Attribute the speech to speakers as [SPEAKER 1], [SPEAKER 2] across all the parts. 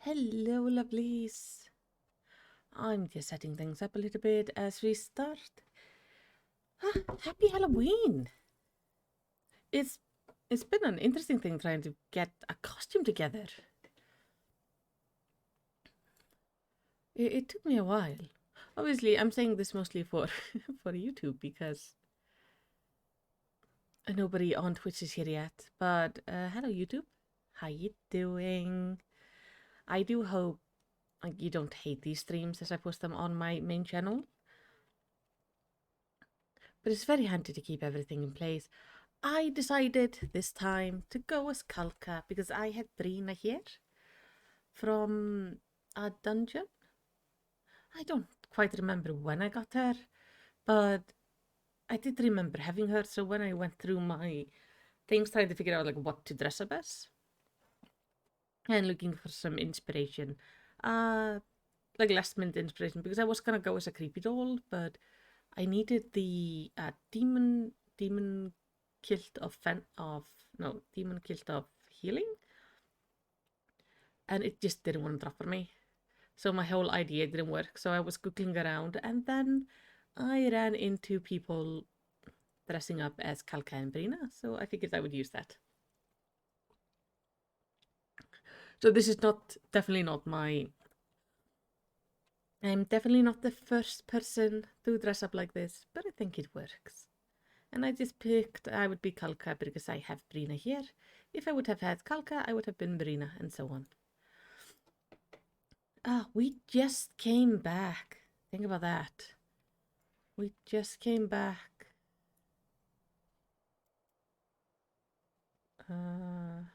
[SPEAKER 1] Hello, lovelies. I'm just setting things up a little bit as we start. Happy Halloween! It's it's been an interesting thing trying to get a costume together. It took me a while. Obviously, I'm saying this mostly for for YouTube because nobody on Twitch is here yet. But hello, YouTube. How you doing? I do hope you don't hate these streams as I post them on my main channel. But it's very handy to keep everything in place. I decided this time to go as Calca because I had Brina here from a dungeon. I don't quite remember when I got her, but I did remember having her. So when I went through my things trying to figure out like what to dress up as and looking for some inspiration, like last minute inspiration, because I was gonna go as a creepy doll, but I needed the demon kilt of demon kilt of healing, and it just didn't want to drop for me. So my whole idea didn't work. So I was googling around, and then I ran into people dressing up as Calca and Brina. So I figured I would use that. So this is definitely not my. I'm definitely not the first person to dress up like this, but I think it works. And I just picked I would be Calca because I have Brina here. If I would have had Calca, I would have been Brina, and so on. We just came back. Think about that. We just came back. Huh.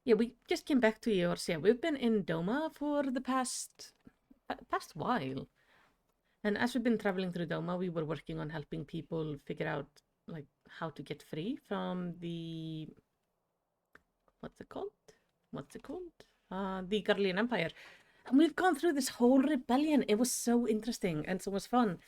[SPEAKER 1] Yeah, we just came back to yours. Yeah, we've been in Doma for the past while. And as we've been traveling through Doma, we were working on helping people figure out like how to get free from the what's it called? The Garlean Empire. And we've gone through this whole rebellion. It was so interesting and so much fun.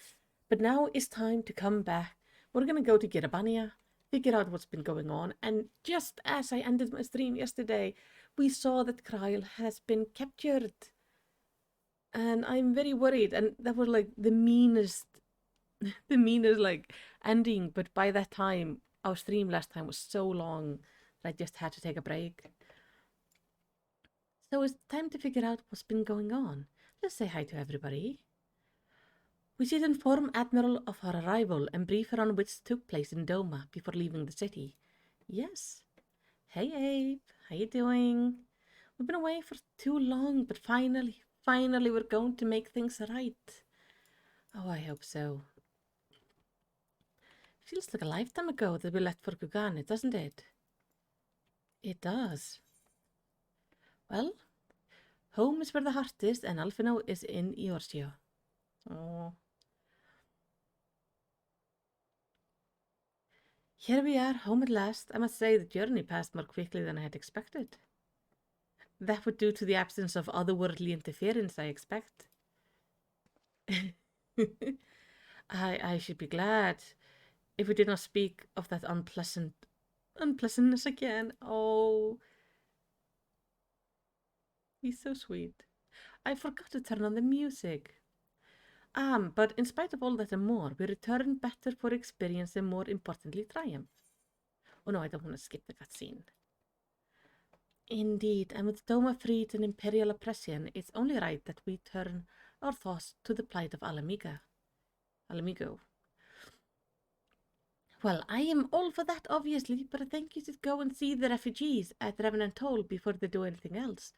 [SPEAKER 1] But now it's time to come back. We're gonna go to Gyr Abania, figure out what's been going on. And just as I ended my stream yesterday, we saw that Krile has been captured. And I'm very worried. And that was like the meanest like ending. But by that time, our stream last time was so long that I just had to take a break. So it's time to figure out what's been going on. Let's say hi to everybody. We should inform Admiral of our arrival and brief her on which took place in Doma before leaving the city. Yes. Hey Abe, how you doing? We've been away for too long, but finally we're going to make things right. Oh, I hope so. Feels like a lifetime ago that we left for Kugane, doesn't it? It does. Well, home is where the heart is, and Alfino is in Eorsio. Oh. Here we are, home at last. I must say the journey passed more quickly than I had expected. That would due to the absence of otherworldly interference, I expect. I should be glad if we did not speak of that unpleasantness again. Oh, he's so sweet. I forgot to turn on the music. But in spite of all that and more, we return better for experience and more importantly, triumph. Oh no, I don't want to skip the cutscene. Indeed, and with Doma freed and imperial oppression, it's only right that we turn our thoughts to the plight of Alamigo. Well, I am all for that, obviously, but I think you should go and see the refugees at Revenant Toll before they do anything else.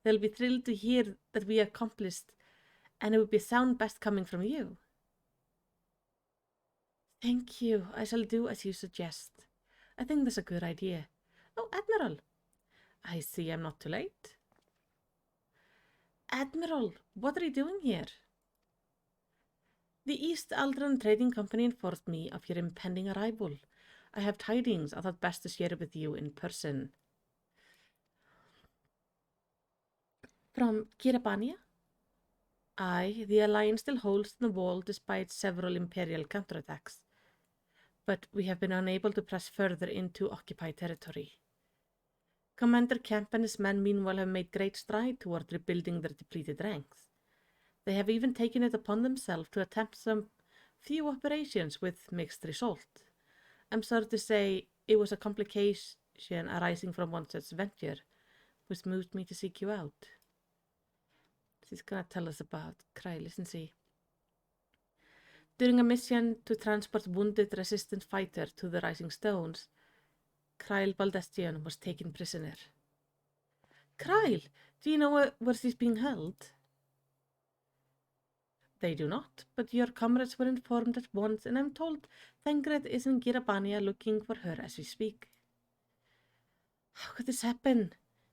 [SPEAKER 1] They'll be thrilled to hear that we accomplished, and it would be sound best coming from you. Thank you. I shall do as you suggest. I think that's a good idea. Oh, Admiral. I see I'm not too late. Admiral, what are you doing here? The East Aldran Trading Company informed me of your impending arrival. I have tidings I thought best to share with you in person. From Gyr Abania? Aye, the Alliance still holds the wall despite several Imperial counterattacks. but we have been unable to press further into occupied territory. Commander Kemp and his men meanwhile have made great stride toward rebuilding their depleted ranks. They have even taken it upon themselves to attempt some few operations with mixed result. I'm sorry to say it was a complication arising from one such venture which moved me to seek you out. She's gonna tell us about Kryl, isn't she? During a mission to transport wounded resistant fighter to the Rising Stones, Kryl Baldestian was taken prisoner. Kryl, do you know where she's being held? They do not, but your comrades were informed at once, and I'm told Thengred is in Gyr Abania looking for her as we speak. How could this happen?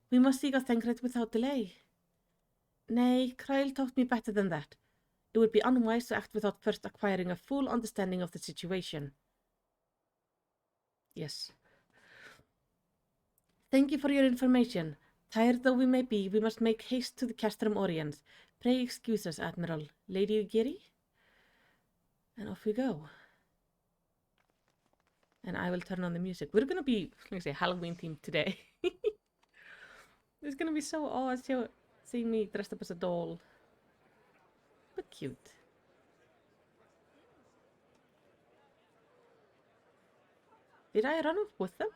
[SPEAKER 1] We must seek out Thengred without delay. Nay, Kryl taught me better than that. It would be unwise to act without first acquiring a full understanding of the situation. Yes. Thank you for your information. Tired though we may be, we must make haste to the Castrum Oriens. Pray excuse us, Admiral. Lady Ugiri? And off we go. And I will turn on the music. We're going to be, like I say, Halloween themed today. It's going to be so odd seeing me dressed up as a doll. But cute. Did I run off with them?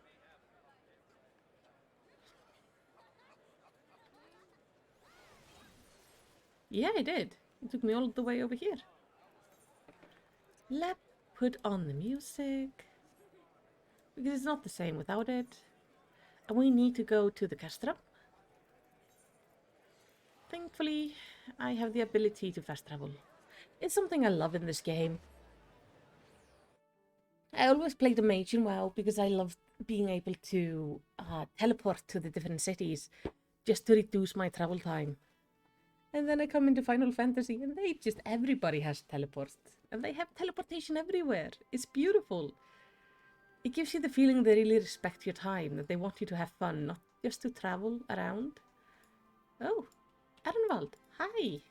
[SPEAKER 1] Yeah, I did. It took me all the way over here. Let's put on the music. Because it's not the same without it. And we need to go to the castrum. Thankfully, I have the ability to fast travel. It's something I love in this game. I always played a mage in WoW because I love being able to teleport to the different cities just to reduce my travel time. And then I come into Final Fantasy and everybody has teleports. And they have teleportation everywhere. It's beautiful. It gives you the feeling they really respect your time, that they want you to have fun, not just to travel around. Oh, Arenvald, hi.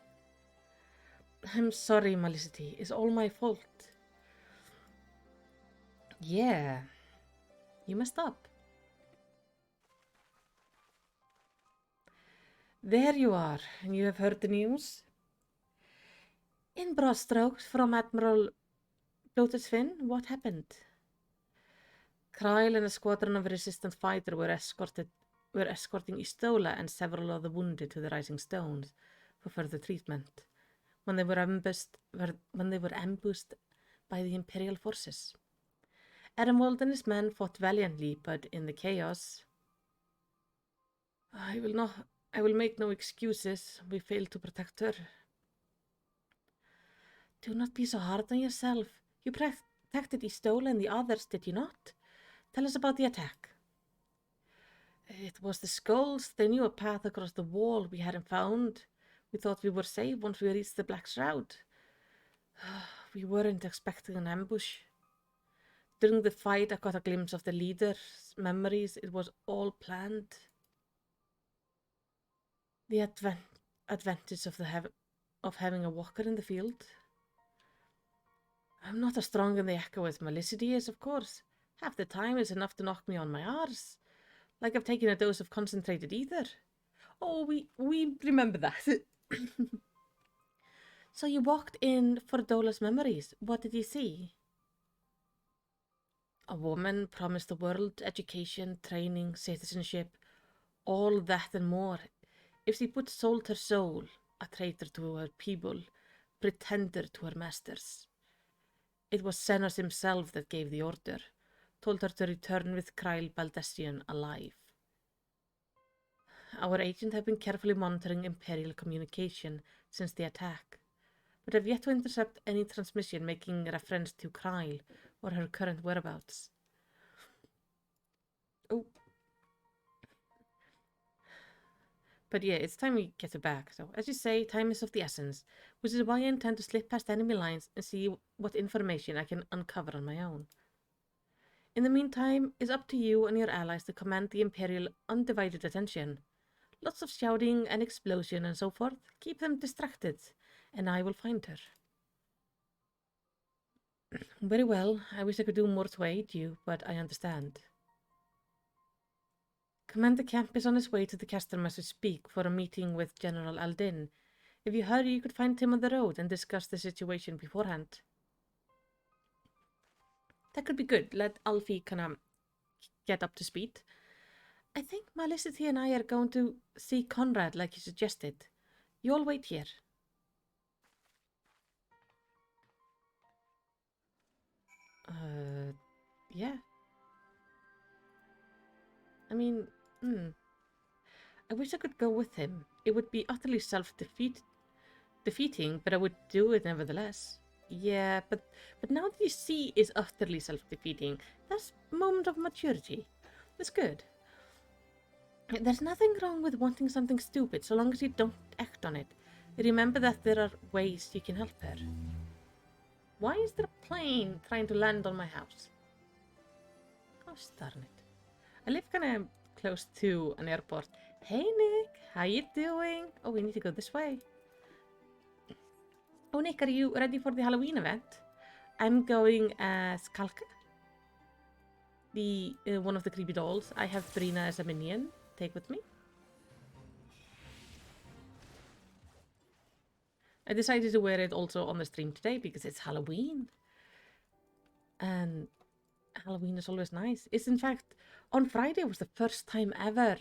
[SPEAKER 1] I'm sorry, Malicity. It's all my fault. Yeah, you messed up. There you are, and you have heard the news. In broad strokes from Admiral Lotus Finn, what happened? Kryl and a squadron of resistant fighters were escorting Istola and several other wounded to the Rising Stones for further treatment when they were ambushed by the Imperial forces. Erenwald and his men fought valiantly, but in the chaos, I will make no excuses. We failed to protect her. Do not be so hard on yourself. You protected Istola and the others, did you not? Tell us about the attack. It was the skulls. They knew a path across the wall we hadn't found. We thought we were safe once we reached the Black Shroud. We weren't expecting an ambush. During the fight, I caught a glimpse of the leader's memories. It was all planned. The advantage of having a walker in the field. I'm not as strong in the echo as Malicity is, of course. Half the time is enough to knock me on my arse. Like I've taken a dose of concentrated ether. Oh, we remember that. So you walked in for Dola's memories. What did you see? A woman promised the world education, training, citizenship, all that and more. If she put sold her soul, a traitor to her people, pretender to her masters. It was Senos himself that gave the order, told her to return with Kryl Baldestian alive. Our agent have been carefully monitoring Imperial communication since the attack, but have yet to intercept any transmission making reference to Kryl or her current whereabouts. Oh. But yeah, it's time we get it back. So, as you say, time is of the essence, which is why I intend to slip past enemy lines and see what information I can uncover on my own. In the meantime, it's up to you and your allies to command the Imperial undivided attention. Lots of shouting and explosion and so forth. Keep them distracted, and I will find her. Very well. I wish I could do more to aid you, but I understand. Commander Camp is on his way to the castle as we speak for a meeting with General Aldin. If you hurry, you could find him on the road and discuss the situation beforehand. That could be good. Let Alfie kind of get up to speed. I think Malicity and I are going to see Conrad like you suggested. You all wait here. Yeah. I mean, I wish I could go with him. It would be utterly defeating, but I would do it nevertheless. Yeah, but now that you see is utterly self-defeating, that's a moment of maturity. That's good. There's nothing wrong with wanting something stupid so long as you don't act on it. Remember that there are ways you can help her. Why is there a plane trying to land on my house? Gosh darn it. I live kind of close to an airport. Hey Nick, how you doing? Oh, we need to go this way. Oh Nick, are you ready for the Halloween event? I'm going as Calca, the one of the creepy dolls. I have Brina as a minion. Take with me. I decided to wear it also on the stream today because it's Halloween. And Halloween is always nice. It's in fact, on Friday was the first time ever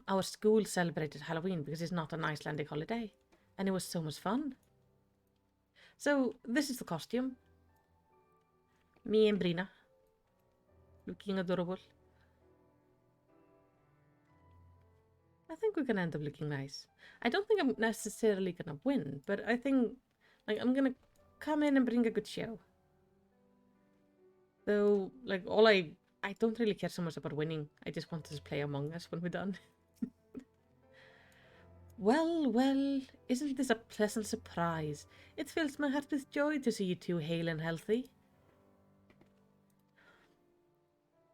[SPEAKER 1] our school celebrated Halloween because it's not an Icelandic holiday. And it was so much fun. So, this is the costume. Me and Brina. Looking adorable. I think we're gonna end up looking nice. I don't think I'm necessarily gonna win, but I think like I'm gonna come in and bring a good show. Though, like, I don't really care so much about winning. I just want to play Among Us when we're done. Well, isn't this a pleasant surprise? It fills my heart with joy to see you two hale and healthy.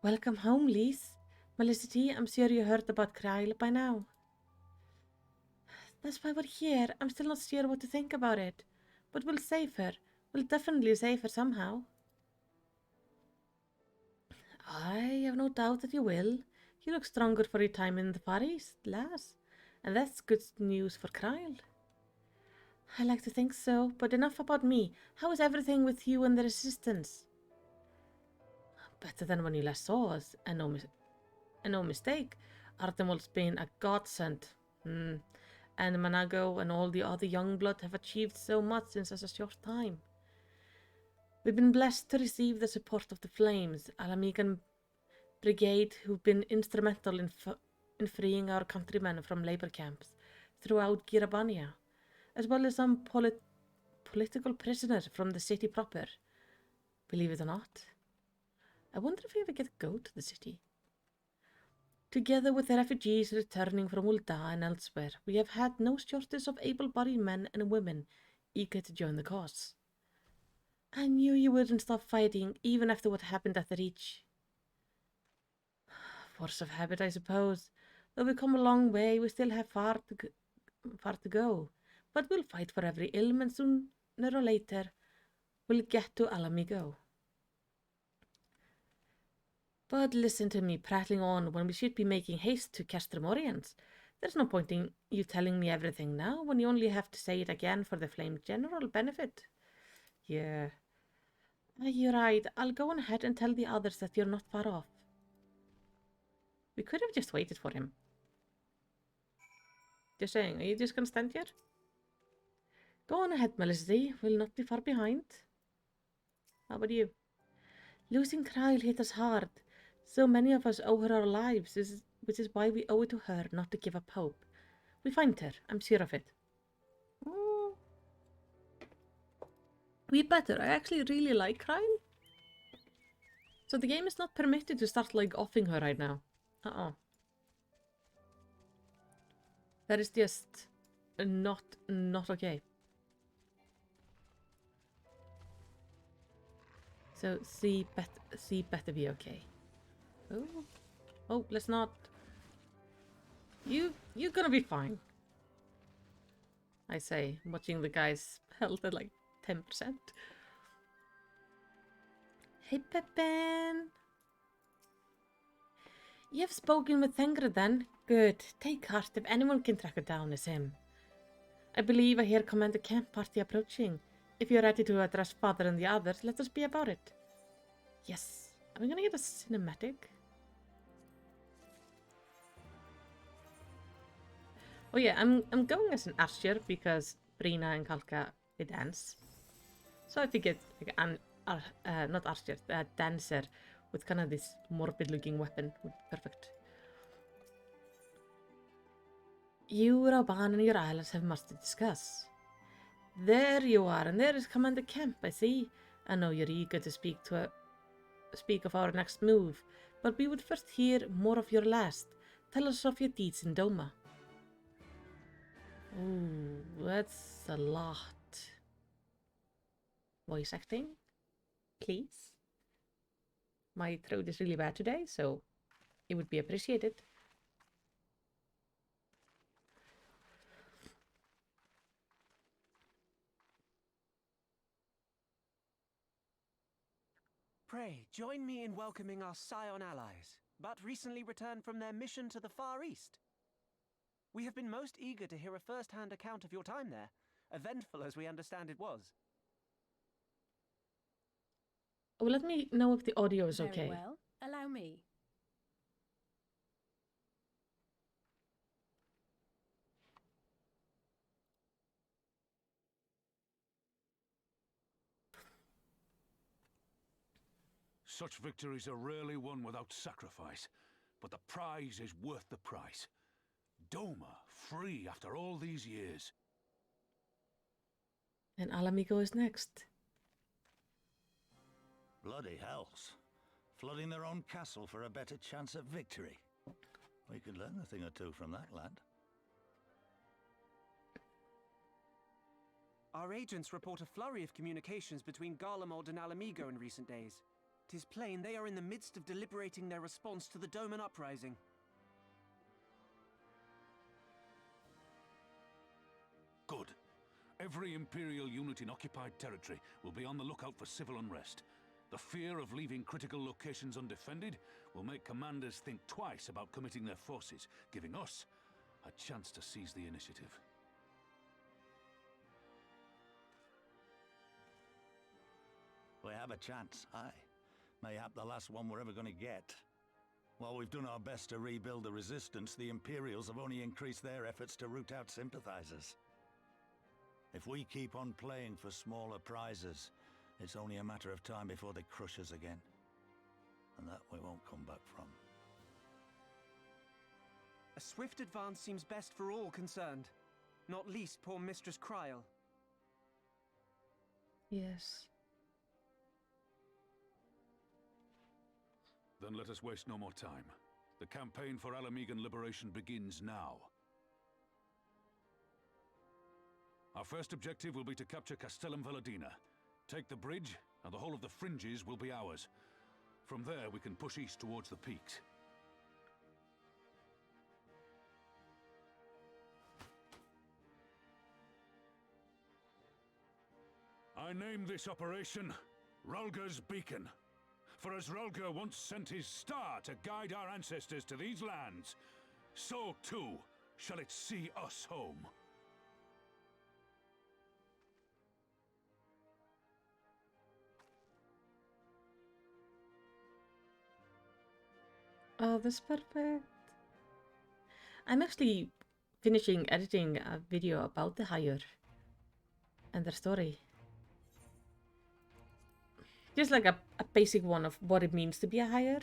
[SPEAKER 1] Welcome home, Lise. Malicity, I'm sure you heard about Kyle by now. That's why we're here. I'm still not sure what to think about it. But we'll save her. We'll definitely save her somehow. I have no doubt that you will. You look stronger for your time in the Far East, lass. And that's good news for Kyle. I like to think so, but enough about me. How is everything with you and the Resistance? Better than when you last saw us, and no mistake. Artemal's been a godsend. And Manago and all the other young blood have achieved so much in such a short time. We've been blessed to receive the support of the Flames, Alamigan Brigade, who've been instrumental in freeing our countrymen from labor camps throughout Gyr Abania, as well as some political prisoners from the city proper. Believe it or not. I wonder if we ever get to go to the city. Together with the refugees returning from Ul'dah and elsewhere, we have had no shortage of able-bodied men and women eager to join the cause. I knew you wouldn't stop fighting, even after what happened at the Reach. Force of habit, I suppose. Though we've come a long way, we still have far to go. But we'll fight for every ailment sooner or later. We'll get to Alamigo. But listen to me prattling on when we should be making haste to Castromorians. There's no point in you telling me everything now when you only have to say it again for the Flame general benefit. Yeah. You're right. I'll go on ahead and tell the others that you're not far off. We could have just waited for him. Just saying, are you just gonna stand here? Go on ahead, Melisty. We'll not be far behind. How about you? Losing Kyle hit us hard. So many of us owe her our lives, which is why we owe it to her not to give up hope. We find her, I'm sure of it. We better. I actually really like Kyle. So the game is not permitted to start, like, offing her right now. That is just not okay. So C better be okay. Oh, let's not. You're gonna be fine. I say, watching the guy's health at like 10%. Hey, Pippin. You have spoken with Tengri then? Good. Take heart. If anyone can track it down, it's him. I believe I hear Commander Camp Party approaching. If you're ready to address Father and the others, let us be about it. Yes. Are we gonna get a cinematic? Oh yeah, I'm going as an Asher because Brina and Calca, they dance. So I figured like not Asher, a dancer with kind of this morbid looking weapon would be perfect. You, Raban, and your allies have much to discuss. There you are, and there is Commander Kemp, I see. I know you're eager to speak of our next move, but we would first hear more of your last. Tell us of your deeds in Doma. Ooh, that's a lot. Voice acting, please. My throat is really bad today, so it would be appreciated.
[SPEAKER 2] Pray, join me in welcoming our Scion allies, but recently returned from their mission to the Far East. We have been most eager to hear a first-hand account of your time there, eventful as we understand it was.
[SPEAKER 1] Oh, let me know if the audio is okay.
[SPEAKER 3] Very well. Allow me.
[SPEAKER 4] Such victories are rarely won without sacrifice, but the prize is worth the price. Doma, free after all these years.
[SPEAKER 1] And Alamigo is next.
[SPEAKER 5] Bloody hells. Flooding their own castle for a better chance at victory. We could learn a thing or two from that lad.
[SPEAKER 2] Our agents report a flurry of communications between Garlemald and Alamigo in recent days. 'Tis plain they are in the midst of deliberating their response to the Doman uprising.
[SPEAKER 4] Good. Every Imperial unit in occupied territory will be on the lookout for civil unrest. The fear of leaving critical locations undefended will make commanders think twice about committing their forces, giving us a chance to seize the initiative.
[SPEAKER 5] We have a chance, aye. Mayhap the last one we're ever going to get. While we've done our best to rebuild the resistance, the Imperials have only increased their efforts to root out sympathizers. If we keep on playing for smaller prizes, it's only a matter of time before they crush us again. And that we won't come back from.
[SPEAKER 2] A swift advance seems best for all concerned, not least poor Mistress Kryl.
[SPEAKER 1] Yes.
[SPEAKER 4] Then let us waste no more time. The campaign for Alamigan liberation begins now. Our first objective will be to capture Castellum Veladina. Take the bridge, and the whole of the fringes will be ours. From there, we can push east towards the peaks. I name this operation Rulger's Beacon. For as Rulger once sent his star to guide our ancestors to these lands, so too shall it see us home.
[SPEAKER 1] Oh, that's perfect. I'm actually finishing editing a video about the Hire and their story. Just like a basic one of what it means to be a Hire.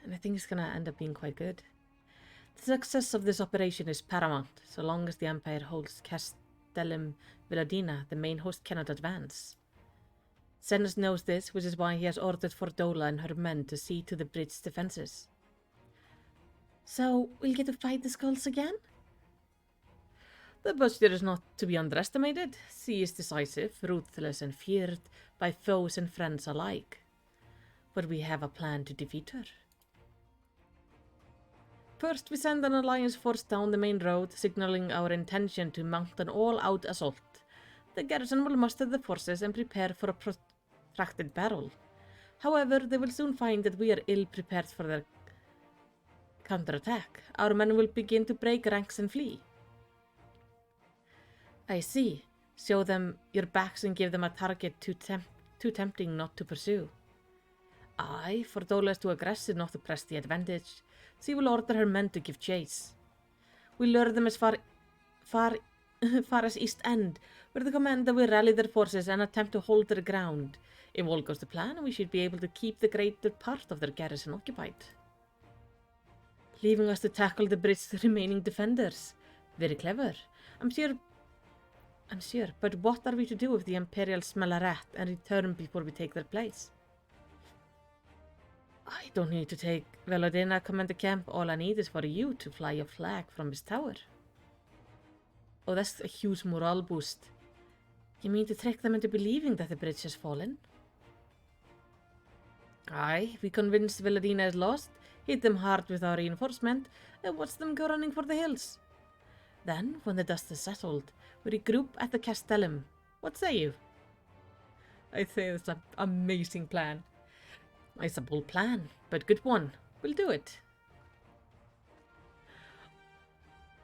[SPEAKER 1] And I think it's gonna end up being quite good. The success of this operation is paramount. So long as the Empire holds Castellum Veladina, the main host cannot advance. Senus knows this, which is why he has ordered Fordola and her men to see to the bridge's defenses. So, we'll get to fight the skulls again? The Butcher is not to be underestimated. She is decisive, ruthless, and feared by foes and friends alike. But we have a plan to defeat her. First, we send an alliance force down the main road, signaling our intention to mount an all-out assault. The garrison will muster the forces and prepare for protracted battle. However, they will soon find that we are ill prepared for their counterattack. Our men will begin to break ranks and flee. I see. Show them your backs and give them a target too tempting not to pursue. Aye, for Dola is too aggressive not to press the advantage. She will order her men to give chase. We lure them as far as East End, where the commander will rally their forces and attempt to hold their ground. If all goes to plan, we should be able to keep the greater part of their garrison occupied, leaving us to tackle the bridge's remaining defenders. Very clever. I'm sure, but what are we to do if the Imperial smell a rat and return before we take their place? I don't need to take Velodina Commander Camp. All I need is for you to fly a flag from his tower. Oh, that's a huge morale boost. You mean to trick them into believing that the bridge has fallen? Aye, we convinced Velodina is lost, hit them hard with our reinforcement, and watch them go running for the hills. Then, when the dust is settled, we regroup at the Castellum. What say you? I say it's an amazing plan. It's a bold plan, but good one. We'll do it.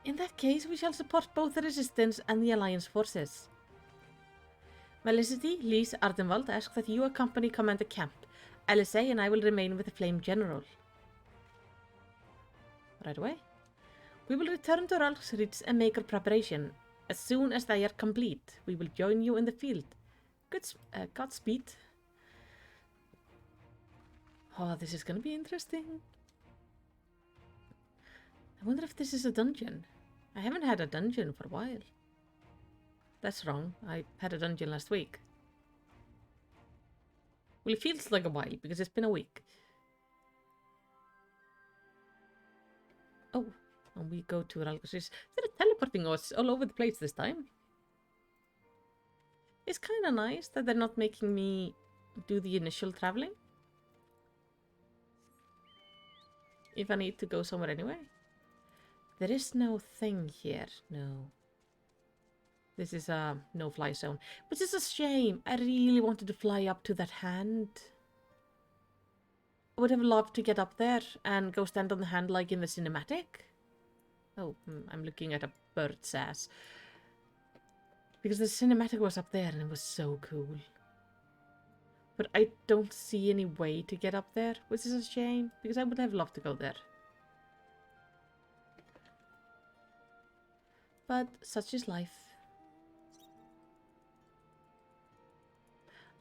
[SPEAKER 1] In that case, we shall support both the Resistance and the Alliance forces. Melicity, Lise, Ardenwald ask that you accompany Commander Camp. LSA and I will remain with the Flame General. Right away. We will return to Ralph's Ridge and make our preparation. As soon as they are complete, we will join you in the field. Godspeed. Oh, this is gonna be interesting. I wonder if this is a dungeon. I haven't had a dungeon for a while. That's wrong. I had a dungeon last week. Well, it feels like a while because it's been a week. Oh, and we go to Ralgus. They're teleporting us all over the place this time. It's kind of nice that they're not making me do the initial traveling. If I need to go somewhere anyway. There is no thing here, no. This is a no-fly zone, which is a shame. I really wanted to fly up to that hand. I would have loved to get up there and go stand on the hand like in the cinematic. Oh, I'm looking at a bird's ass. Because the cinematic was up there and it was so cool. But I don't see any way to get up there, which is a shame, because I would have loved to go there. But such is life.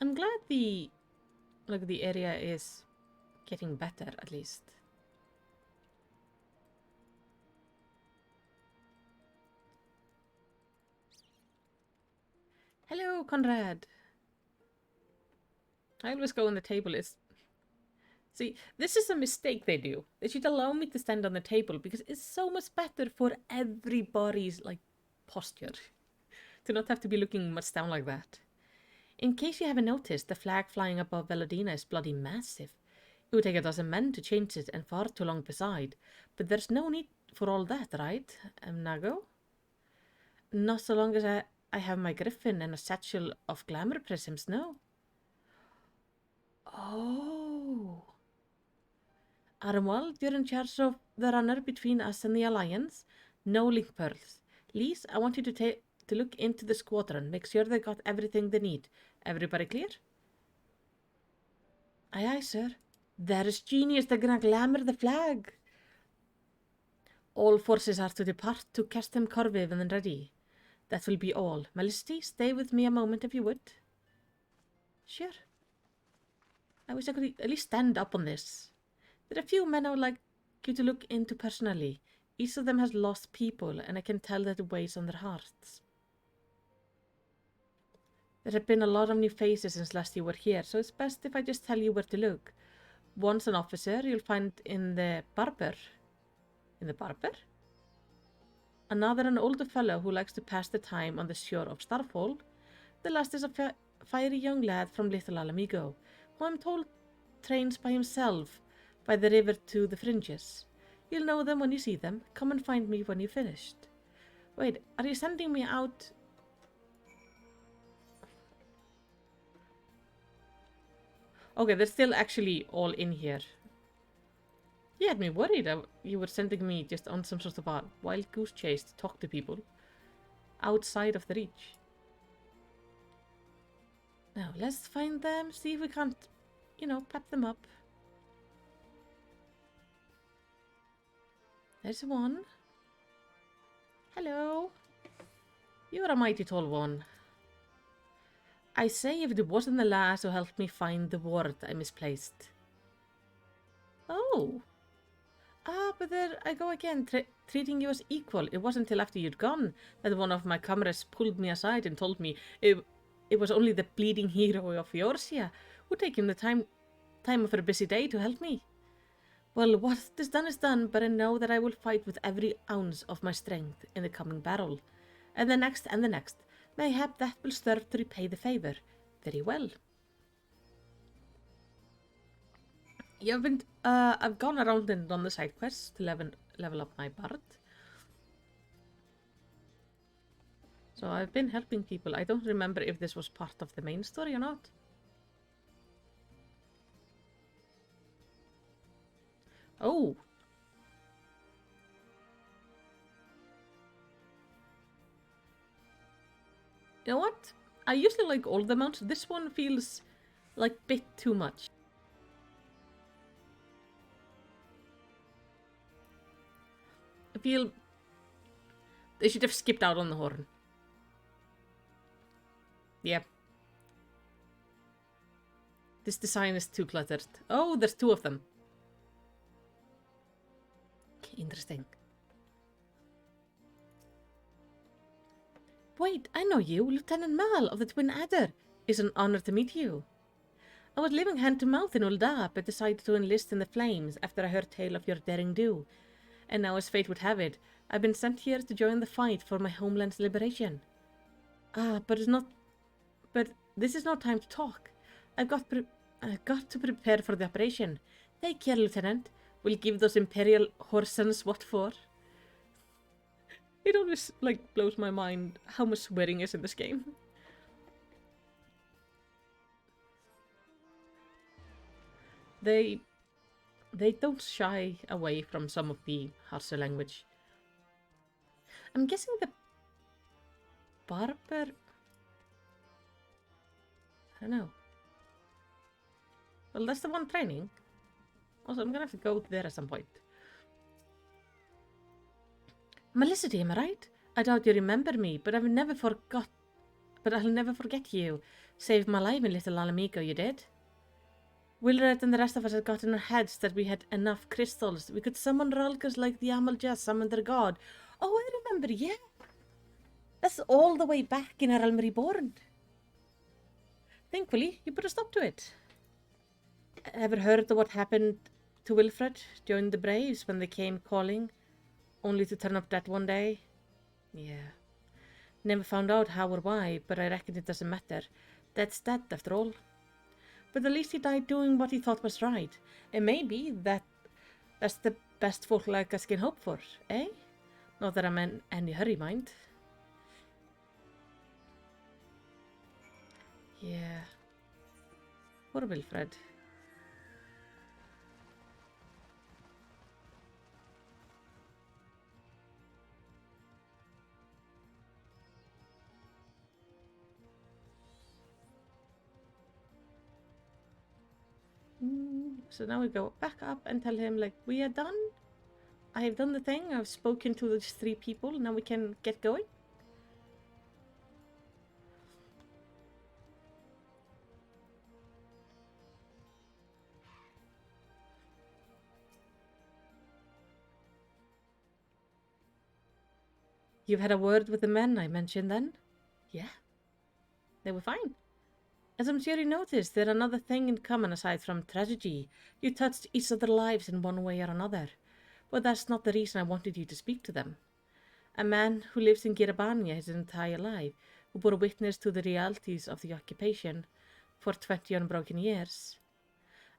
[SPEAKER 1] I'm glad the area is getting better at least. Hello, Conrad. I always go on the table. See, this is a mistake they do. They should allow me to stand on the table because it's so much better for everybody's posture to not have to be looking much down like that. In case you haven't noticed, the flag flying above Velodina is bloody massive. It would take a dozen men to change it and far too long beside. But there's no need for all that, right, Nago? Not so long as I have my griffin and a satchel of glamour prisms, no. Oh. Armwald, you're in charge of the runner between us and the Alliance. No link pearls. Lise, I want you to look into the squadron. Make sure they got everything they need. Everybody clear? Aye, aye, sir. There is genius. They're gonna glamour the flag. All forces are to depart to Castem Corviv and ready. That will be all. Melicity, stay with me a moment if you would. Sure. I wish I could at least stand up on this. There are a few men I would like you to look into personally. Each of them has lost people, and I can tell that it weighs on their hearts. There have been a lot of new faces since last you were here, so it's best if I just tell you where to look. One's an officer you'll find in the barber. In the barber? Another an older fellow who likes to pass the time on the shore of Starfall. The last is a fiery young lad from Little Alamigo, who I'm told trains by himself by the river to the fringes. You'll know them when you see them. Come and find me when you've finished. Wait, are you sending me out? Okay, they're still actually all in here. You had me worried. You were sending me just on some sort of a wild goose chase to talk to people outside of the reach. Now, let's find them, see if we can't, you know, pep them up. There's one. Hello. You're a mighty tall one. I say if it wasn't the lass who helped me find the word I misplaced. Oh. Ah, but there I go again, treating you as equal. It wasn't till after you'd gone that one of my comrades pulled me aside and told me it was only the bleeding hero of Eorzea who taken the time of her busy day to help me. Well, what is done, but I know that I will fight with every ounce of my strength in the coming battle. And the next, and the next. Mayhap that will serve to repay the favour. Very well. I've gone around and done the side quests to level up my bard. So I've been helping people. I don't remember if this was part of the main story or not. Oh. You know what? I usually like all the mounts. This one feels like a bit too much. I feel they should have skipped out on the horn. Yeah. This design is too cluttered. Oh, there's two of them. Interesting. Wait, I know you, Lieutenant Mal of the Twin Adder. It's an honor to meet you. I was living hand to mouth in Ul'dah, but decided to enlist in the flames after I heard tale of your daring do. And now, as fate would have it, I've been sent here to join the fight for my homeland's liberation. Ah, but this is no time to talk. I've got to prepare for the operation. Take care, Lieutenant. We'll give those Imperial horsens what for. It always, like, blows my mind how much swearing is in this game. They don't shy away from some of the harsher language. I'm guessing the barber... I don't know. Well, that's the one training. Also, I'm gonna have to go there at some point. Melicity, am I right? I doubt you remember me, but I'll never forget you. Saved my life in Little Alamico, you did. Wilred and the rest of us had got in our heads that we had enough crystals. We could summon Ralkers like the Amalja summoned their god. Oh, I remember, yeah. That's all the way back in our Realm Reborn. Thankfully, you put a stop to it. Ever heard of what happened to Wilfred during the Braves when they came calling, only to turn up dead one day? Yeah. Never found out how or why, but I reckon it doesn't matter. That's that, after all. But at least he died doing what he thought was right. And maybe that's the best folk like us can hope for, eh? Not that I'm in any hurry, mind. Yeah. Poor Wilfred. So now we go back up and tell him, like, we are done. I have done the thing. I've spoken to these 3 people. Now we can get going. You've had a word with the men I mentioned then? Yeah. They were fine. As I'm sure you noticed, they're another thing in common aside from tragedy. You touched each of their lives in one way or another. But that's not the reason I wanted you to speak to them. A man who lives in Gyr Abania his entire life, who bore witness to the realities of the occupation for 20 unbroken years.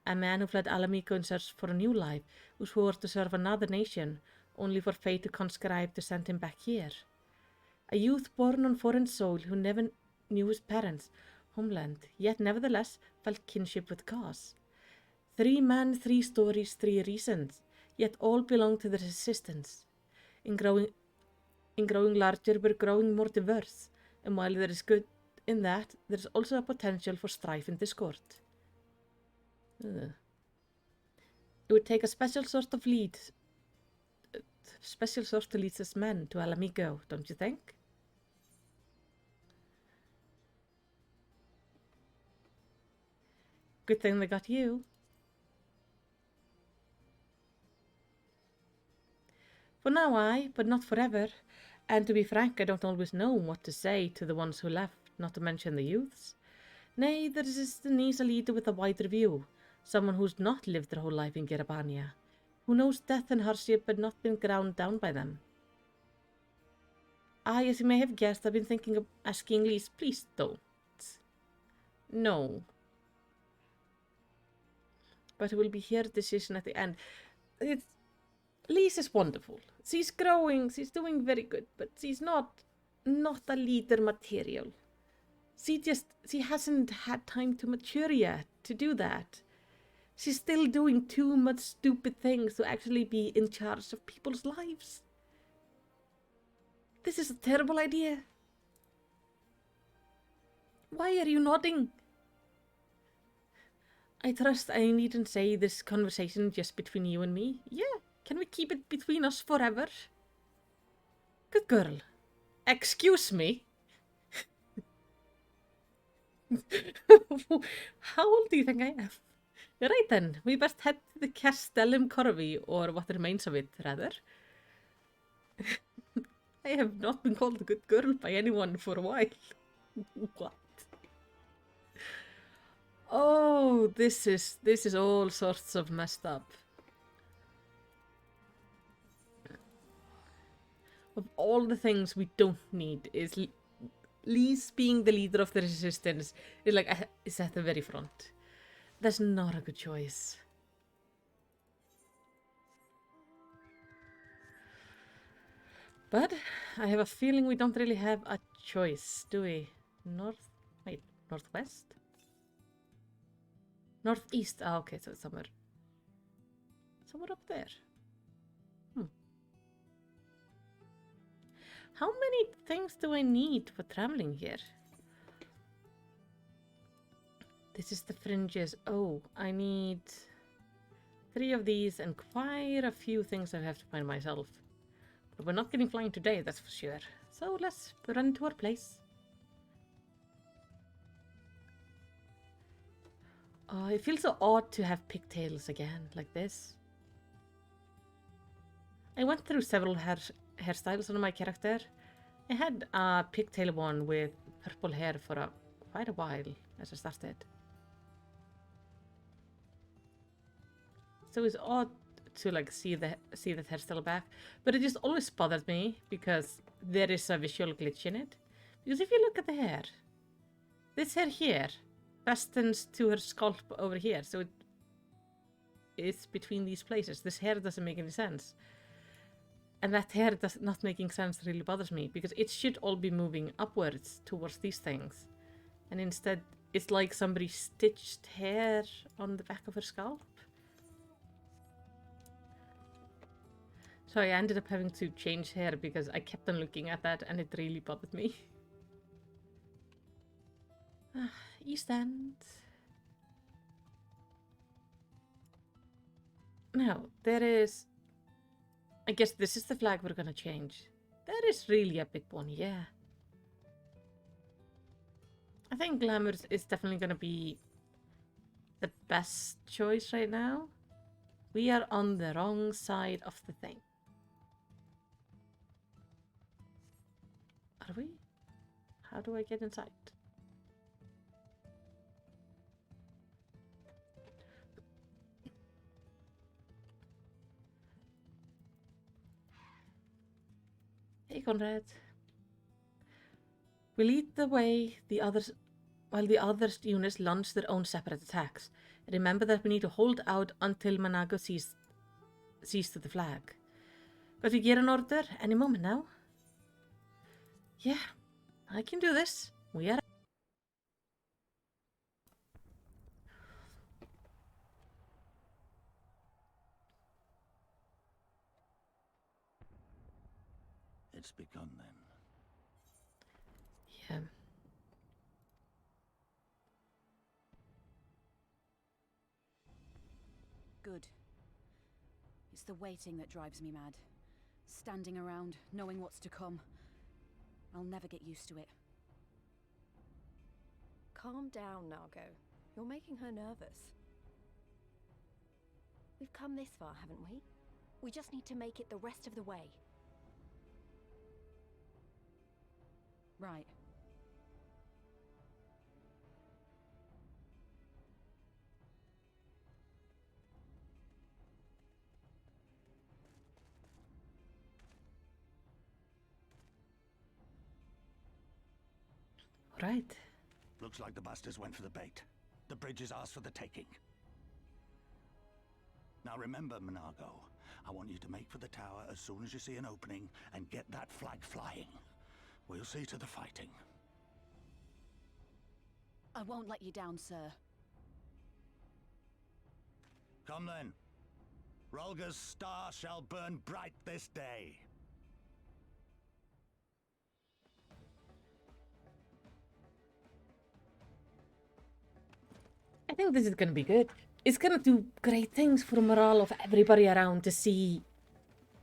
[SPEAKER 1] A man who fled Alamico in search for a new life, who swore to serve another nation, only for fate to conscribe to send him back here. A youth born on foreign soil who never knew his parents, homeland, yet nevertheless felt kinship with the cause. 3 men, 3 stories, 3 reasons, yet all belong to the resistance. In growing larger, we're growing more diverse, and while there is good in that, there's also a potential for strife and discord. It would take a special sort to lead us men to El Amigo, don't you think? Good thing they got you. For now but not forever. And to be frank, I don't always know what to say to the ones who left, not to mention the youths. Nay, the resistance needs a leader with a wider view, someone who's not lived their whole life in Gyr Abania, who knows death and hardship but not been ground down by them. As you may have guessed, I've been thinking of asking Lise, please don't. No. But it will be her decision at the end. Lise is wonderful. She's growing, she's doing very good, but she's not a leader material. She hasn't had time to mature yet to do that. She's still doing too much stupid things to actually be in charge of people's lives. This is a terrible idea. Why are you nodding? I trust I needn't say this conversation just between you and me. Yeah, can we keep it between us forever? Good girl. Excuse me? How old do you think I am? Right then, we best head to the Castellum Corvi, or what remains of it, rather. I have not been called a good girl by anyone for a while. What? Oh, this is all sorts of messed up. Of all the things we don't need, is Lise being the leader of the resistance is at the very front. That's not a good choice. But I have a feeling we don't really have a choice, do we? Northwest? Northeast. Ah, okay, so it's somewhere up there. How many things do I need for traveling here? This is the fringes. Oh, I need 3 of these and quite a few things I have to find myself. But we're not getting flying today, that's for sure. So let's run to our place. Oh, it feels so odd to have pigtails again, like this. I went through several hairstyles on my character. I had a pigtail one with purple hair for quite a while as I started. So it's odd to see that hairstyle back, but it just always bothered me because there is a visual glitch in it. Because if you look at the hair, this hair here fastens to her scalp over here, so it's between these places. This hair doesn't make any sense. And that hair not making sense really bothers me, because it should all be moving upwards towards these things. And instead, it's like somebody stitched hair on the back of her scalp. So I ended up having to change hair because I kept on looking at that and it really bothered me. East End. Now, there is... I guess this is the flag we're gonna change. That is really a big one, yeah. I think Glamour is definitely gonna be the best choice right now. We are on the wrong side of the thing. Are we? How do I get inside? Hey, Conrad. We lead the way, while the other units launch their own separate attacks. Remember that we need to hold out until Manago sees to the flag. Got your gear in order? Any moment now? Yeah, I can do this. We are...
[SPEAKER 5] It's begun then.
[SPEAKER 1] Yeah.
[SPEAKER 3] Good. It's the waiting that drives me mad. Standing around, knowing what's to come. I'll never get used to it.
[SPEAKER 6] Calm down, Nargo. You're making her nervous. We've come this far, haven't we? We just need to make it the rest of the way.
[SPEAKER 3] Right.
[SPEAKER 1] Right.
[SPEAKER 5] Looks like the bastards went for the bait. The bridge is ours for the taking. Now remember, Menargo, I want you to make for the tower as soon as you see an opening and get that flag flying. We'll see to the fighting.
[SPEAKER 3] I won't let you down, sir.
[SPEAKER 5] Come then. Rolga's star shall burn bright this day.
[SPEAKER 1] I think this is gonna be good. It's gonna do great things for the morale of everybody around to see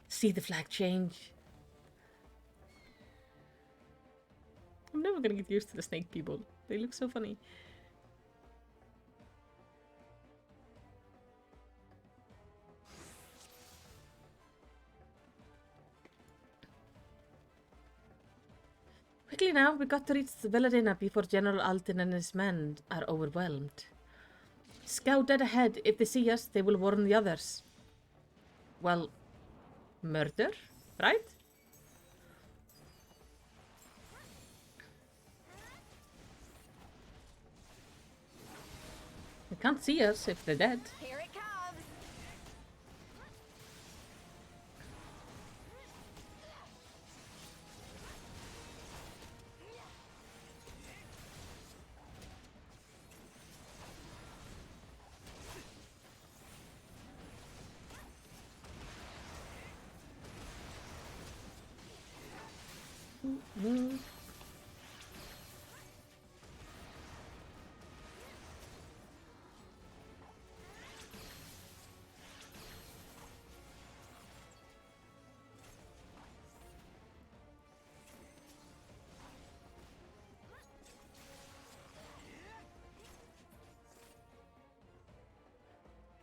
[SPEAKER 1] the flag change. I'm never gonna get used to the snake people. They look so funny. Quickly now, we got to reach the Villadena before General Altin and his men are overwhelmed. Scout dead ahead. If they see us, they will warn the others. Well, murder, right? They can't see us if they're dead.
[SPEAKER 6] Here it comes!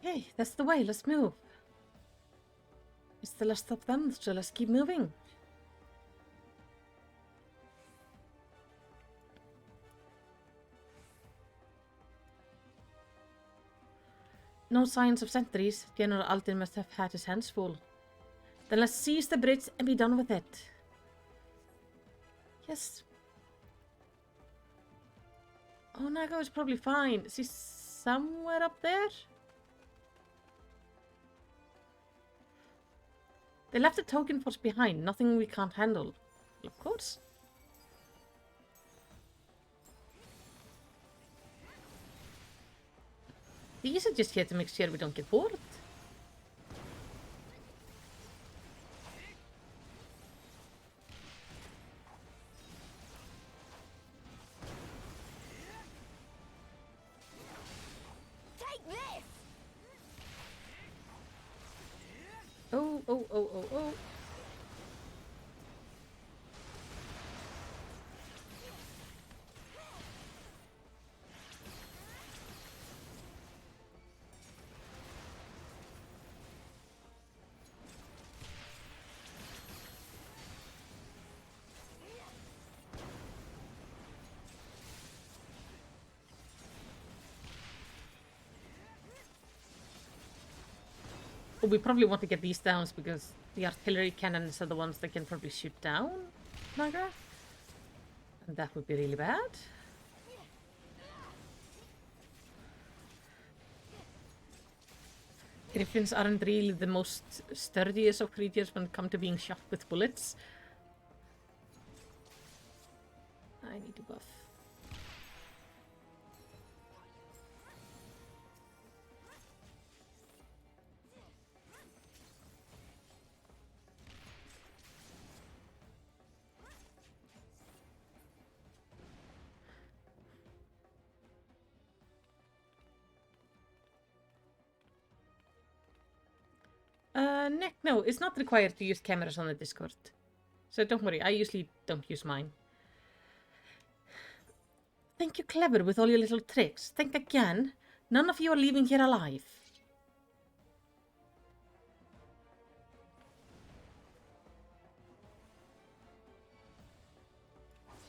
[SPEAKER 1] Okay, that's the way. Let's move. It's the last of them, so let's keep moving. No signs of sentries. General Altin must have had his hands full. Then let's seize the bridge and be done with it. Yes. Oh, Nago is probably fine. Is he somewhere up there? They left a token force behind. Nothing we can't handle. Of course. These are just here to make sure we don't get bored.
[SPEAKER 6] Take this!
[SPEAKER 1] Oh, oh, oh, oh, oh. But we probably want to get these down because the artillery cannons are the ones that can probably shoot down Naga. And that would be really bad. Griffins aren't really the most sturdiest of creatures when it comes to being shot with bullets. I need to buff. Nick, no, it's not required to use cameras on the Discord. So don't worry, I usually don't use mine. Think you're clever with all your little tricks. Think again. None of you are leaving here alive.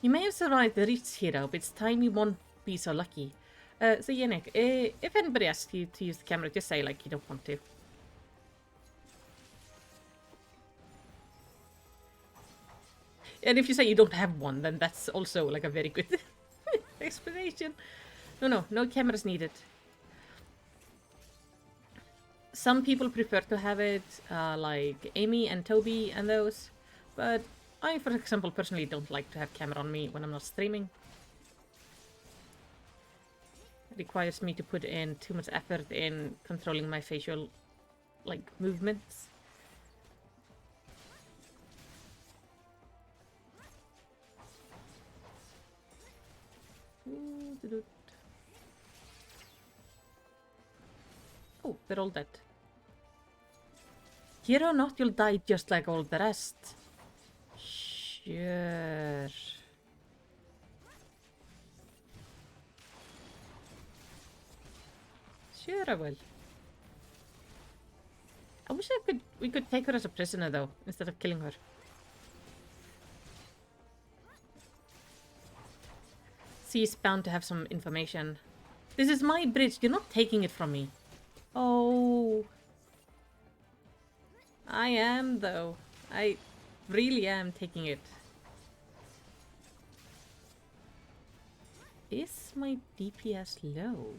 [SPEAKER 1] You may have survived the Reach hero, but it's time you won't be so lucky. So yeah, Nick, if anybody asks you to use the camera, just say, like, you don't want to. And if you say you don't have one, then that's also, like, a very good explanation. No cameras needed. Some people prefer to have it, like Amy and Toby and those, but I, for example, personally don't like to have camera on me when I'm not streaming. It requires me to put in too much effort in controlling my facial, like, movements. Oh, they're all dead. Here or not, you'll die just like all the rest. Sure. Sure I will. I wish we could take her as a prisoner though, instead of killing her. She's bound to have some information. This is my bridge, you're not taking it from me. Oh. I am though. I really am taking it. Is my DPS low?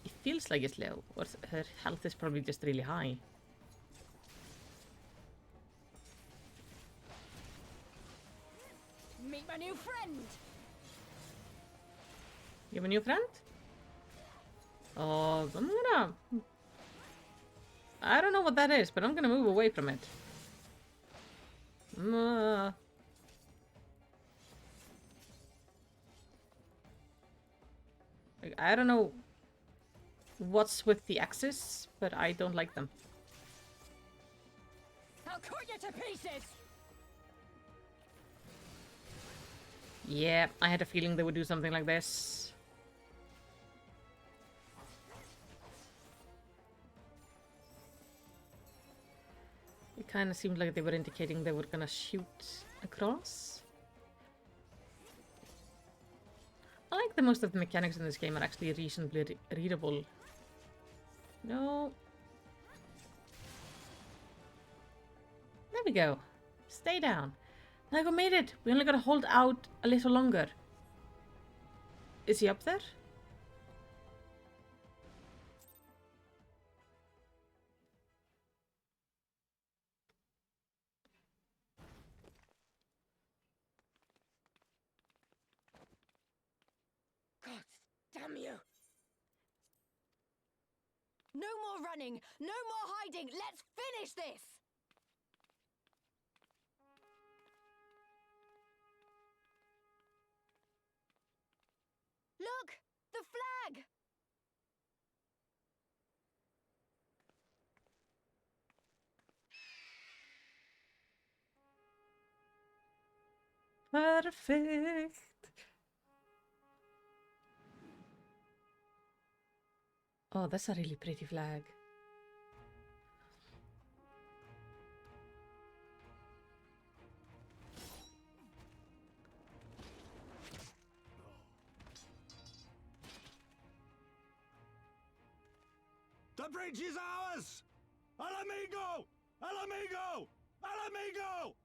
[SPEAKER 1] It feels like it's low, or her health is probably just really high.
[SPEAKER 3] Meet my new friend!
[SPEAKER 1] You have a new friend? Oh, I'm gonna... I don't know what that is, but I'm gonna move away from it. Like, I don't know what's with the axes, but I don't like them.
[SPEAKER 3] I'll cut you to pieces!
[SPEAKER 1] Yeah, I had a feeling they would do something like this. It kind of seemed like they were indicating they were gonna shoot across. I like that most of the mechanics in this game are actually reasonably readable. No. There we go. Stay down. Nago made it. We only gotta hold out a little longer. Is he up there?
[SPEAKER 3] God damn you! No more running! No more hiding! Let's finish this! Look! The flag!
[SPEAKER 1] Perfect. Oh, that's a really pretty flag.
[SPEAKER 5] The bridge is ours! Al amigo! Al amigo! Al amigo!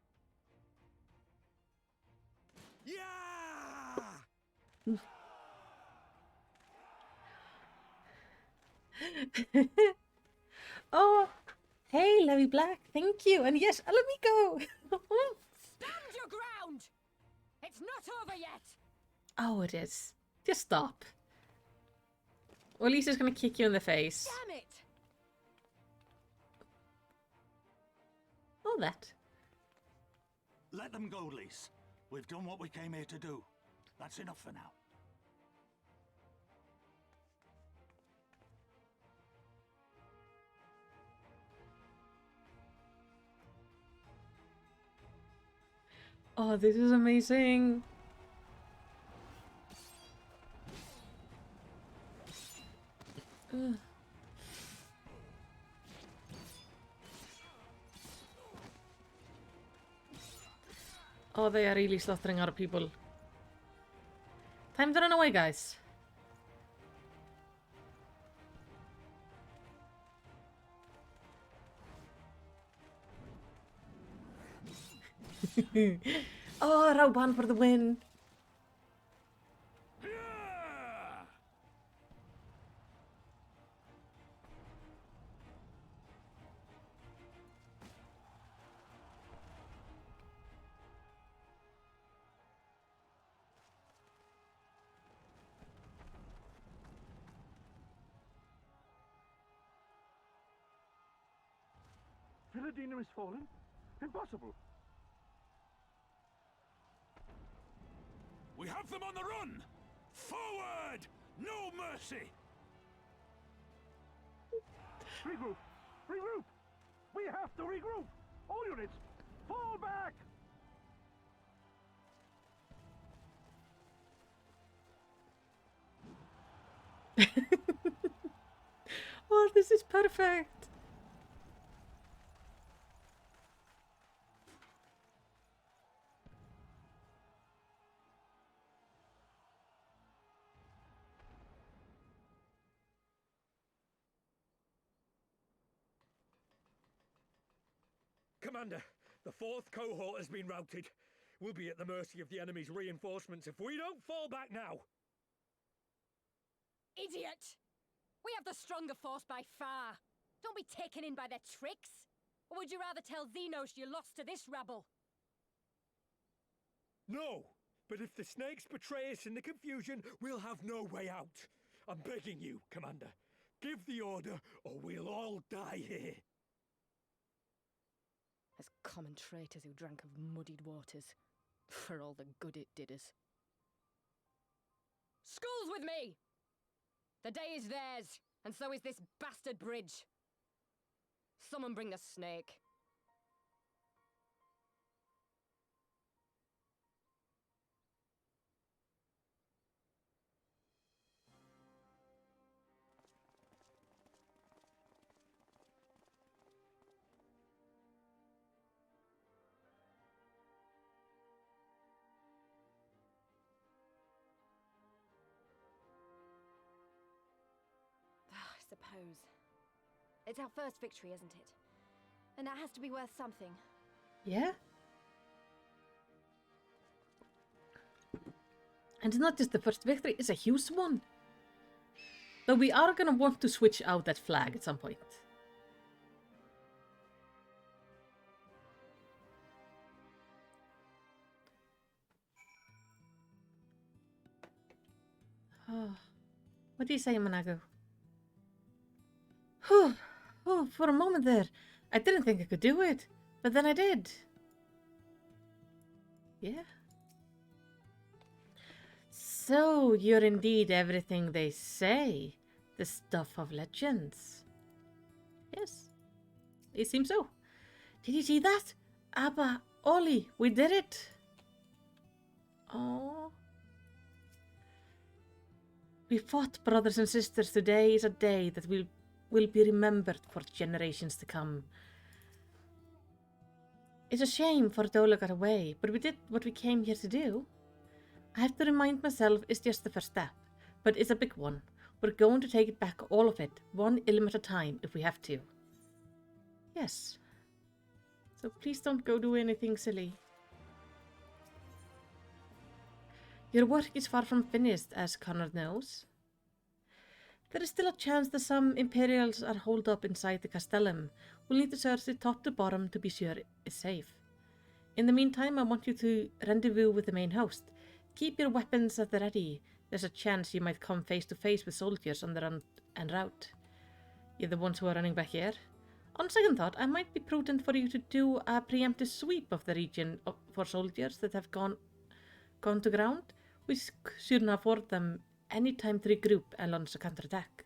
[SPEAKER 5] Yeah!
[SPEAKER 1] Oh, hey, Levy Black, thank you. And yes, let me go.
[SPEAKER 3] Stand your ground! It's not over yet!
[SPEAKER 1] Oh, it is. Just stop. Or Lisa's gonna kick you in the face.
[SPEAKER 3] Damn it!
[SPEAKER 1] Oh, that.
[SPEAKER 5] Let them go, Lise. We've done what we came here to do. That's enough for now.
[SPEAKER 1] Oh, this is amazing. Ugh. Oh, they are really slaughtering our people. Time to run away, guys. Oh, Rauban for the win.
[SPEAKER 7] Villadina is fallen? Impossible!
[SPEAKER 4] We have them on the run! Forward! No mercy!
[SPEAKER 7] Regroup! Regroup! We have to regroup! All units, fall back!
[SPEAKER 1] Oh, this is perfect.
[SPEAKER 7] Commander, the 4th cohort has been routed. We'll be at the mercy of the enemy's reinforcements if we don't fall back now.
[SPEAKER 3] Idiot! We have the stronger force by far. Don't be taken in by their tricks. Or would you rather tell Xenos you lost to this rabble?
[SPEAKER 7] No, but if the snakes betray us in the confusion, we'll have no way out. I'm begging you, Commander. Give the order, or we'll all die here.
[SPEAKER 3] As common traitors who drank of muddied waters, for all the good it did us. Skulls with me! The day is theirs, and so is this bastard bridge. Someone bring the snake.
[SPEAKER 6] I suppose. It's our first victory, isn't it? And that has to be worth something.
[SPEAKER 1] Yeah? And it's not just the first victory, it's a huge one. Though we are gonna want to switch out that flag at some point. Oh. What do you say, Manago? Whew. Oh, for a moment there, I didn't think I could do it, but then I did. Yeah. So, you're indeed everything they say. The stuff of legends. Yes, it seems so. Did you see that? Abba, Ollie, we did it. Oh. We fought, brothers and sisters. Today is a day that will be remembered for generations to come. It's a shame Fordola got away, but we did what we came here to do. I have to remind myself it's just the first step, but it's a big one. We're going to take it back, all of it, one ilm at a time, if we have to. Yes. So please don't go do anything silly. Your work is far from finished, as Connor knows. There is still a chance that some Imperials are holed up inside the Castellum. We'll need to search it top to bottom to be sure it's safe. In the meantime, I want you to rendezvous with the main host. Keep your weapons at the ready. There's a chance you might come face to face with soldiers on the run en route. You're the ones who are running back here. On second thought, I might be prudent for you to do a preemptive sweep of the region for soldiers that have gone to ground. We shouldn't afford them any time to regroup and launch a counterattack.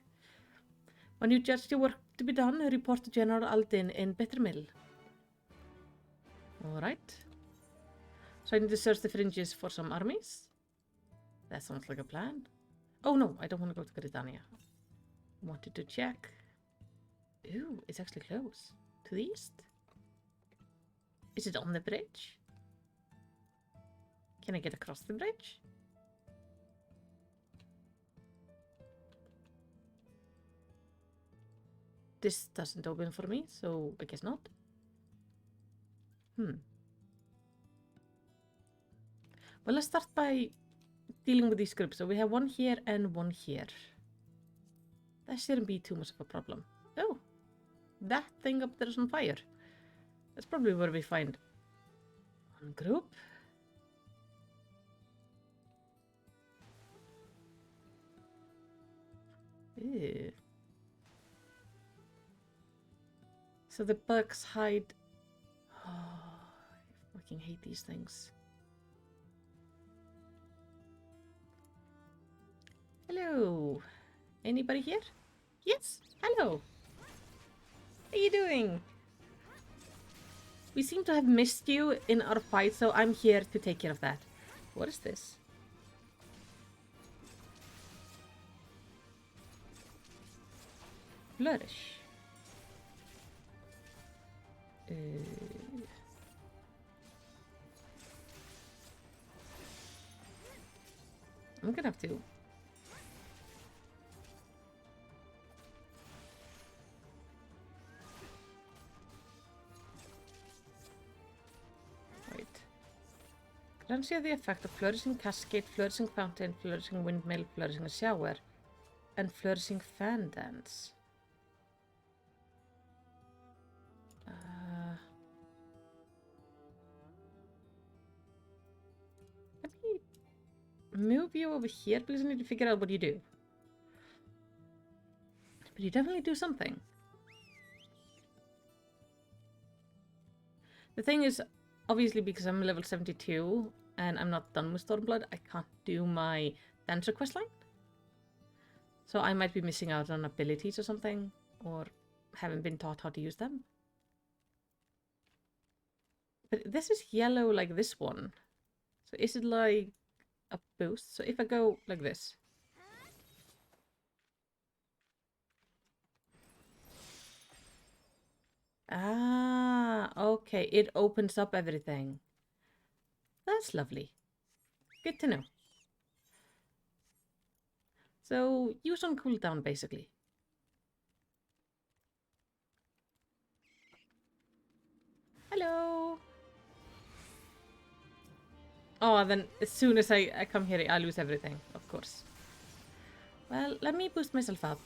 [SPEAKER 1] When you judge your work to be done, report to General Aldin in Bittermill. Alright. So I need to search the fringes for some armies. That sounds like a plan. Oh no, I don't want to go to Gridania. Wanted to check. Ooh, it's actually close. To the east? Is it on the bridge? Can I get across the bridge? This doesn't open for me, so I guess not. Well, let's start by dealing with these groups. So we have one here and one here. That shouldn't be too much of a problem. Oh, that thing up there is on fire. That's probably where we find one group. Ew. So the bugs hide. Oh, I fucking hate these things. Hello. Anybody here? Yes. Hello. How you doing? We seem to have missed you in our fight, so I'm here to take care of that. What is this? Flourish. I'm gonna have to. Wait. Grants you the effect of flourishing cascade, flourishing fountain, flourishing windmill, flourishing shower, and flourishing fan dance. Let me move you over here because I need to figure out what you do. But you definitely do something. The thing is, obviously because I'm level 72 and I'm not done with Stormblood, I can't do my Dancer questline. So I might be missing out on abilities or something, or haven't been taught how to use them. But this is yellow like this one. So is it like a boost? So if I go like this. Ah, okay. It opens up everything. That's lovely. Good to know. So use on cooldown basically. Hello. Oh, then as soon as I come here, I lose everything, of course. Well, let me boost myself up.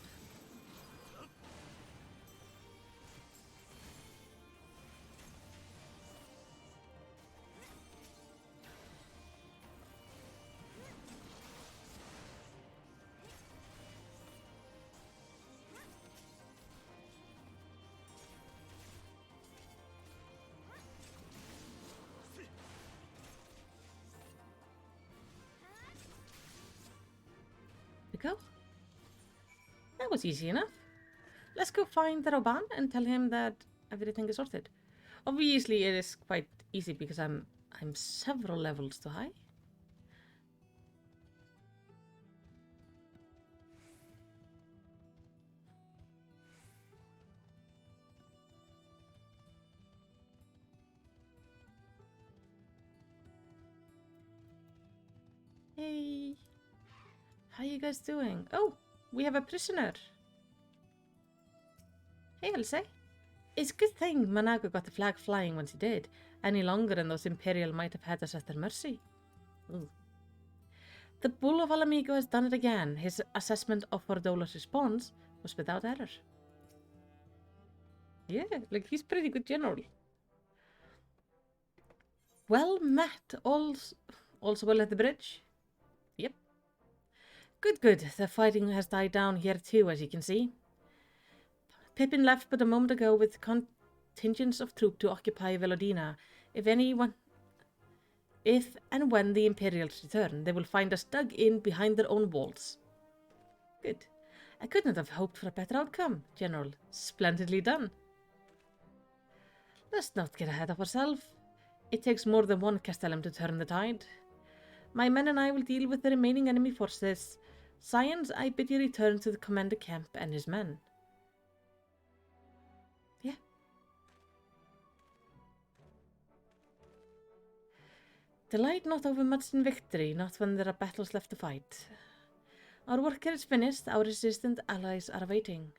[SPEAKER 1] Go. That was easy enough. Let's go find the Roban and tell him that everything is sorted. Obviously, it is quite easy because I'm several levels too high. Hey. How you guys doing? Oh, we have a prisoner. Hey, Elsie. It's a good thing Manago got the flag flying when she did. Any longer and those Imperial might have had us at their mercy. Ooh. The Bull of Alamigo has done it again. His assessment of Fordola's response was without error. Yeah, like he's pretty good general. Well met. Also well at the bridge. Yep. Good, good. The fighting has died down here too, as you can see. Pippin left but a moment ago with contingents of troops to occupy Velodina. If and when the Imperials return, they will find us dug in behind their own walls. Good. I could not have hoped for a better outcome, General. Splendidly done. Let's not get ahead of ourselves. It takes more than one Castellum to turn the tide. My men and I will deal with the remaining enemy forces. Scions, I bid you return to the Commander Kemp and his men. Yeah. Delight not over much in victory, not when there are battles left to fight. Our work here is finished, our resistant allies are waiting.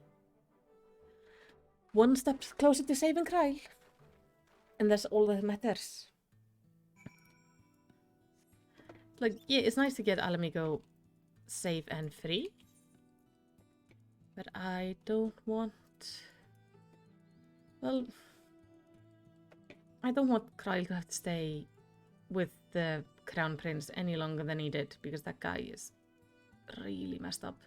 [SPEAKER 1] One step closer to saving Kyle. And that's all that matters. Like, yeah, it's nice to get Alamigo safe and free. But I don't want... Well... I don't want Kyle to have to stay with the Crown Prince any longer than he did, because that guy is really messed up.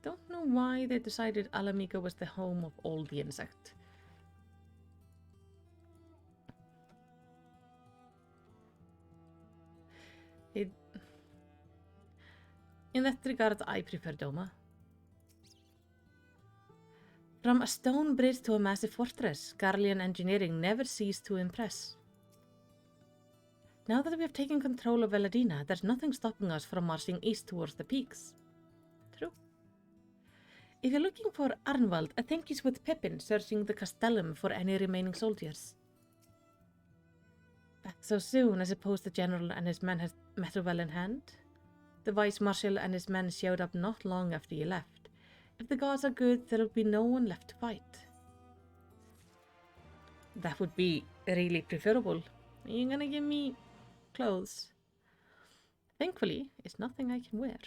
[SPEAKER 1] Don't know why they decided Alamigo was the home of all the insect. In that regard, I prefer Doma. From a stone bridge to a massive fortress, Garlean engineering never ceased to impress. Now that we have taken control of Veladina, there's nothing stopping us from marching east towards the peaks. True. If you're looking for Arnwald, I think he's with Pippin, searching the Castellum for any remaining soldiers. Back so soon, I suppose the general and his men had matter well in hand? The Vice Marshal and his men showed up not long after you left. If the gods are good, there will be no one left to fight. That would be really preferable. Are you gonna give me clothes? Thankfully, it's nothing I can wear.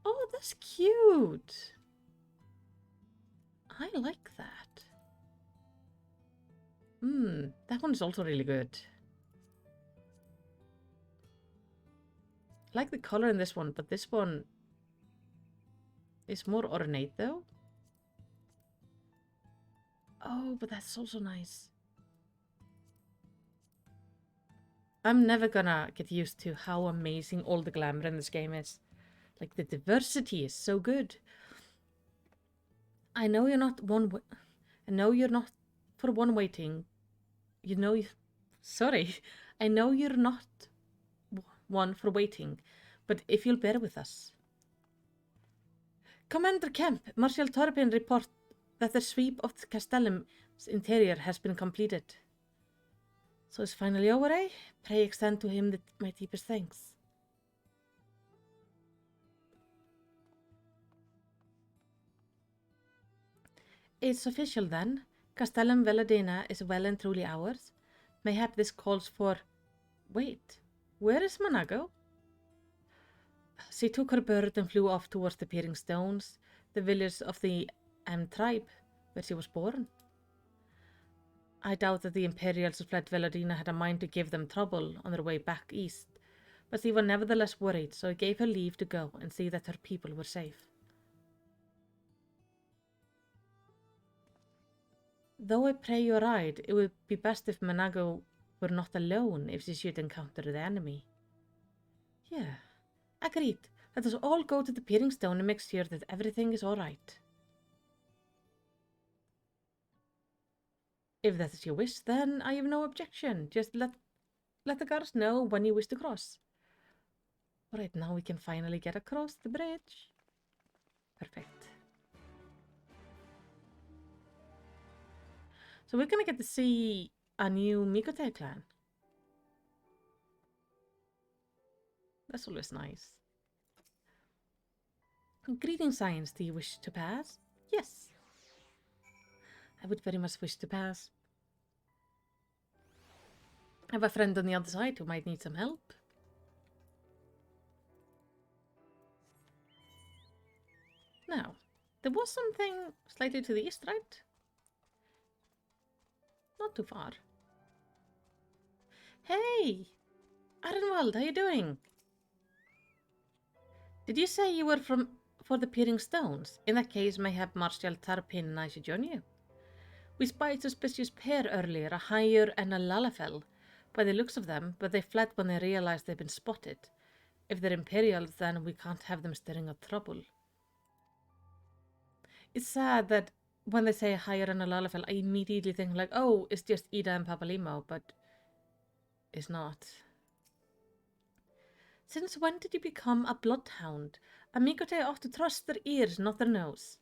[SPEAKER 1] Oh, that's cute! I like that. That one's also really good. I like the color in this one, but this one is more ornate though. Oh, but that's also nice. I'm never gonna get used to how amazing all the glamour in this game is. Like, the diversity is so good. I know you're not for one waiting. You know, sorry. I know you're not one for waiting, but if you'll bear with us. Commander Kemp, Marshal Turpin report that the sweep of the Castellum's interior has been completed. So it's finally over, eh? Pray extend to him my deepest thanks. It's official then. Castellum Veladina is well and truly ours. Mayhap this calls for... Wait, where is Manago? She took her bird and flew off towards the Peering Stones, the village of the tribe, where she was born. I doubt that the Imperials who fled Veladina had a mind to give them trouble on their way back east, but they were nevertheless worried, so I gave her leave to go and see that her people were safe. Though I pray you ride, it would be best if Manago were not alone if she should encounter the enemy. Yeah, agreed. Let us all go to the Peering Stone and make sure that everything is all right. If that is your wish, then I have no objection. Just let the guards know when you wish to cross. Alright, now we can finally get across the bridge. Perfect. So we're gonna get to see a new Mikote clan. That's always nice. Greeting signs, do you wish to pass? Yes. I would very much wish to pass. I have a friend on the other side who might need some help. Now, there was something slightly to the east, right? Not too far. Hey! Arnwald, how you doing? Did you say you were for the Peering Stones? In that case, mayhap Marshal Tarpin and I should join you. We spied a suspicious pair earlier, a Higher and a Lalafell, by the looks of them, but they fled when they realized they'd been spotted. If they're Imperials, then we can't have them stirring up trouble. It's sad that when they say higher on a Lalafell, I immediately think like, oh, it's just Ida and Papalimo, but it's not. Since when did you become a bloodhound? Amigote ought to trust their ears, not their nose.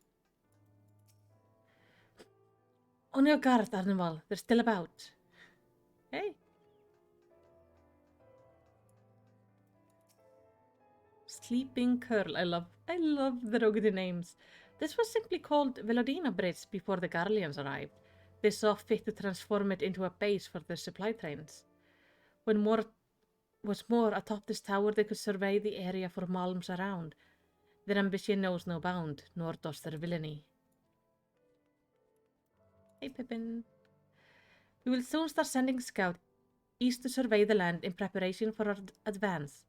[SPEAKER 1] On your guard, Arnival. They're still about. Hey. Sleeping Curl. I love the Rogody names. This was simply called Velodina Bridge before the Garleans arrived. They saw fit to transform it into a base for their supply trains. When more atop this tower, they could survey the area for malms around. Their ambition knows no bound, nor does their villainy. Hey, Pippin. We will soon start sending scouts east to survey the land in preparation for our advance.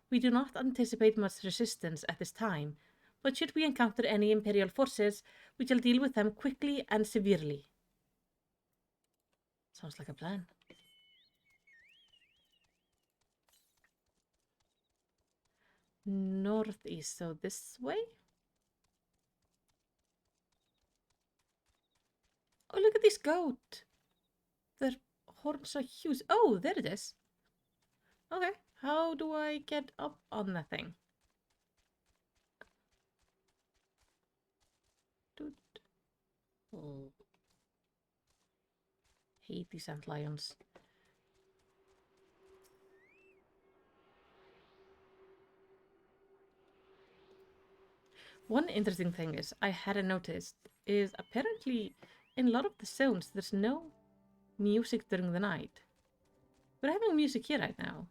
[SPEAKER 1] We do not anticipate much resistance at this time, but should we encounter any Imperial forces, we shall deal with them quickly and severely. Sounds like a plan. Northeast, so this way? Oh, look at this goat! Their horns are huge. Oh, there it is. Okay, how do I get up on that thing? Oh. Hate these antlions. One interesting thing is, I hadn't noticed, is apparently in a lot of the zones there's no music during the night. We're having music here right now.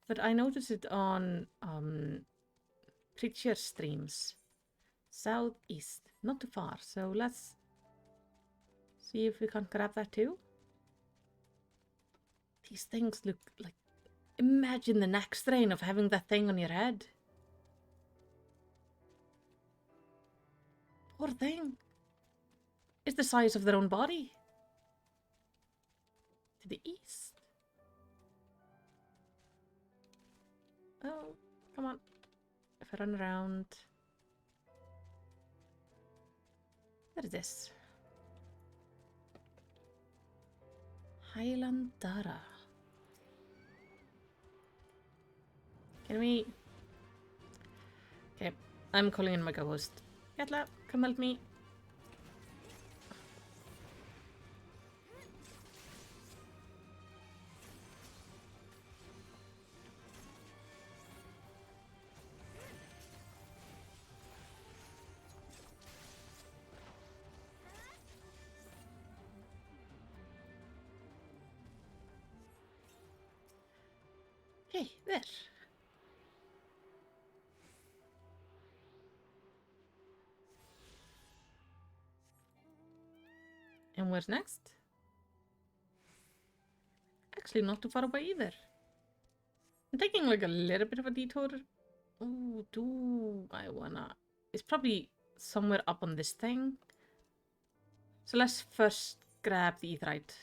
[SPEAKER 1] But I noticed it on Preacher streams. Southeast, not too far, so let's see if we can grab that too. These things look like... Imagine the neck strain of having that thing on your head. Poor thing. It's the size of their own body. To the east. Oh, come on. If I run around... What is this? Highlandara. Can we... Okay, I'm calling in my co-host. Yatla, come help me. Okay, there. And where's next? Actually, not too far away either. I'm taking like a little bit of a detour. Oh, do I wanna... It's probably somewhere up on this thing. So let's first grab the Aetheryte.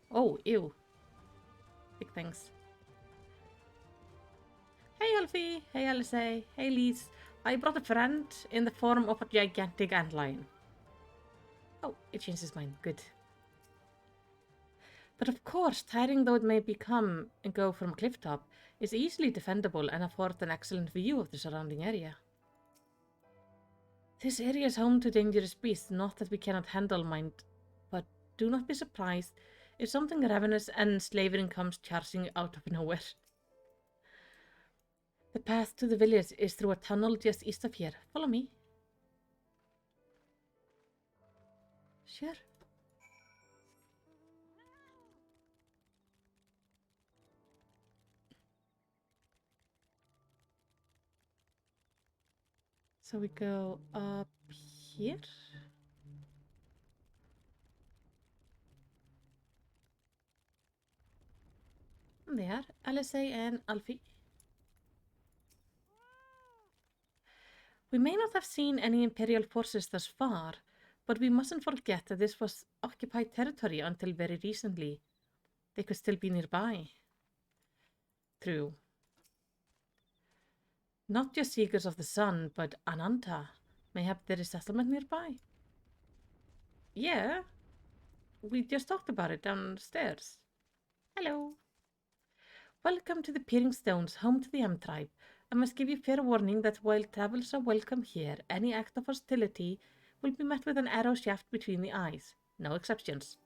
[SPEAKER 1] Oh, ew. Big things. Hey Alfie, hey Alisaie, hey Lise. I brought a friend in the form of a gigantic antlion. Oh, it changed his mind. Good. But of course, tiring though it may become and go from a cliff top, is easily defendable and affords an excellent view of the surrounding area. This area is home to dangerous beasts, not that we cannot handle, mind, but do not be surprised if something ravenous and slavering comes charging out of nowhere. The path to the village is through a tunnel just east of here. Follow me. Sure. So we go up here. And there, Alisaie and Alfie. We may not have seen any Imperial forces thus far, but we mustn't forget that this was occupied territory until very recently. They could still be nearby. True. Not just Seekers of the Sun, but Ananta. Mayhap there is settlement nearby. Yeah. We just talked about it downstairs. Hello. Welcome to the Peering Stones, home to the M tribe. I must give you fair warning that while travelers are welcome here, any act of hostility will be met with an arrow shaft between the eyes. No exceptions.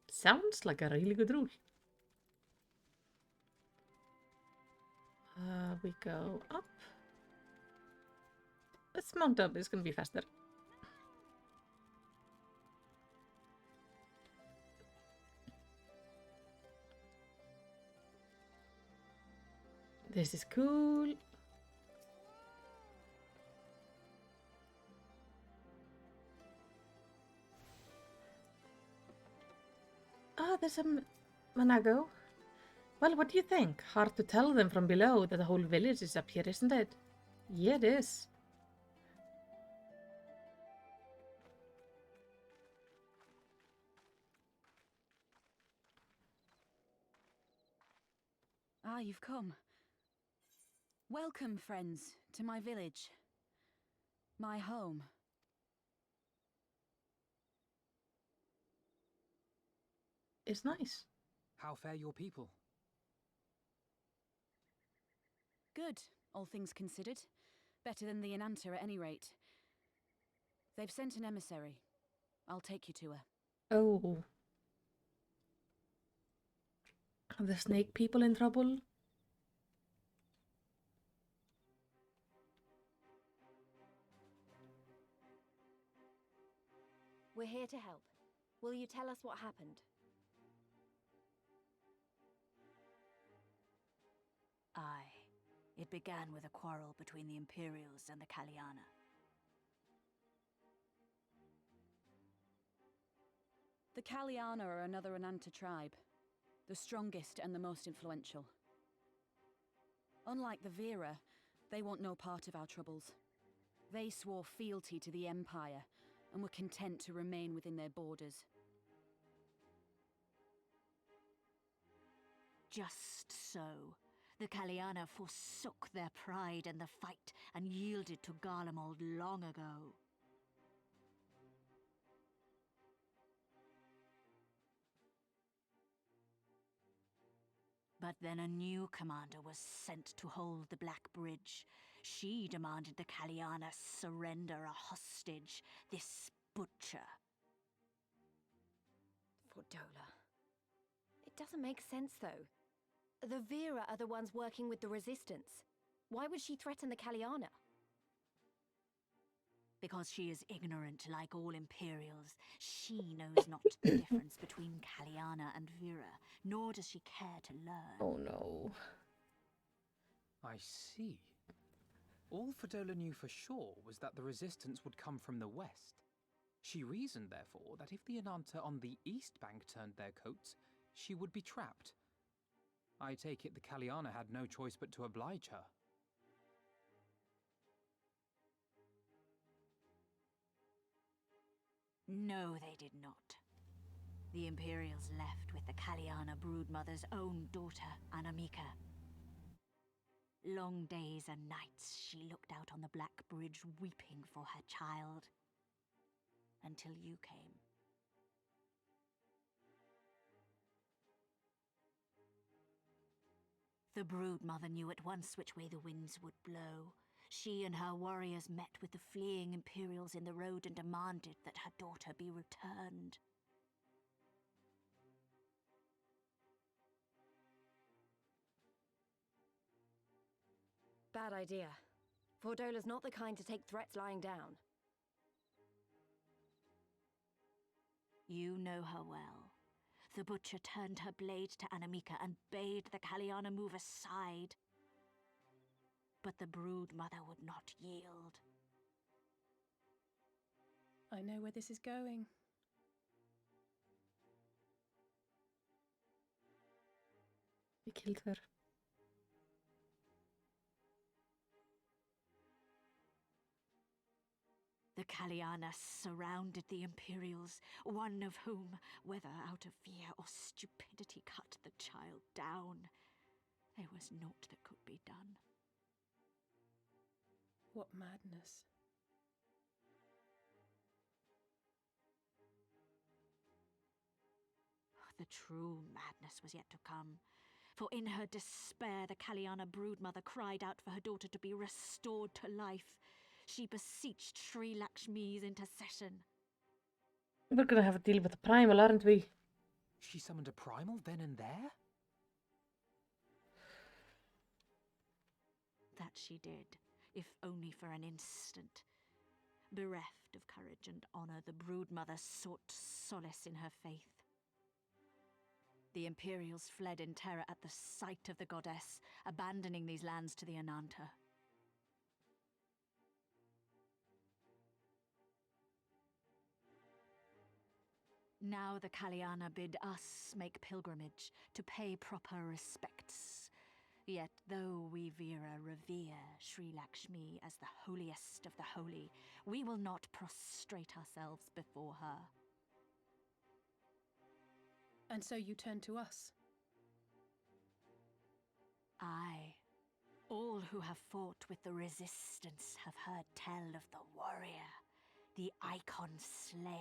[SPEAKER 1] Sounds like a really good rule. We go up. Let's mount up, it's gonna be faster. This is cool. Ah, there's a Manago. Well, what do you think? Hard to tell them from below that the whole village is up here, isn't it? Yeah, it is.
[SPEAKER 3] Ah, you've come. Welcome, friends, to my village. My home.
[SPEAKER 1] It's nice.
[SPEAKER 8] How fare your people?
[SPEAKER 3] Good, all things considered. Better than the Ananta at any rate. They've sent an emissary. I'll take you to her.
[SPEAKER 1] Oh. Are the snake people in trouble?
[SPEAKER 6] We're here to help. Will you tell us what happened?
[SPEAKER 9] Aye. It began with a quarrel between the Imperials and the Kaliana.
[SPEAKER 3] The Kaliana are another Ananta tribe. The strongest and the most influential. Unlike the Vera, they want no part of our troubles. They swore fealty to the Empire and were content to remain within their borders.
[SPEAKER 9] Just so. The Kaliana forsook their pride in the fight and yielded to Garlemald long ago. But then a new commander was sent to hold the Black Bridge. She demanded the Kaliana surrender a hostage, this butcher.
[SPEAKER 6] Fordola. It doesn't make sense, though. The Vera are the ones working with the Resistance. Why would she threaten the Kaliana?
[SPEAKER 9] Because she is ignorant like all Imperials. She knows not the difference between Kaliana and Vera, nor does she care to learn.
[SPEAKER 1] Oh no.
[SPEAKER 8] I see. All Fordola knew for sure was that the resistance would come from the west. She reasoned, therefore, that if the Ananta on the east bank turned their coats, she would be trapped. I take it the Kaliana had no choice but to oblige her.
[SPEAKER 9] No, they did not. The Imperials left with the Kaliana broodmother's own daughter, Anamika. Long days and nights she looked out on the Black Bridge weeping for her child. Until you came. The broodmother knew at once which way the winds would blow. She and her warriors met with the fleeing Imperials in the road and demanded that her daughter be returned.
[SPEAKER 6] Bad idea. Fordola's not the kind to take threats lying down.
[SPEAKER 9] You know her well. The butcher turned her blade to Anamika and bade the Kaliana move aside. But the broodmother would not yield.
[SPEAKER 3] I know where this is going.
[SPEAKER 1] We killed her.
[SPEAKER 9] The Kaliana surrounded the Imperials, one of whom, whether out of fear or stupidity, cut the child down. There was naught that could be done.
[SPEAKER 10] What madness.
[SPEAKER 9] The true madness was yet to come. For in her despair, the Kaliana broodmother cried out for her daughter to be restored to life. She beseeched Sri Lakshmi's intercession.
[SPEAKER 1] We're gonna have a deal with the primal, aren't we?
[SPEAKER 8] She summoned a primal then and there?
[SPEAKER 9] That she did, if only for an instant. Bereft of courage and honor, the broodmother sought solace in her faith. The Imperials fled in terror at the sight of the goddess, abandoning these lands to the Ananta. Now the Kaliana bid us make pilgrimage to pay proper respects. Yet though we Veera revere Sri Lakshmi as the holiest of the holy, we will not prostrate ourselves before her.
[SPEAKER 10] And so you turn to us?
[SPEAKER 9] Aye. All who have fought with the resistance have heard tell of the warrior, the Icon Slayer.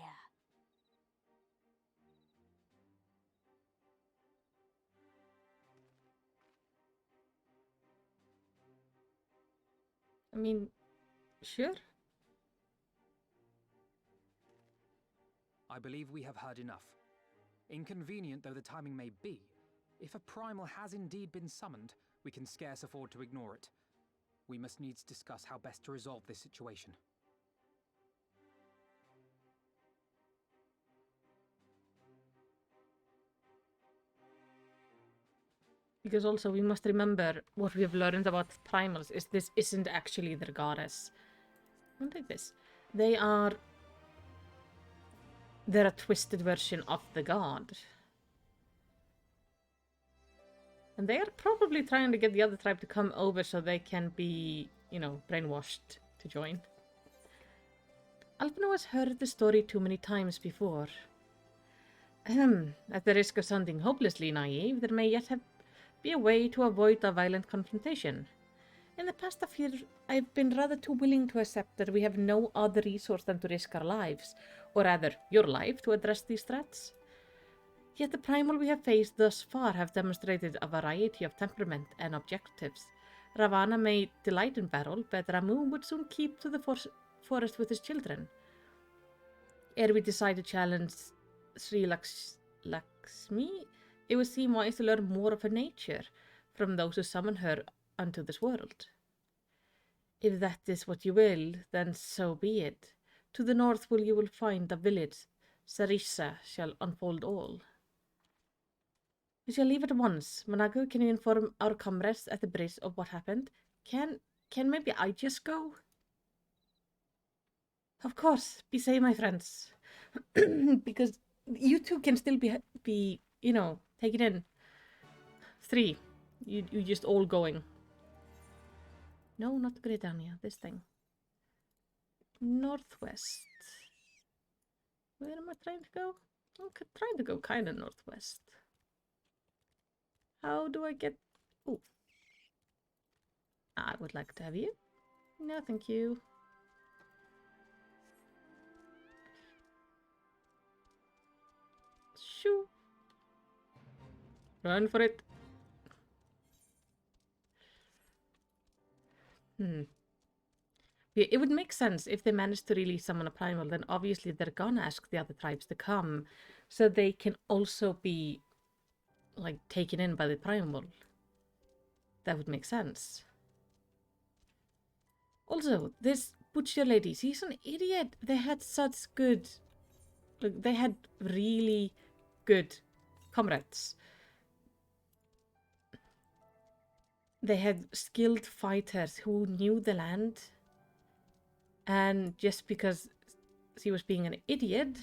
[SPEAKER 1] I mean, sure.
[SPEAKER 8] I believe we have heard enough. Inconvenient though the timing may be, if a primal has indeed been summoned, we can scarce afford to ignore it. We must needs discuss how best to resolve this situation.
[SPEAKER 1] Because also we must remember what we have learned about primals is this isn't actually their goddess. I don't like this. They're a twisted version of the god. And they are probably trying to get the other tribe to come over so they can be, you know, brainwashed to join. Albino has heard the story too many times before. At the risk of sounding hopelessly naive, there may yet be a way to avoid a violent confrontation. In the past year, I've been rather too willing to accept that we have no other resource than to risk our lives, or rather, your life, to address these threats. Yet the primal we have faced thus far have demonstrated a variety of temperament and objectives. Ravana may delight in battle, but Ramu would soon keep to the forest with his children. Ere we decide to challenge Sri Lakshmi, it would seem wise to learn more of her nature from those who summon her unto this world. If that is what you will, then so be it. To the north you will find a village. Sarissa shall unfold all. We shall leave at once. Managu, can you inform our comrades at the bridge of what happened? Can maybe I just go? Of course. Be safe, my friends. Because you two can still be, you know, taken in. 3. You just all going. No, not Britannia. This thing. Northwest. Where am I trying to go? I'm trying to go kind of northwest. How do I get... Oh. I would like to have you. No, thank you. Shoo. Run for it. It would make sense if they managed to really summon a primal, then obviously they're gonna ask the other tribes to come so they can also be like taken in by the primal. That would make sense. Also, this butcher lady, she's an idiot. They had such good, like, they had really good comrades. They had skilled fighters who knew the land, and just because she was being an idiot,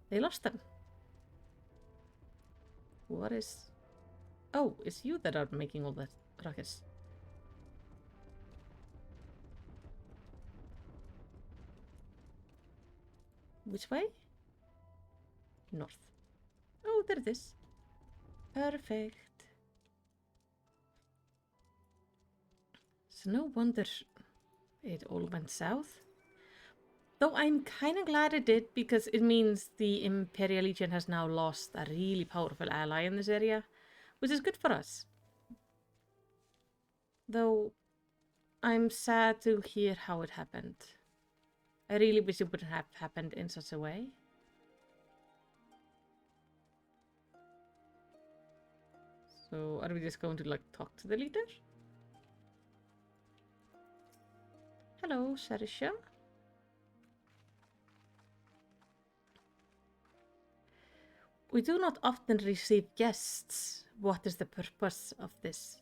[SPEAKER 1] they lost them. What is... Oh, it's you that are making all that ruckus. Which way? North. Oh, there it is. Perfect. So no wonder it all went south. Though I'm kind of glad it did, because it means the Imperial Legion has now lost a really powerful ally in this area, which is good for us. Though I'm sad to hear how it happened. I really wish it wouldn't have happened in such a way. So are we just going to like talk to the leader? Hello, Sarisha. We do not often receive guests. What is the purpose of this?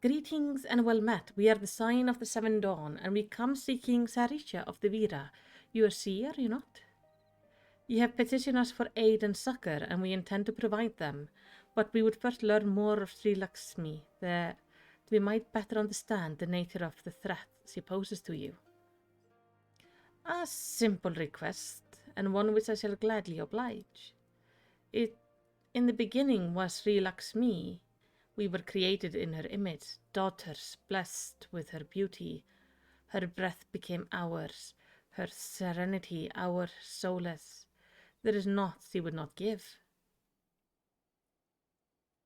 [SPEAKER 1] Greetings and well met. We are the sign of the Seven Dawn, and we come seeking Sarisha of the Vira. You are seer, are you not? You have petitioned us for aid and succor, and we intend to provide them. But we would first learn more of Sri Lakshmi, that we might better understand the nature of the threat she poses to you. A simple request, and one which I shall gladly oblige. In the beginning was Sri Lakshmi. We were created in her image, daughters blessed with her beauty. Her breath became ours, her serenity our solace. There is naught she would not give.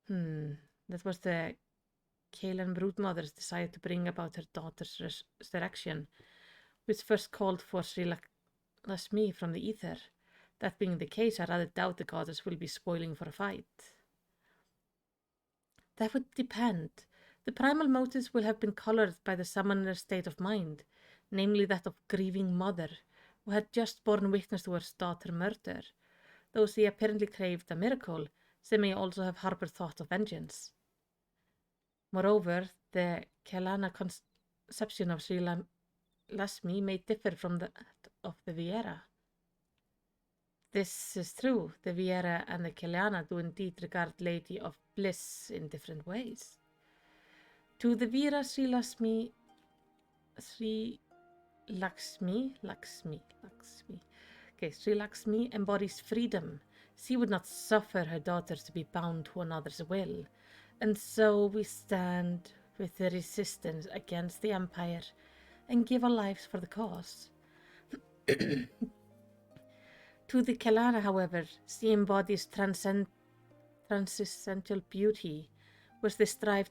[SPEAKER 1] That was the Calca and broodmother's desire to bring about her daughter's resurrection, which first called for Sri Lakshmi from the ether. That being the case, I rather doubt the goddess will be spoiling for a fight. That would depend. The primal motives will have been colored by the summoner's state of mind, namely that of grieving mother, who had just borne witness to her daughter's murder. Though she apparently craved a miracle, she may also have harbored thoughts of vengeance. Moreover, the Kelana conception of Sri Lakshmi may differ from that of the Viera. This is true. The Viera and the Kelana do indeed regard Lady of Bliss in different ways. To the Viera, Sri Lakshmi embodies freedom. She would not suffer her daughters to be bound to another's will. And so we stand with the resistance against the Empire and give our lives for the cause. To the Kelana, however, she embodies transcendental beauty, which they strive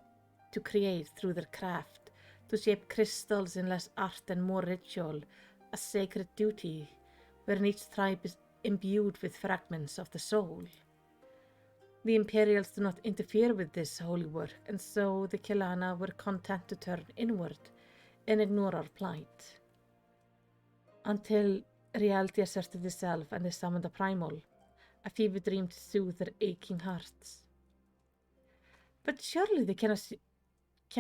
[SPEAKER 1] to create through their craft, to shape crystals in less art and more ritual, a sacred duty, wherein each tribe is imbued with fragments of the soul. The Imperials do not interfere with this holy work, and so the Kelana were content to turn inward and ignore our plight. Until reality asserted itself and they summoned a primal, a fever dream to soothe their aching hearts. But surely they can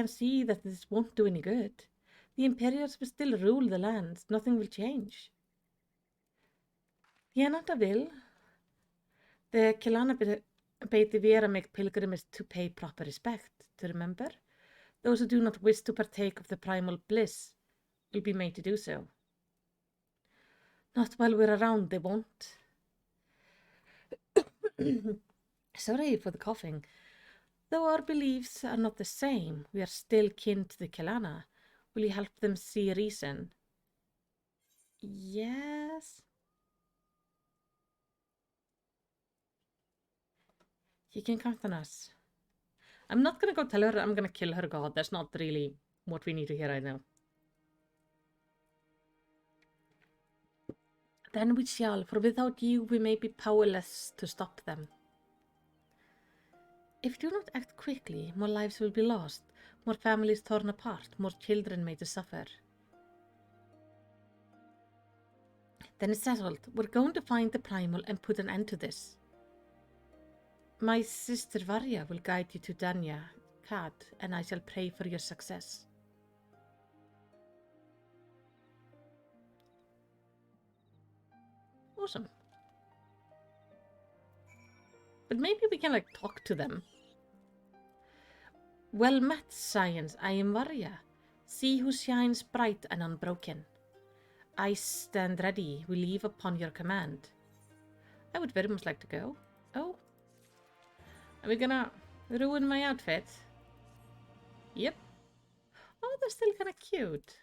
[SPEAKER 1] see that this won't do any good. The Imperials will still rule the lands. Nothing will change. The Ananta will. The Kelana bade the Viera make pilgrimage to pay proper respect, to remember. Those who do not wish to partake of the primal bliss will be made to do so. Not while we're around, they won't. Sorry for the coughing. Though our beliefs are not the same, we are still kin to the Kelana. Will you help them see reason? Yes. You can count on us. I'm not gonna go tell her I'm gonna kill her god. That's not really what we need to hear right now. Then we shall, for without you we may be powerless to stop them. If we do not act quickly, more lives will be lost, more families torn apart, more children made to suffer. Then it's settled. We're going to find the primal and put an end to this. My sister Varya will guide you to Danya, Kat, and I shall pray for your success. Awesome. But maybe we can talk to them. Well met, Science. I am Varya. See who shines bright and unbroken. I stand ready. We leave upon your command. I would very much like to go. Oh. Are we gonna ruin my outfit? Yep. Oh, they're still kind of cute.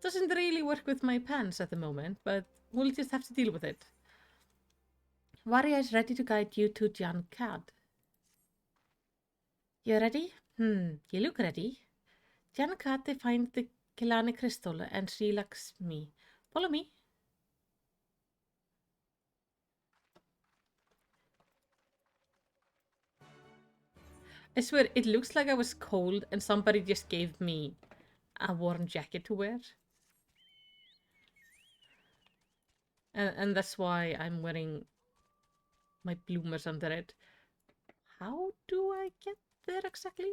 [SPEAKER 1] Doesn't really work with my pants at the moment, but we'll just have to deal with it. Varia is ready to guide you to Jan Kad. You ready? You look ready. Jan Kad to find the Kelani crystal and Sri Lakshmi. Follow me. I swear, it looks like I was cold and somebody just gave me a warm jacket to wear. And that's why I'm wearing my bloomers under it. How do I get there exactly?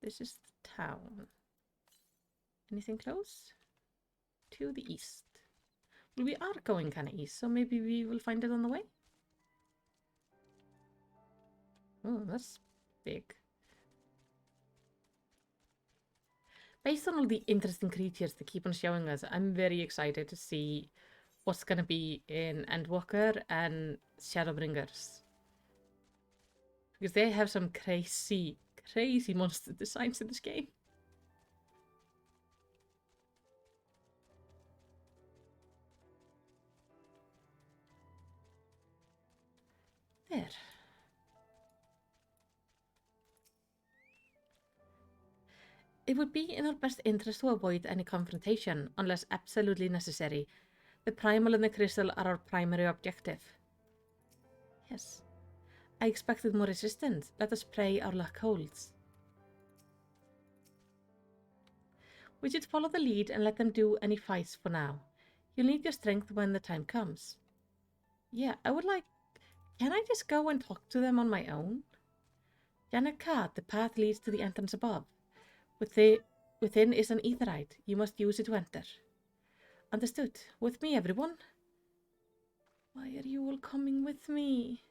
[SPEAKER 1] This is the town. Anything close? To the east. Well, we are going kind of east, so maybe we will find it on the way? Oh, that's big. Based on all the interesting creatures they keep on showing us, I'm very excited to see what's gonna be in Endwalker and Shadowbringers. Because they have some crazy monster designs in this game. There. It would be in our best interest to avoid any confrontation, unless absolutely necessary. The primal and the crystal are our primary objective. Yes. I expected more resistance. Let us pray our luck holds. We should follow the lead and let them do any fights for now. You'll need your strength when the time comes. Yeah, I would like... Can I just go and talk to them on my own? Yanaka, the path leads to the entrance above. Within is an etherite. You must use it to enter. Understood. With me, everyone. Why are you all coming with me?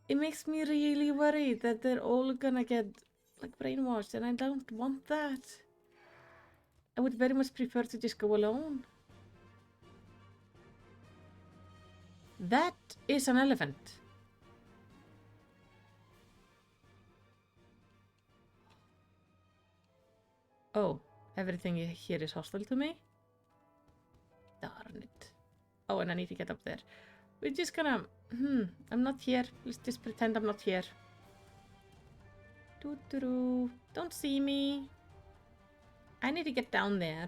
[SPEAKER 1] It makes me really worried that they're all gonna get, like, brainwashed, and I don't want that. I would very much prefer to just go alone. That is an elephant. Oh, everything here is hostile to me? Darn it. Oh, and I need to get up there. We're just gonna... I'm not here. Let's just pretend I'm not here. Doo-doo-doo. Don't see me. I need to get down there.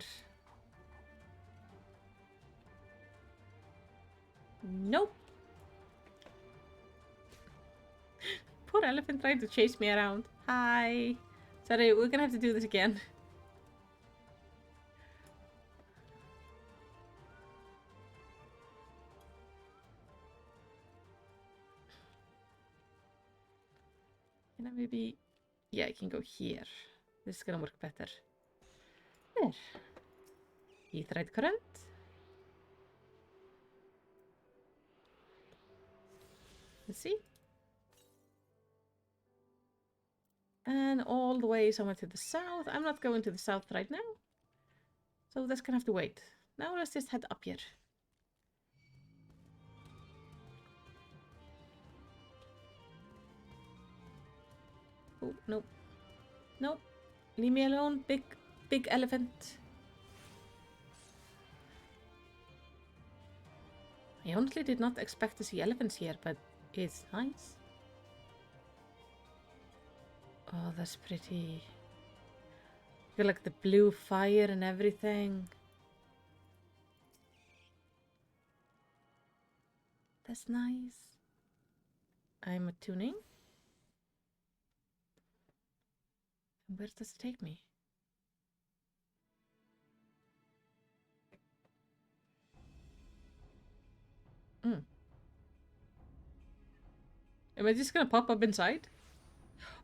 [SPEAKER 1] Nope. Poor elephant trying to chase me around. Hi. Sorry, we're gonna have to do this again. Can I maybe... Yeah, I can go here. This is gonna work better. There. Etherite current. Let's see. And all the way somewhere to the south. I'm not going to the south right now. So that's gonna have to wait. Now let's just head up here. Oh, nope. Nope. Leave me alone, big elephant. I honestly did not expect to see elephants here, but it's nice. Oh, that's pretty. Feel like the blue fire and everything. That's nice. I'm attuning. Where does it take me? Am I just gonna pop up inside?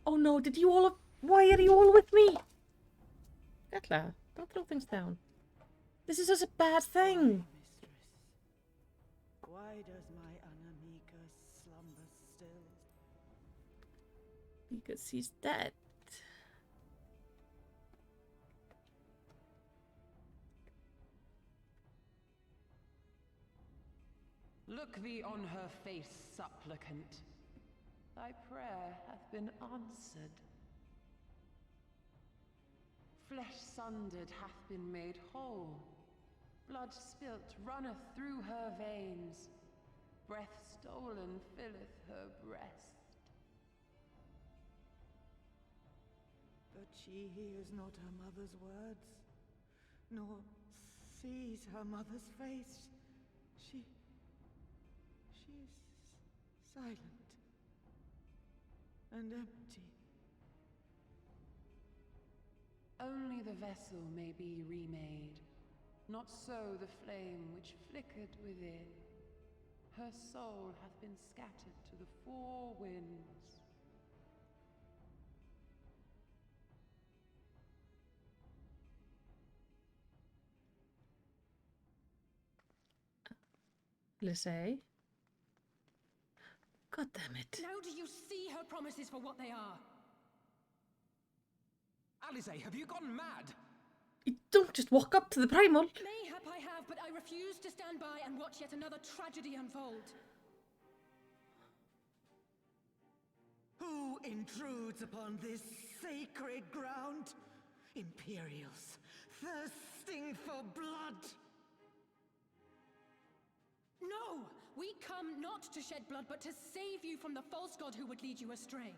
[SPEAKER 1] Oh no, did you all... Why are you all with me? Atla, don't throw things down. This is just a bad thing.
[SPEAKER 2] Why does my Anamika slumber still?
[SPEAKER 1] Because he's dead.
[SPEAKER 11] Look thee on her face, supplicant. Thy prayer hath been answered. Flesh sundered hath been made whole. Blood spilt runneth through her veins. Breath stolen filleth her breast.
[SPEAKER 12] But she hears not her mother's words, nor sees her mother's face. She is silent and empty.
[SPEAKER 11] Only the vessel may be remade, not so the flame which flickered within. Her soul hath been scattered to the four winds.
[SPEAKER 1] Lissay? God damn it.
[SPEAKER 10] Now do you see her promises for what they are?
[SPEAKER 8] Alice, have you gone mad?
[SPEAKER 1] You don't just walk up to the primal.
[SPEAKER 10] Mayhap I have, but I refuse to stand by and watch yet another tragedy unfold.
[SPEAKER 12] Who intrudes upon this sacred ground? Imperials, thirsting for blood.
[SPEAKER 10] No! We come not to shed blood, but to save you from the false god who would lead you astray.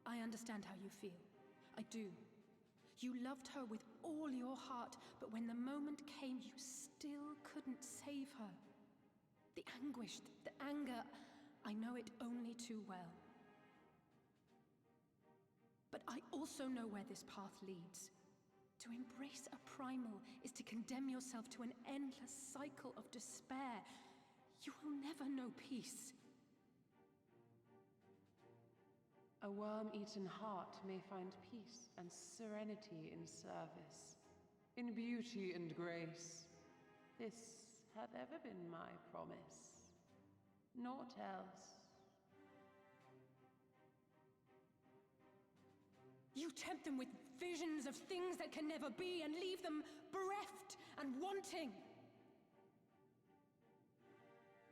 [SPEAKER 10] I understand how you feel. I do. You loved her with all your heart, but when the moment came, you still couldn't save her. The anguish, the anger, I know it only too well. But I also know where this path leads. To embrace a primal is to condemn yourself to an endless cycle of despair. You will never know peace.
[SPEAKER 11] A worm-eaten heart may find peace and serenity in service, in beauty and grace. This hath ever been my promise. Naught else.
[SPEAKER 10] You tempt them with visions of things that can never be and leave them bereft and wanting.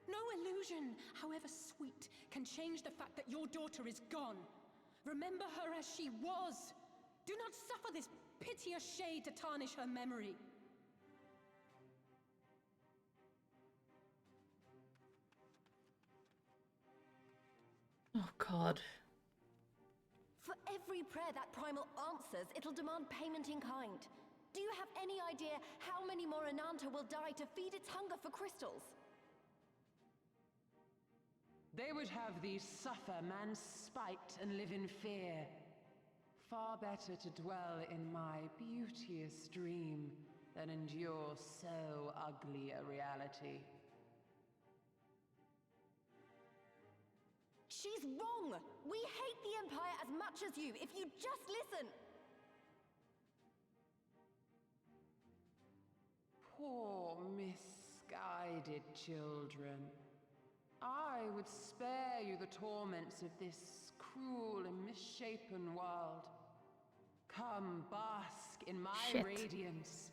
[SPEAKER 10] No illusion, however sweet, can change the fact that your daughter is gone. Remember her as she was. Do not suffer this piteous shade to tarnish her memory.
[SPEAKER 1] Oh, God.
[SPEAKER 6] For every prayer that primal answers, it'll demand payment in kind. Do you have any idea how many more Ananta will die to feed its hunger for crystals?
[SPEAKER 11] They would have thee suffer man's spite and live in fear. Far better to dwell in my beauteous dream than endure so ugly a reality.
[SPEAKER 6] She's wrong! We hate the Empire as much as you, if you just listen!
[SPEAKER 11] Poor misguided children. I would spare you the torments of this cruel and misshapen world. Come, bask in my
[SPEAKER 1] Shit.
[SPEAKER 11] radiance.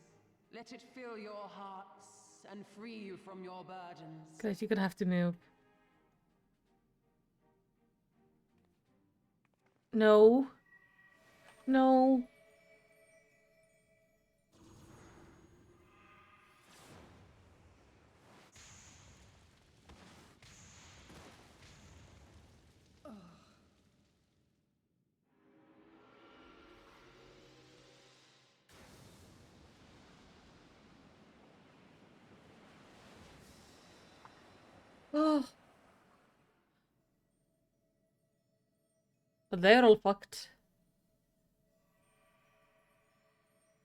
[SPEAKER 11] Let it fill your hearts and free you from your burdens.
[SPEAKER 1] Guys, you're gonna have to move. No. No. Oh. But they're all fucked.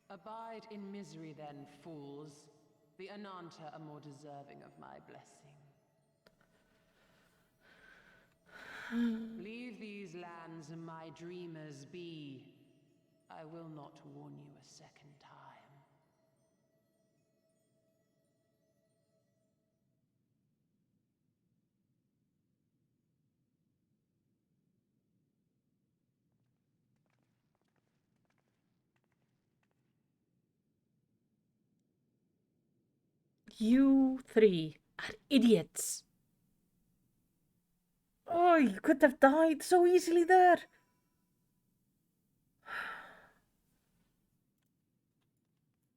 [SPEAKER 11] Abide in misery then, fools. The Ananta are more deserving of my blessing. Leave these lands and my dreamers be. I will not warn you a second time.
[SPEAKER 1] You three are idiots. Oh, you could have died so easily there.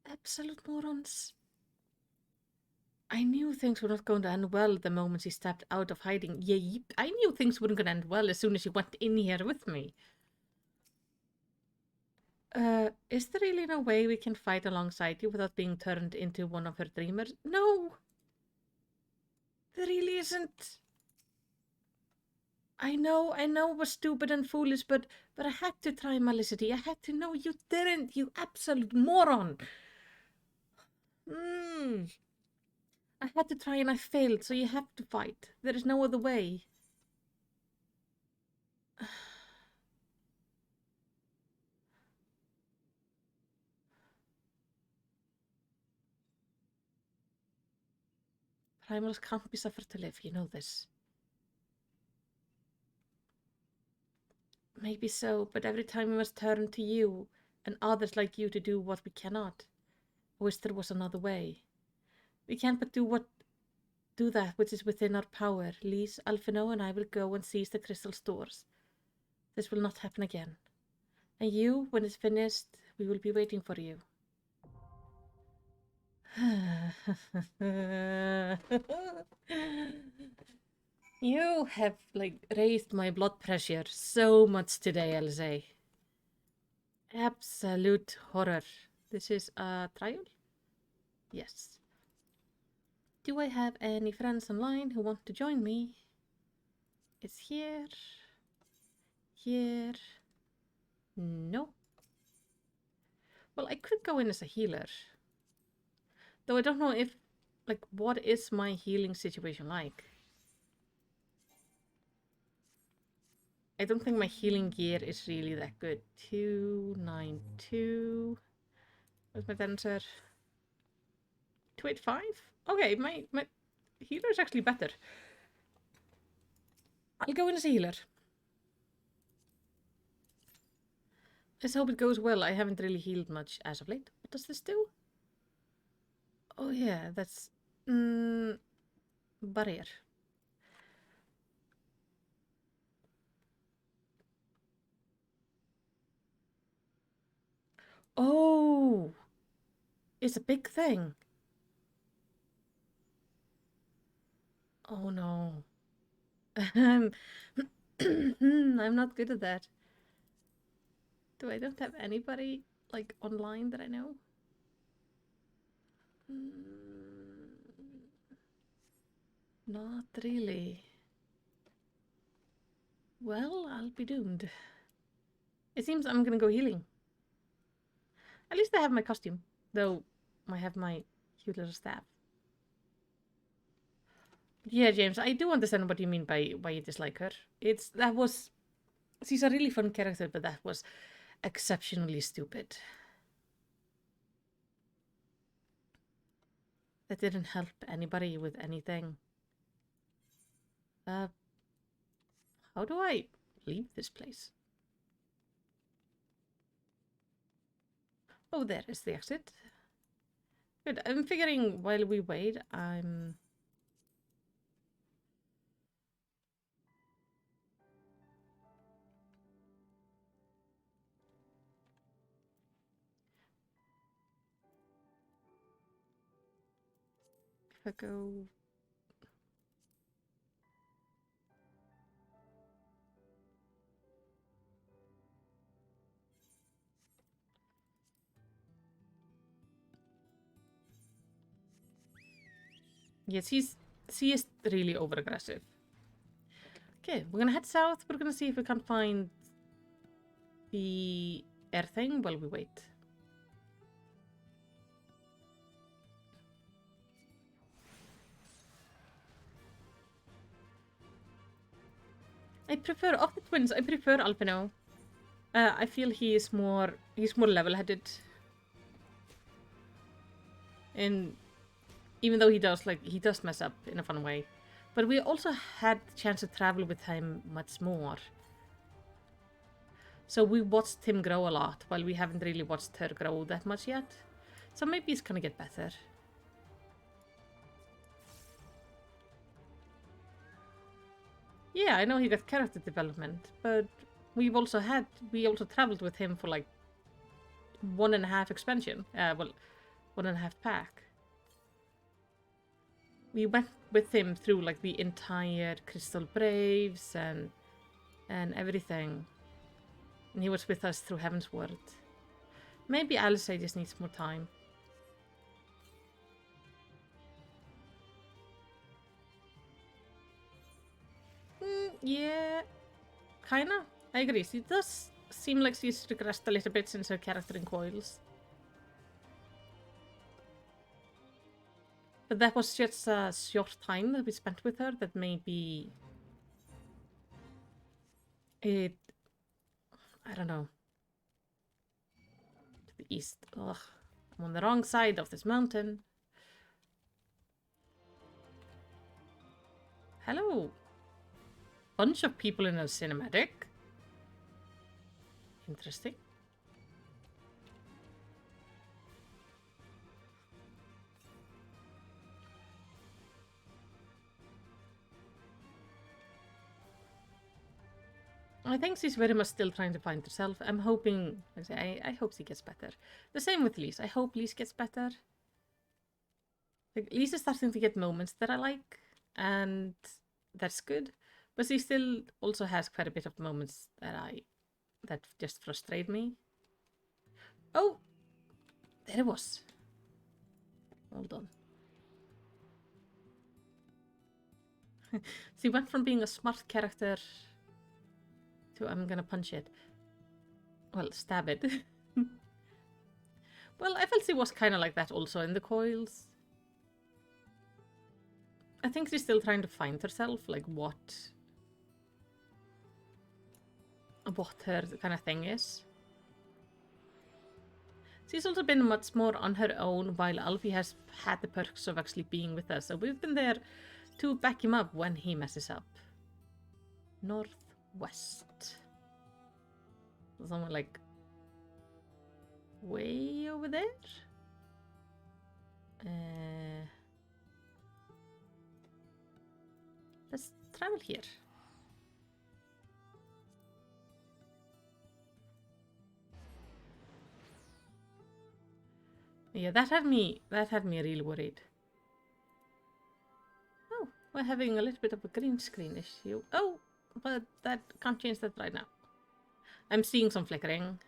[SPEAKER 1] Absolute morons. I knew things were not going to end well the moment she stepped out of hiding. Yeah, I knew things weren't going to end well as soon as she went in here with me. Is there really no way we can fight alongside you without being turned into one of her dreamers? No! There really isn't. I know it was stupid and foolish, but I had to try, Malicity. I had to. No, you didn't, you absolute moron! I had to try and I failed, so you have to fight. There is no other way. Primals can't be suffered to live, you know this. Maybe so, but every time we must turn to you and others like you to do what we cannot. I wish there was another way. We can't but do that which is within our power. Lise, Alphino, and I will go and seize the crystal stores. This will not happen again. And you, when it's finished, we will be waiting for you. You have, like, raised my blood pressure so much today, Elze. Absolute horror. This is a trial? Yes. Do I have any friends online who want to join me? It's here. Here. No. Well, I could go in as a healer. Though I don't know if, like, what is my healing situation like? I don't think my healing gear is really that good. 292. What's my dancer? 285? Okay, my healer is actually better. I'll go in as a healer. Let's hope it goes well. I haven't really healed much as of late. What does this do? Oh yeah, that's... barrier. Oh! It's a big thing. Oh no. I'm not good at that. I don't have anybody, like, online that I know? Not really. Well, I'll be doomed. It seems I'm gonna go healing. At least I have my costume, though I have my cute little staff. Yeah, James, I do understand what you mean by why you dislike her. She's a really fun character, but that was exceptionally stupid. That didn't help anybody with anything. How do I leave this place? Oh, there is the exit. Good, I'm figuring while we wait, if I go... Yes, she is really over-aggressive. Okay, we're gonna head south. We're gonna see if we can find the air thing while we wait. Of the twins, I prefer Alpino. I feel he's more level-headed. And even though he does mess up in a fun way. But we also had the chance to travel with him much more. So we watched him grow a lot, while we haven't really watched her grow that much yet. So maybe it's gonna get better. Yeah, I know he got character development, but we also traveled with him for like 1.5 expansion. Well, 1.5 pack. We went with him through like the entire Crystal Braves and everything. And he was with us through Heaven's Word. Maybe Alice just needs more time. Yeah, kinda. I agree. It does seem like she's regressed a little bit since her character in Coils. But that was just a short time that we spent with her that maybe it... I don't know. To the east. Ugh. I'm on the wrong side of this mountain. Hello. Bunch of people in a cinematic. Interesting. I think she's very much still trying to find herself. I'm hoping, like I say, I hope she gets better. The same with Lise. I hope Lise gets better. Like, Lise is starting to get moments that I like, and that's good. But she still also has quite a bit of moments that just frustrate me. Oh! There it was. Well done. She went from being a smart character to I'm gonna punch it. Well, stab it. Well, I felt she was kind of like that also in the Coils. I think she's still trying to find herself, like what her kind of thing is. She's also been much more on her own, while Alfie has had the perks of actually being with us. So we've been there to back him up when he messes up. Northwest. Somewhere like way over there? Let's travel here. Yeah, that had me really worried. Oh, we're having a little bit of a green screen issue. Oh, but that can't change that right now. I'm seeing some flickering.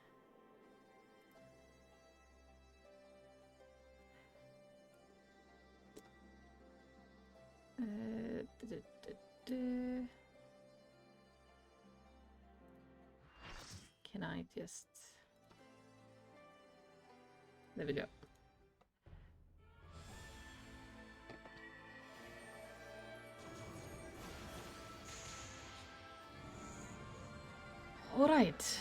[SPEAKER 1] Can I just... There we go. All right.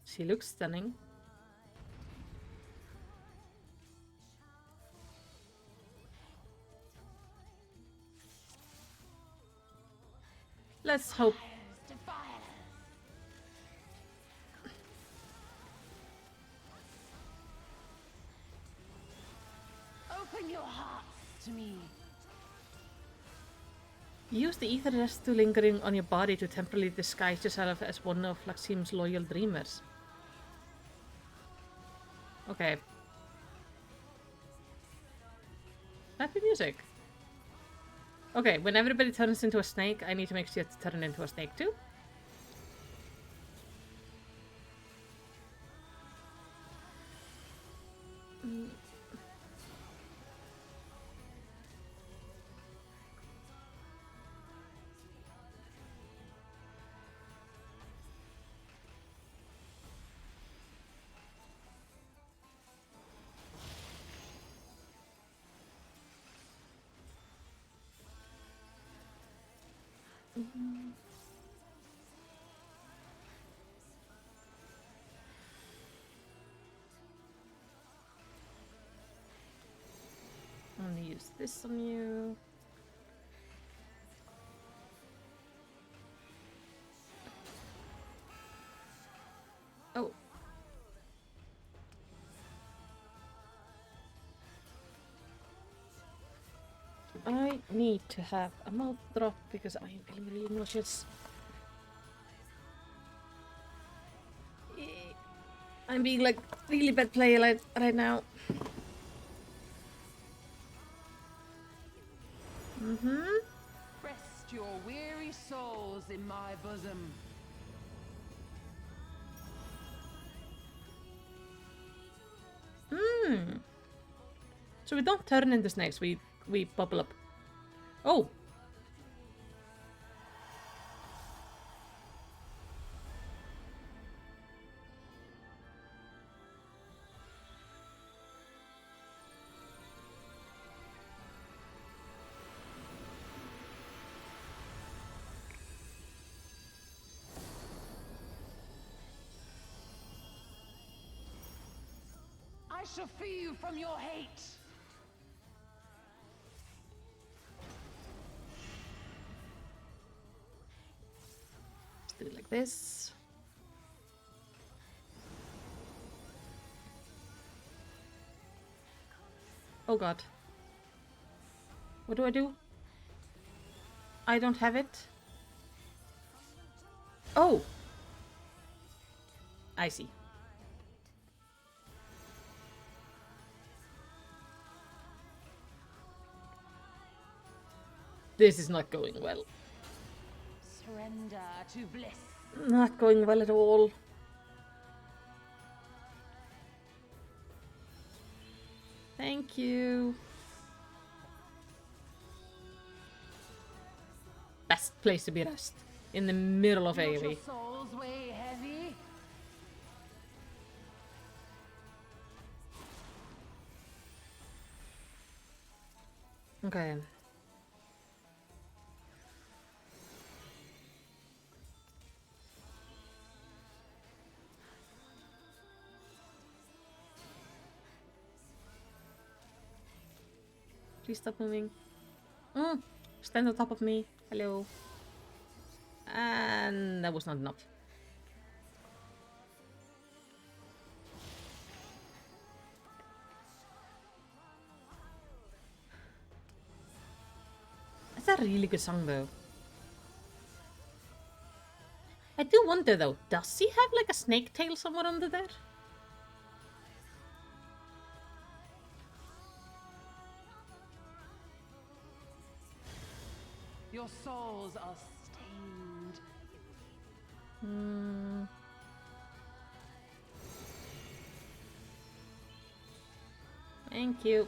[SPEAKER 1] She looks stunning. Let's hope.
[SPEAKER 11] Open your hearts to me.
[SPEAKER 1] Use the ether residue lingering on your body to temporarily disguise yourself as one of Laksim's loyal dreamers. Okay. Happy music. Okay, when everybody turns into a snake, I need to make sure to turn into a snake too. I'm gonna use this on you. I need to have a mouth drop because I am feeling really nauseous. I'm being like really bad player right now.
[SPEAKER 11] Rest your weary souls in my bosom.
[SPEAKER 1] So we don't turn into snakes, we bubble up. Oh!
[SPEAKER 11] I shall free you from your hate.
[SPEAKER 1] Let's do it like this. Oh god. What do I do? I don't have it. Oh! I see. This is not going well.
[SPEAKER 11] Surrender to bliss.
[SPEAKER 1] Not going well at all. Thank you. Best place to be rest. In the middle of
[SPEAKER 11] Not
[SPEAKER 1] AoE.
[SPEAKER 11] your souls weigh heavy.
[SPEAKER 1] Okay. Please stop moving. Stand on top of me. Hello. And that was not enough. That's a really good song though. I do wonder though, does he have like a snake tail somewhere under there?
[SPEAKER 11] Your souls are stained.
[SPEAKER 1] Thank you.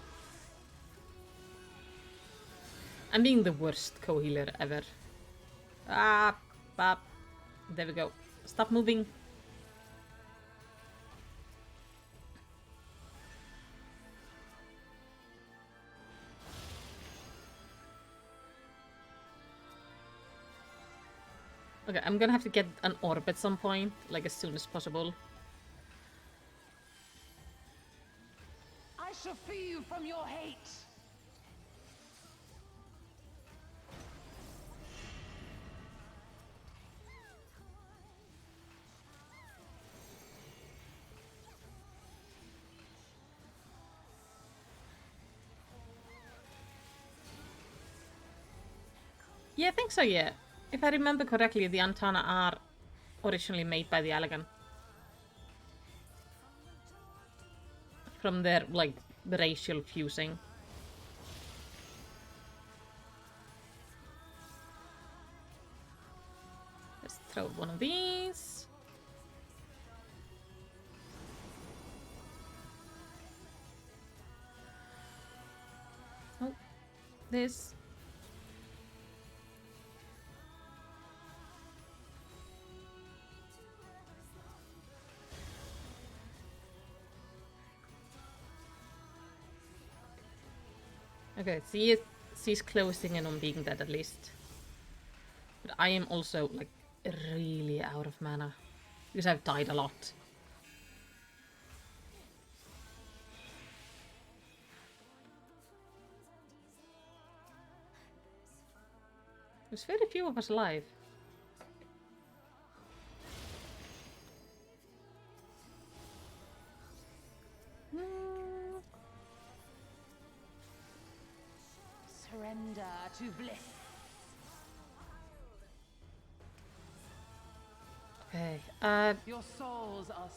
[SPEAKER 1] I'm being the worst co-healer ever. Ah, bop. There we go. Stop moving. Okay, I'm gonna have to get an orb at some point, like as soon as possible.
[SPEAKER 11] I shall free you from your hate.
[SPEAKER 1] Yeah, I think so, yeah. If I remember correctly, the Antana are originally made by the Allegan. From their, like, racial fusing. Let's throw one of these. Oh, this. Okay, she's closing in on being dead at least. But I am also, like, really out of mana. Because I've died a lot. There's very few of us alive.
[SPEAKER 3] Surrender to bliss.
[SPEAKER 1] Okay.
[SPEAKER 3] Your souls are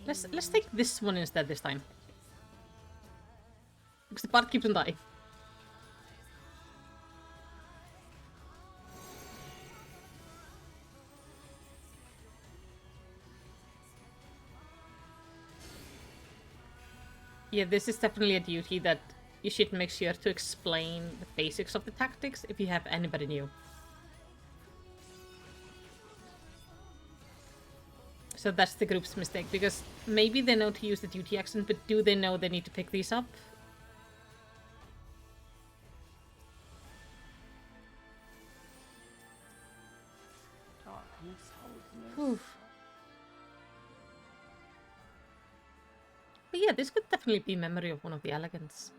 [SPEAKER 1] Let's take this one instead this time. Because the bard keeps on dying. Yeah, this is definitely a duty that you should make sure to explain the basics of the tactics if you have anybody new. So that's the group's mistake, because maybe they know to use the duty action, but do they know they need to pick these up? Oof. But yeah, this could definitely be memory of one of the elegants.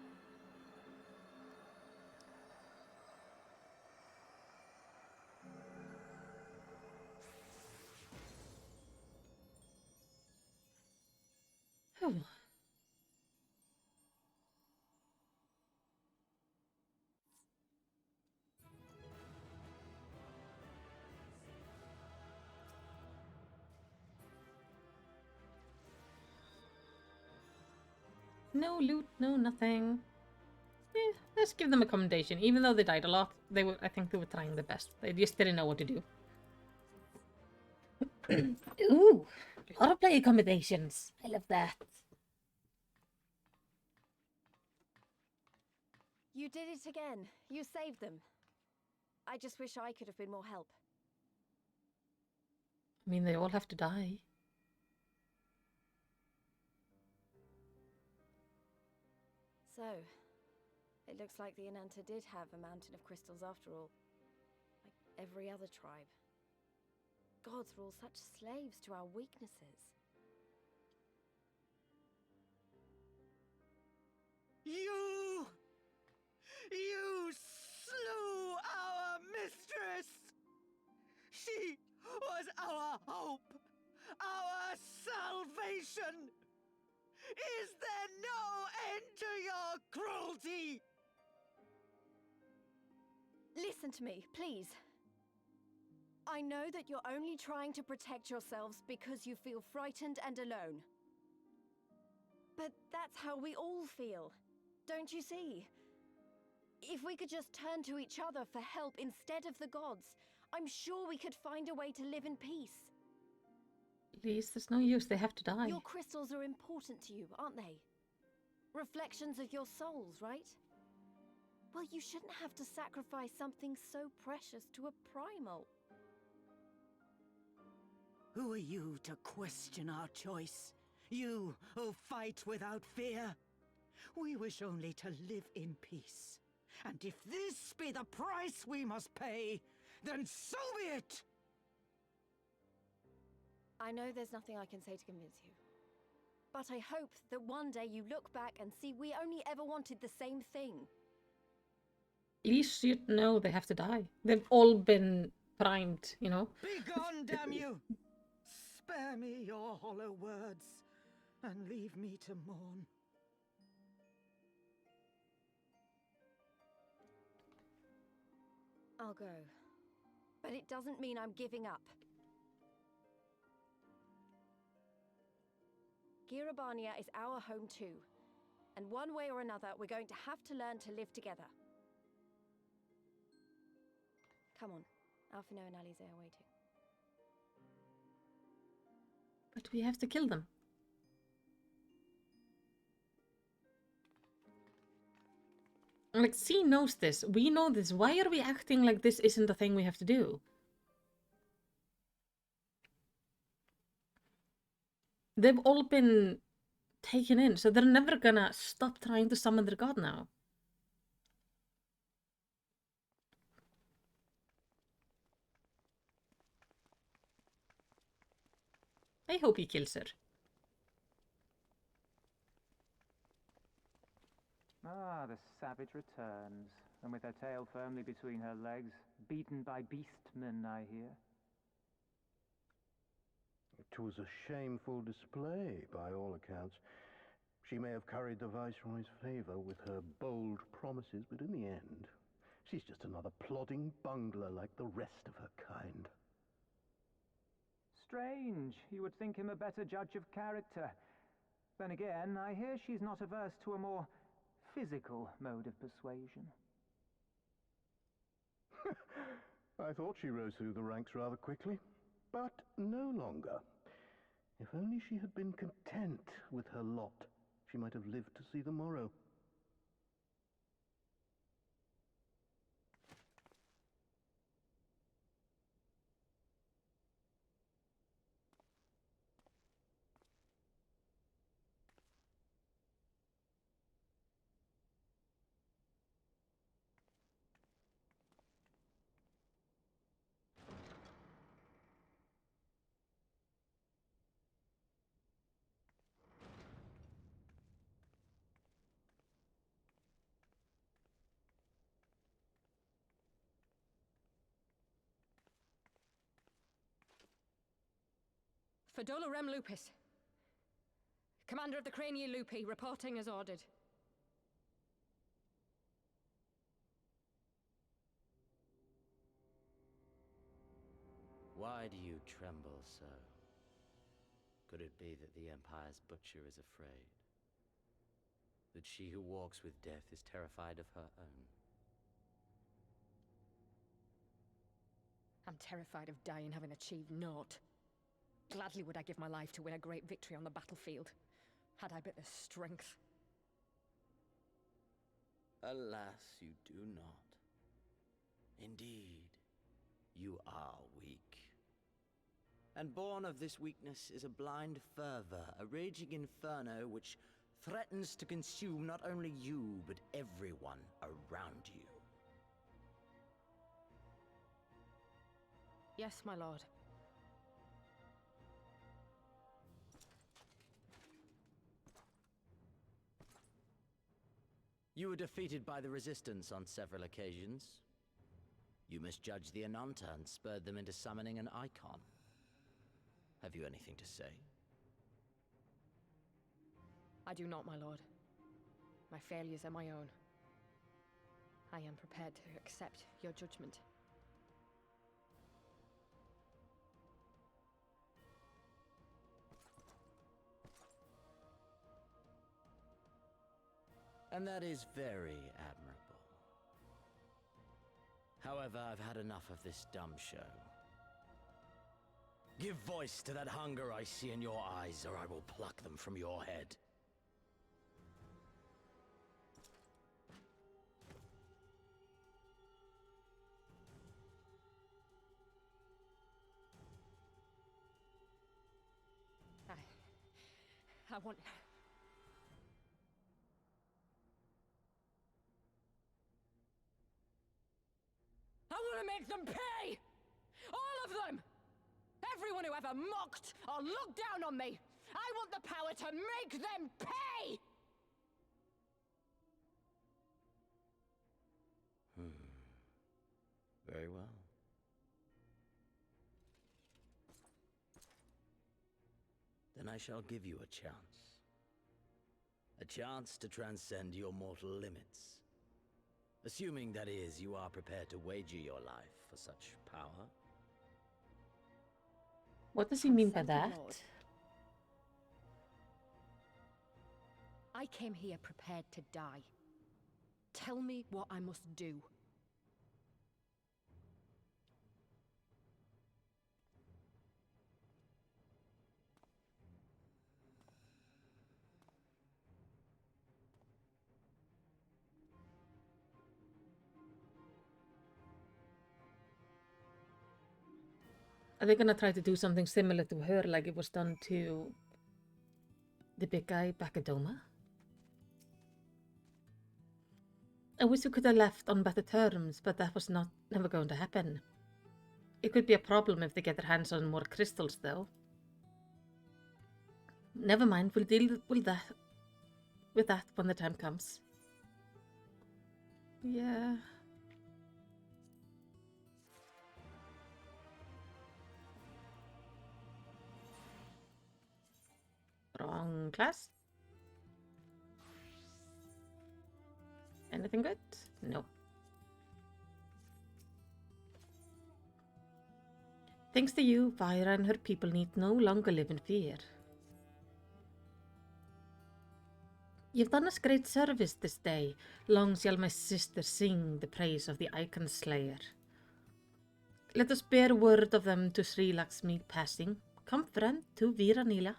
[SPEAKER 1] Oh. No loot, no nothing. Let's give them a commendation. Even though they died a lot, I think they were trying their best. They just didn't know what to do. Ooh, a lot of player commendations. I love that.
[SPEAKER 6] You did it again. You saved them. I just wish I could have been more help.
[SPEAKER 1] I mean, they all have to die.
[SPEAKER 6] So, it looks like the Ananta did have a mountain of crystals after all. Like every other tribe. Gods were all such slaves to our weaknesses.
[SPEAKER 12] You slew our mistress! She was our hope, our salvation! Is there no end to your cruelty?
[SPEAKER 6] Listen to me, please. I know that you're only trying to protect yourselves because you feel frightened and alone. But that's how we all feel. Don't you see? If we could just turn to each other for help instead of the gods, I'm sure we could find a way to live in peace.
[SPEAKER 1] Please, there's no use. They have to die.
[SPEAKER 6] Your crystals are important to you, aren't they? Reflections of your souls, right? Well, you shouldn't have to sacrifice something so precious to a primal.
[SPEAKER 12] Who are you to question our choice? You who fight without fear? We wish only to live in peace. And if this be the price we must pay, then so be it!
[SPEAKER 6] I know there's nothing I can say to convince you. But I hope that one day you look back and see we only ever wanted the same thing.
[SPEAKER 1] At least you know they have to die. They've all been primed, you know?
[SPEAKER 12] Begone, damn you! Spare me your hollow words, and leave me to mourn.
[SPEAKER 6] I'll go. But it doesn't mean I'm giving up. Gyr Abania is our home too. And one way or another, we're going to have to learn to live together. Come on. Alphino and Alize are waiting.
[SPEAKER 1] But we have to kill them. Like, C knows this. We know this. Why are we acting like this isn't the thing we have to do? They've all been taken in, so they're never gonna stop trying to summon their god now. I hope he kills her.
[SPEAKER 8] Ah, the savage returns, and with her tail firmly between her legs, beaten by beastmen, I hear.
[SPEAKER 13] It was a shameful display, by all accounts. She may have curried the Viceroy's favor with her bold promises, but in the end, She's just another plodding bungler like the rest of her kind.
[SPEAKER 14] Strange. You would think him a better judge of character. Then again, I hear she's not averse to a more physical mode of persuasion.
[SPEAKER 13] I thought she rose through the ranks rather quickly, but no longer. If only she had been content with her lot, she might have lived to see the morrow.
[SPEAKER 6] Fedola Rem Lupus. Commander of the Crania Lupi, reporting as ordered.
[SPEAKER 15] Why do you tremble so? Could it be that the Empire's butcher is afraid? That she who walks with death is terrified of her own?
[SPEAKER 6] I'm terrified of dying having achieved naught. Gladly would I give my life to win a great victory on the battlefield, had I but the strength.
[SPEAKER 15] Alas, you do not. Indeed, you are weak. And born of this weakness is a blind fervor, a raging inferno which threatens to consume not only you, but everyone around you.
[SPEAKER 6] Yes, my lord.
[SPEAKER 15] You were defeated by the Resistance on several occasions. You misjudged the Ananta and spurred them into summoning an icon. Have you anything to say?
[SPEAKER 6] I do not, my lord. My failures are my own. I am prepared to accept your judgment.
[SPEAKER 15] And that is very admirable. However, I've had enough of this dumb show. Give voice to that hunger I see in your eyes, or I will pluck them from your head.
[SPEAKER 6] I want... I want to make them pay! All of them! Everyone who ever mocked or looked down on me! I want the power to make them pay!
[SPEAKER 15] Very well. Then I shall give you a chance. A chance to transcend your mortal limits. Assuming, that is, you are prepared to wager your life for such power.
[SPEAKER 1] What does he mean by that?
[SPEAKER 6] Lord. I came here prepared to die. Tell me what I must do.
[SPEAKER 1] Are they gonna try to do something similar to her like it was done to the big guy back at Doma? I wish we could have left on better terms, but that was never going to happen. It could be a problem if they get their hands on more crystals, though. Never mind, we'll deal with that when the time comes. Yeah. Wrong class? Anything good? No. Thanks to you, Vyra and her people need no longer live in fear. You've done us great service this day. Long shall my sister sing the praise of the Icon Slayer. Let us bear word of them to Sri Lakshmi passing. Come, friend, to Viranila.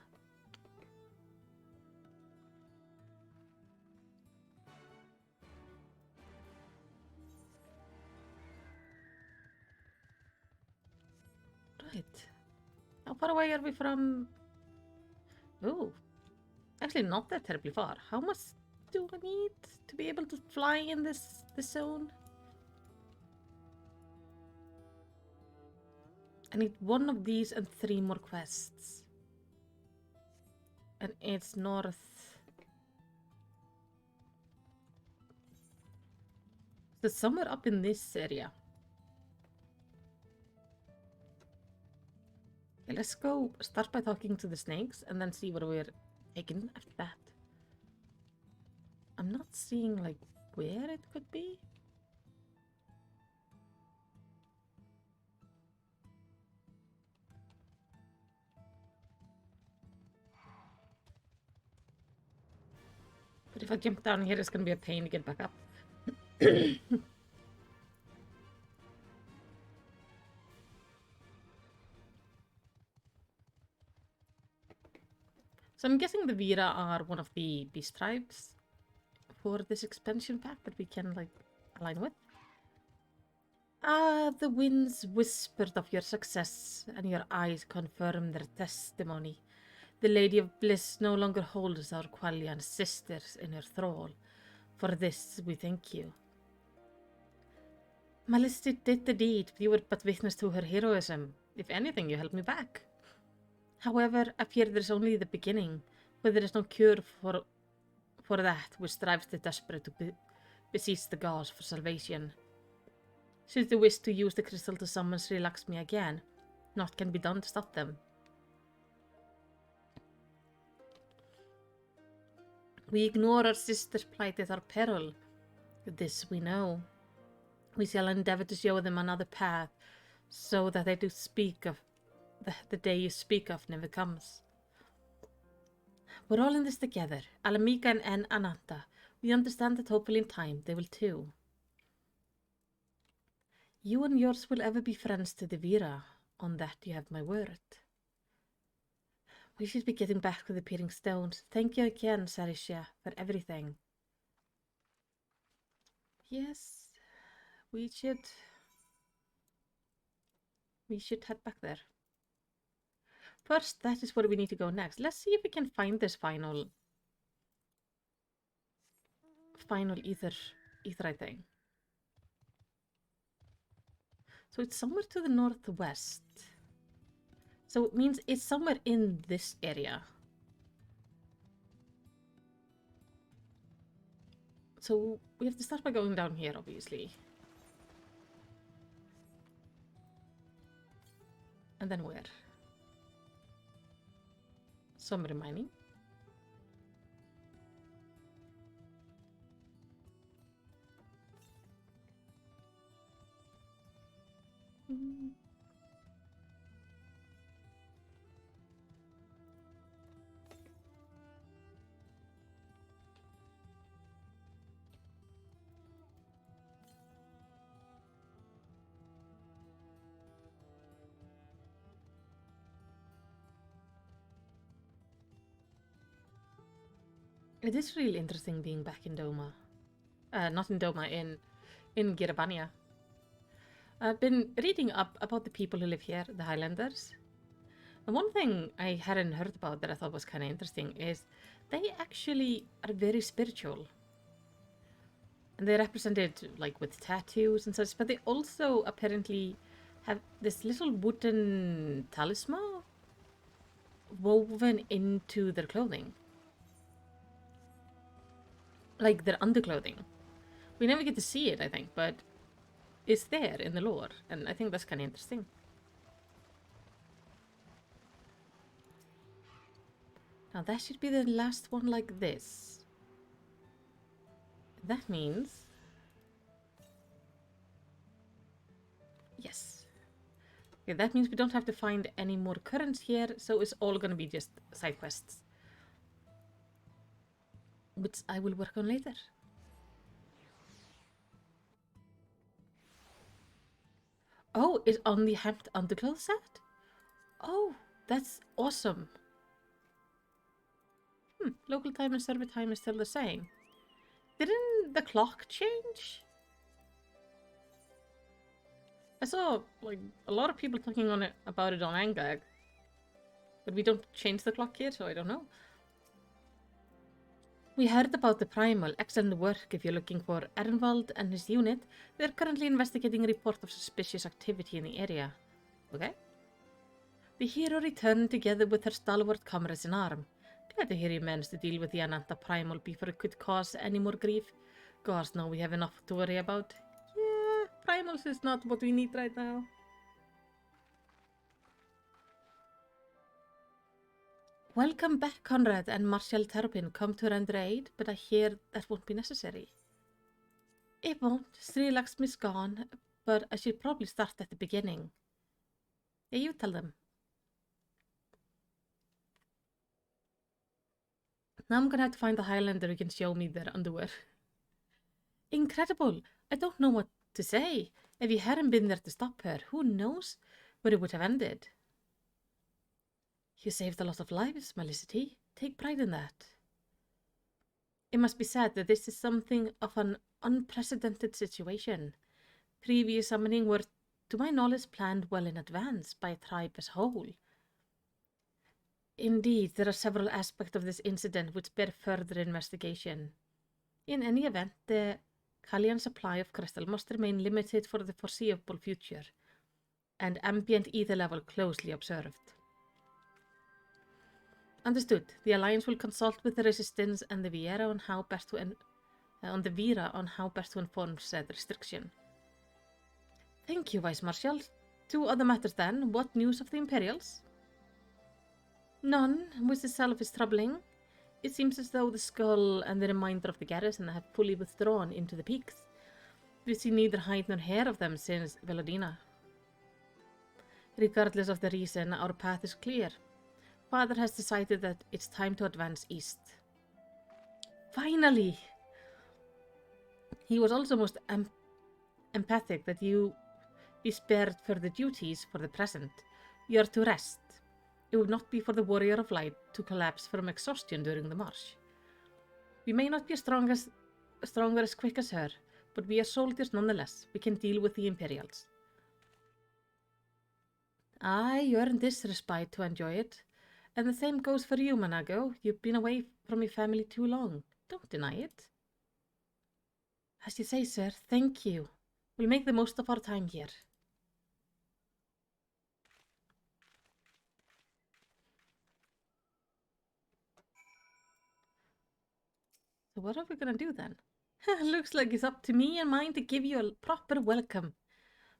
[SPEAKER 1] Right. How far away are we from... Oh, actually not that terribly far. How much do I need to be able to fly in this zone? I need one of these and 3 more quests. And it's north. So somewhere up in this area. Okay, let's go start by talking to the snakes and then see where we're taken after that. I'm not seeing like where it could be. But if I jump down here, it's gonna be a pain to get back up. So I'm guessing the Vira are one of the beast tribes for this expansion pack that we can like align with. Ah, the winds whispered of your success, and your eyes confirmed their testimony. The Lady of Bliss no longer holds our Qualian sisters in her thrall. For this we thank you. Malice did the deed, but you were but witness to her heroism. If anything, you helped me back. However, I fear there's only the beginning, but there is no cure for that which drives the desperate to beseech the gods for salvation. Should they wish to use the crystal to summon Sri Lakshmi again, naught can be done to stop them. We ignore our sister's plight at our peril. This we know. We shall endeavour to show them another path, so that they do speak of the day you speak of never comes. We're all in this together, Alamika and Ananta. We understand that hopefully in time they will too. You and yours will ever be friends to the Vira. On that you have my word. We should be getting back to the peering stones. Thank you again, Sarisha, for everything. Yes, we should head back there. First, that is where we need to go next. Let's see if we can find this final ether thing. So it's somewhere to the northwest. So it means it's somewhere in this area. So we have to start by going down here, obviously. And then where? Somewhere mining. It is really interesting being back in Doma. Not in Doma, in Gyr Abania. I've been reading up about the people who live here, the Highlanders. And one thing I hadn't heard about that I thought was kind of interesting is they actually are very spiritual. And they're represented like with tattoos and such, but they also apparently have this little wooden talisman woven into their clothing. Like their underclothing. We never get to see it, I think, but it's there in the lore, and I think that's kind of interesting. Now that should be the last one like this. That means... Yes. Okay, that means we don't have to find any more currents here, so it's all gonna be just side quests. Which I will work on later. Oh, it's on the hemmed underclothes set? Oh, that's awesome. Local time and server time is still the same. Didn't the clock change? I saw like a lot of people talking on it about it on Angag. But we don't change the clock here, so I don't know. We heard about the Primal. Excellent work if you're looking for Ehrenwald and his unit. They're currently investigating a report of suspicious activity in the area. Okay. The hero returned together with her stalwart comrades in arm. Glad to hear you managed to deal with the Ananta Primal before it could cause any more grief. Gosh, now we have enough to worry about. Yeah, Primals is not what we need right now. Welcome back, Conrad and Marshal Terpin. Come to render aid, but I hear that won't be necessary. It won't. Sri Lakshmi's gone, but I should probably start at the beginning. Yeah, you tell them. Now I'm gonna have to find the Highlander who can show me their underwear. Incredible! I don't know what to say. If you hadn't been there to stop her, who knows where it would have ended. You saved a lot of lives, Melicity. Take pride in that. It must be said that this is something of an unprecedented situation. Previous summoning were, to my knowledge, planned well in advance by a tribe as a whole. Indeed, there are several aspects of this incident which bear further investigation. In any event, the Callian supply of crystal must remain limited for the foreseeable future, and ambient ether level closely observed. Understood. The Alliance will consult with the Resistance and the Viera on how best to inform said restriction. Thank you, Vice Marshal. 2 other matters then. What news of the Imperials? None, which itself is troubling. It seems as though the skull and the remainder of the garrison have fully withdrawn into the peaks. We see neither hide nor hair of them since Velodina. Regardless of the reason, our path is clear. Father has decided that it's time to advance east. Finally! He was also most empathic that you be spared further duties for the present. You are to rest. It would not be for the warrior of light to collapse from exhaustion during the march. We may not be stronger as quick as her, but we are soldiers nonetheless. We can deal with the Imperials. You earned this respite to enjoy it. And the same goes for you, Manago. You've been away from your family too long. Don't deny it. As you say, sir, thank you. We'll make the most of our time here. So what are we gonna do then? Looks like it's up to me and mine to give you a proper welcome.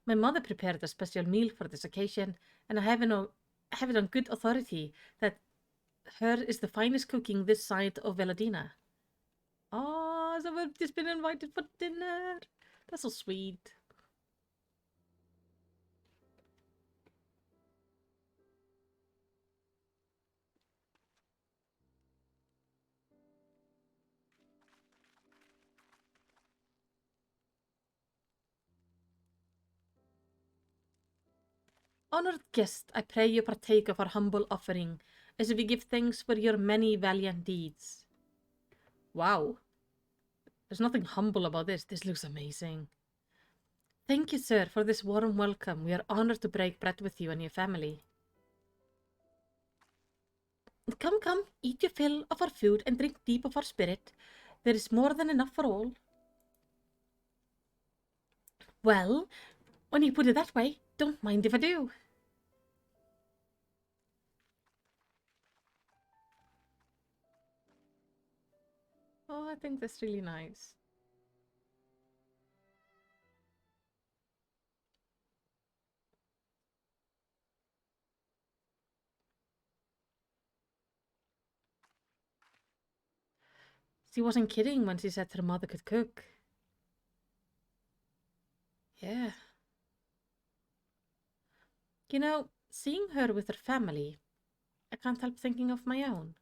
[SPEAKER 1] My mother prepared a special meal for this occasion, and I have it on good authority that her is the finest cooking this side of Velodina. Oh, so we've just been invited for dinner. That's so sweet. Honored guest, I pray you partake of our humble offering, as we give thanks for your many valiant deeds. Wow. There's nothing humble about this. This looks amazing. Thank you, sir, for this warm welcome. We are honored to break bread with you and your family. Come, eat your fill of our food and drink deep of our spirit. There is more than enough for all. Well, when you put it that way, don't mind if I do. Oh, I think that's really nice. She wasn't kidding when she said her mother could cook. Yeah. You know, seeing her with her family, I can't help thinking of my own.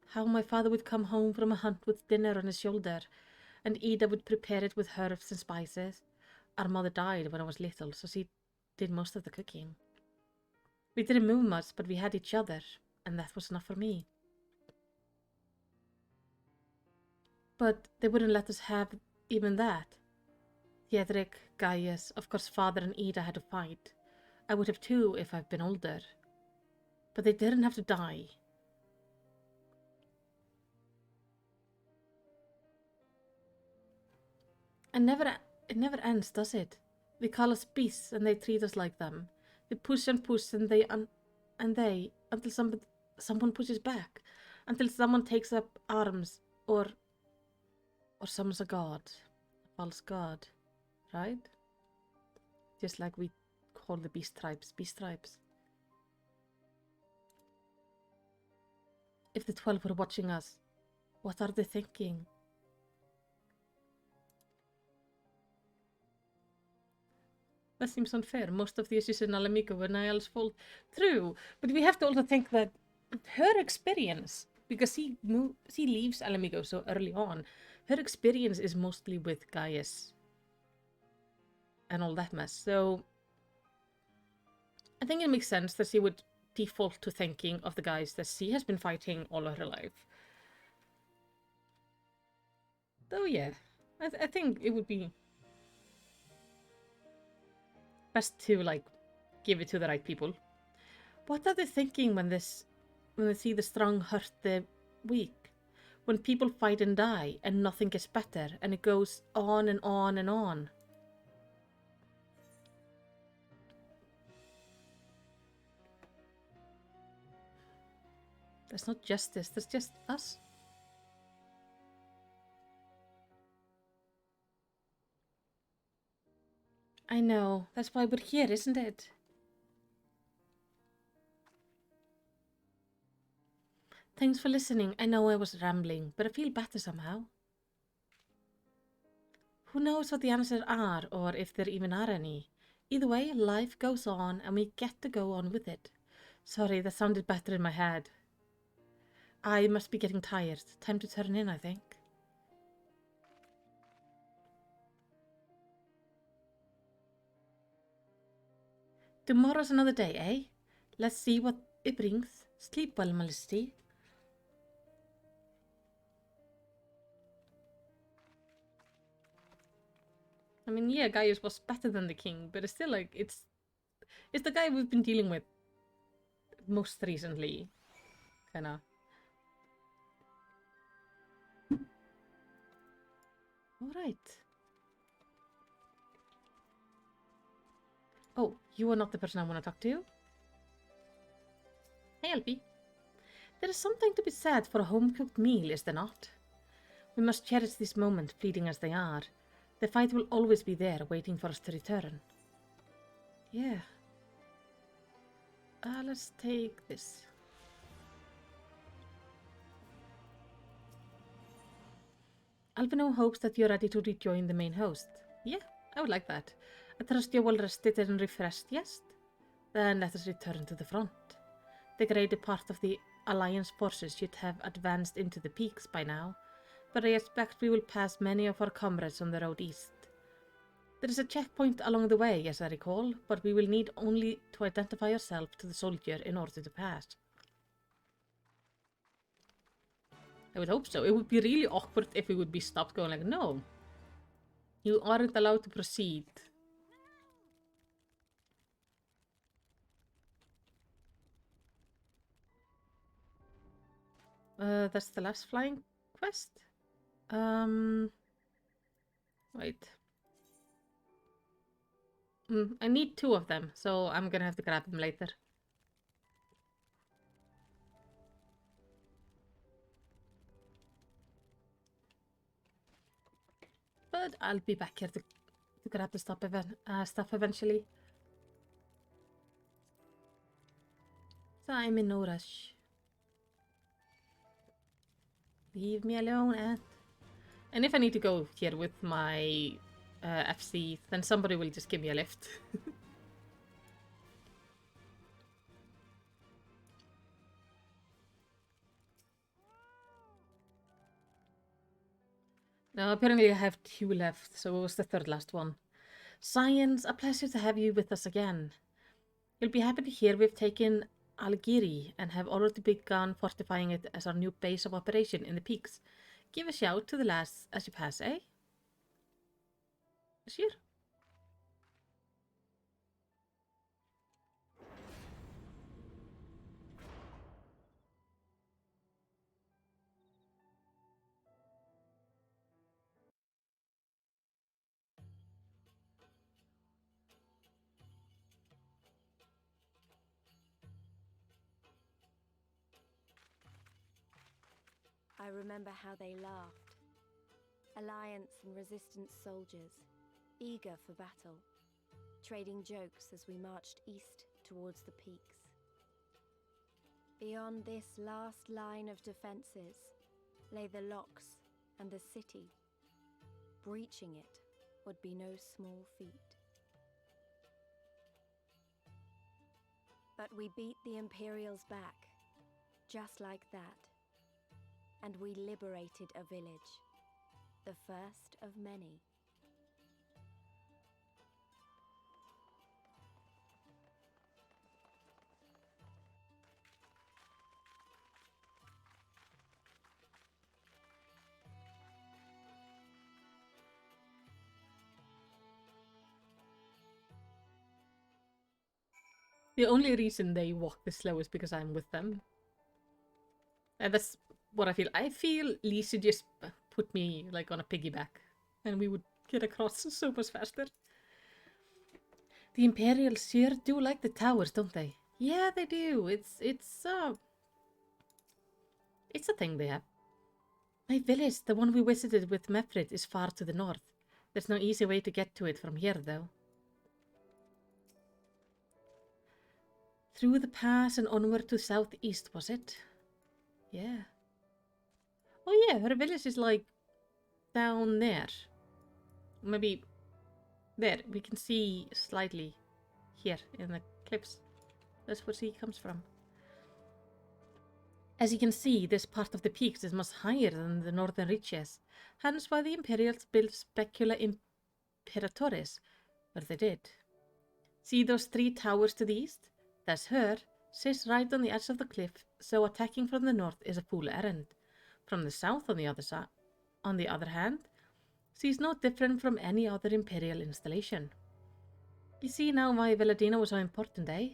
[SPEAKER 1] How my father would come home from a hunt with dinner on his shoulder, and Ida would prepare it with herbs and spices. Our mother died when I was little, so she did most of the cooking. We didn't move much, but we had each other, and that was enough for me. But they wouldn't let us have even that. Theodric, Gaius, of course father and Ida had to fight. I would have too if I'd been older. But they didn't have to die. And it never ends, does it? They call us beasts and they treat us like them. They push and push and until someone pushes back, until someone takes up arms or summons a god, a false god, right? Just like we call the beast tribes. If the 12 were watching us, what are they thinking? That seems unfair. Most of the issues in Alamico were Niall's fault. True, but we have to also think that her experience, because she leaves Alamico so early on, her experience is mostly with Gaius and all that mess. So I think it makes sense that she would default to thinking of the guys that she has been fighting all of her life. Though yeah, I think it would be best to like give it to the right people. What are they thinking when they see the strong hurt the weak? When people fight and die and nothing gets better and it goes on and on and on. There's not justice, there's just us. I know, that's why we're here, isn't it? Thanks for listening. I know I was rambling, but I feel better somehow. Who knows what the answers are, or if there even are any. Either way, life goes on, and we get to go on with it. Sorry, that sounded better in my head. I must be getting tired. Time to turn in, I think. Tomorrow's another day, eh? Let's see what it brings. Sleep well, Majesty. I mean, yeah, Gaius was better than the king, but it's still like, it's the guy we've been dealing with most recently, kinda. Alright. Oh, you are not the person I want to talk to? Hey, Elfie. There is something to be said for a home-cooked meal, is there not? We must cherish this moment, fleeting as they are. The fight will always be there, waiting for us to return. Yeah. Let's take this. Alvino hopes that you're ready to rejoin the main host. Yeah, I would like that. I trust you're well rested and refreshed, yes? Then let us return to the front. The greater part of the Alliance forces should have advanced into the peaks by now, but I expect we will pass many of our comrades on the road east. There is a checkpoint along the way, as I recall, but we will need only to identify yourself to the soldier in order to pass. I would hope so. It would be really awkward if we would be stopped going like, no, you aren't allowed to proceed. That's the last flying quest? Wait. I need 2 of them, so I'm gonna have to grab them later. But I'll be back here to grab the stuff eventually. So I'm in no rush. Leave me alone, Ant. And if I need to go here with my FC, then somebody will just give me a lift. Now, apparently I have 2 left, so it was the 3rd last one. Science, a pleasure to have you with us again. You'll be happy to hear we've taken Algiri and have already begun fortifying it as our new base of operation in the peaks. Give a shout to the lads as you pass, eh? Sure.
[SPEAKER 6] I remember how they laughed. Alliance and Resistance soldiers, eager for battle, trading jokes as we marched east towards the peaks. Beyond this last line of defenses lay the locks and the city. Breaching it would be no small feat. But we beat the Imperials back, just like that. And we liberated a village, the first of many.
[SPEAKER 1] The only reason they walk this slow is because I'm with them. And that's what I feel. I feel Lee should just put me like on a piggyback and we would get across so much faster. The Imperials sure do like the towers, don't they? Yeah, they do. It's a thing they have. My village, the one we visited with Mefrid, is far to the north. There's no easy way to get to it from here, though. Through the pass and onward to southeast, was it? Yeah. Oh yeah, her village is like down there. Maybe there. We can see slightly here in the clips. That's where she comes from. As you can see, this part of the peaks is much higher than the northern reaches, hence why the Imperials built Specula Imperatores, where they did. See those 3 towers to the east? That's her. She's right on the edge of the cliff, so attacking from the north is a fool errand. From the south, on the other hand, she's no different from any other Imperial installation. You see now why Veladina was so important, eh?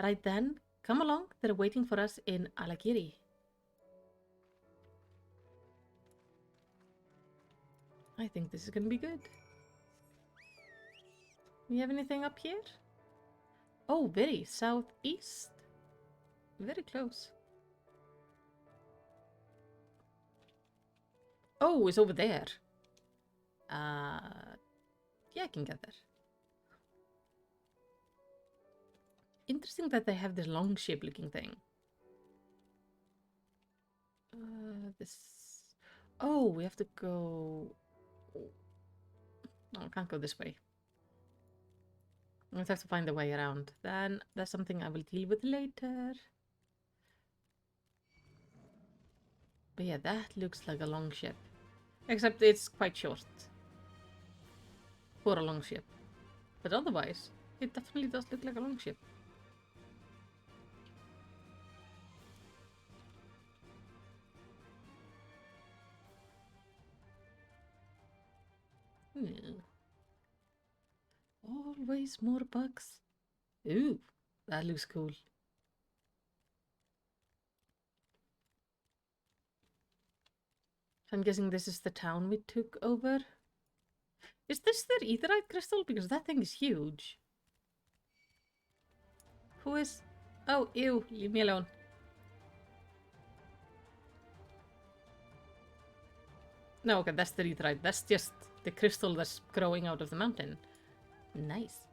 [SPEAKER 1] Right then, come along, they're waiting for us in Alagiri. I think this is gonna be good. We have anything up here? Oh, very southeast. Very close. Oh, it's over there. Yeah, I can get there. Interesting that they have this long ship looking thing. This... Oh, we have to go... No, I can't go this way. I have to find a way around. Then that's something I will deal with later. But yeah, that looks like a long ship. Except it's quite short. For a long ship. But otherwise, it definitely does look like a long ship. Always more bugs. Ooh, that looks cool. I'm guessing this is the town we took over. Is this their etherite crystal? Because that thing is huge. Who is... Oh, ew, leave me alone. No, okay, that's the etherite. That's just the crystal that's growing out of the mountain. Nice.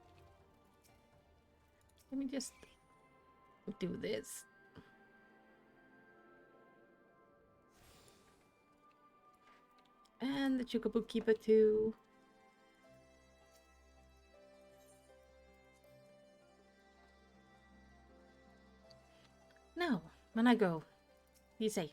[SPEAKER 1] Let me just do this. And the Chocobo Keeper too. When I go, be safe.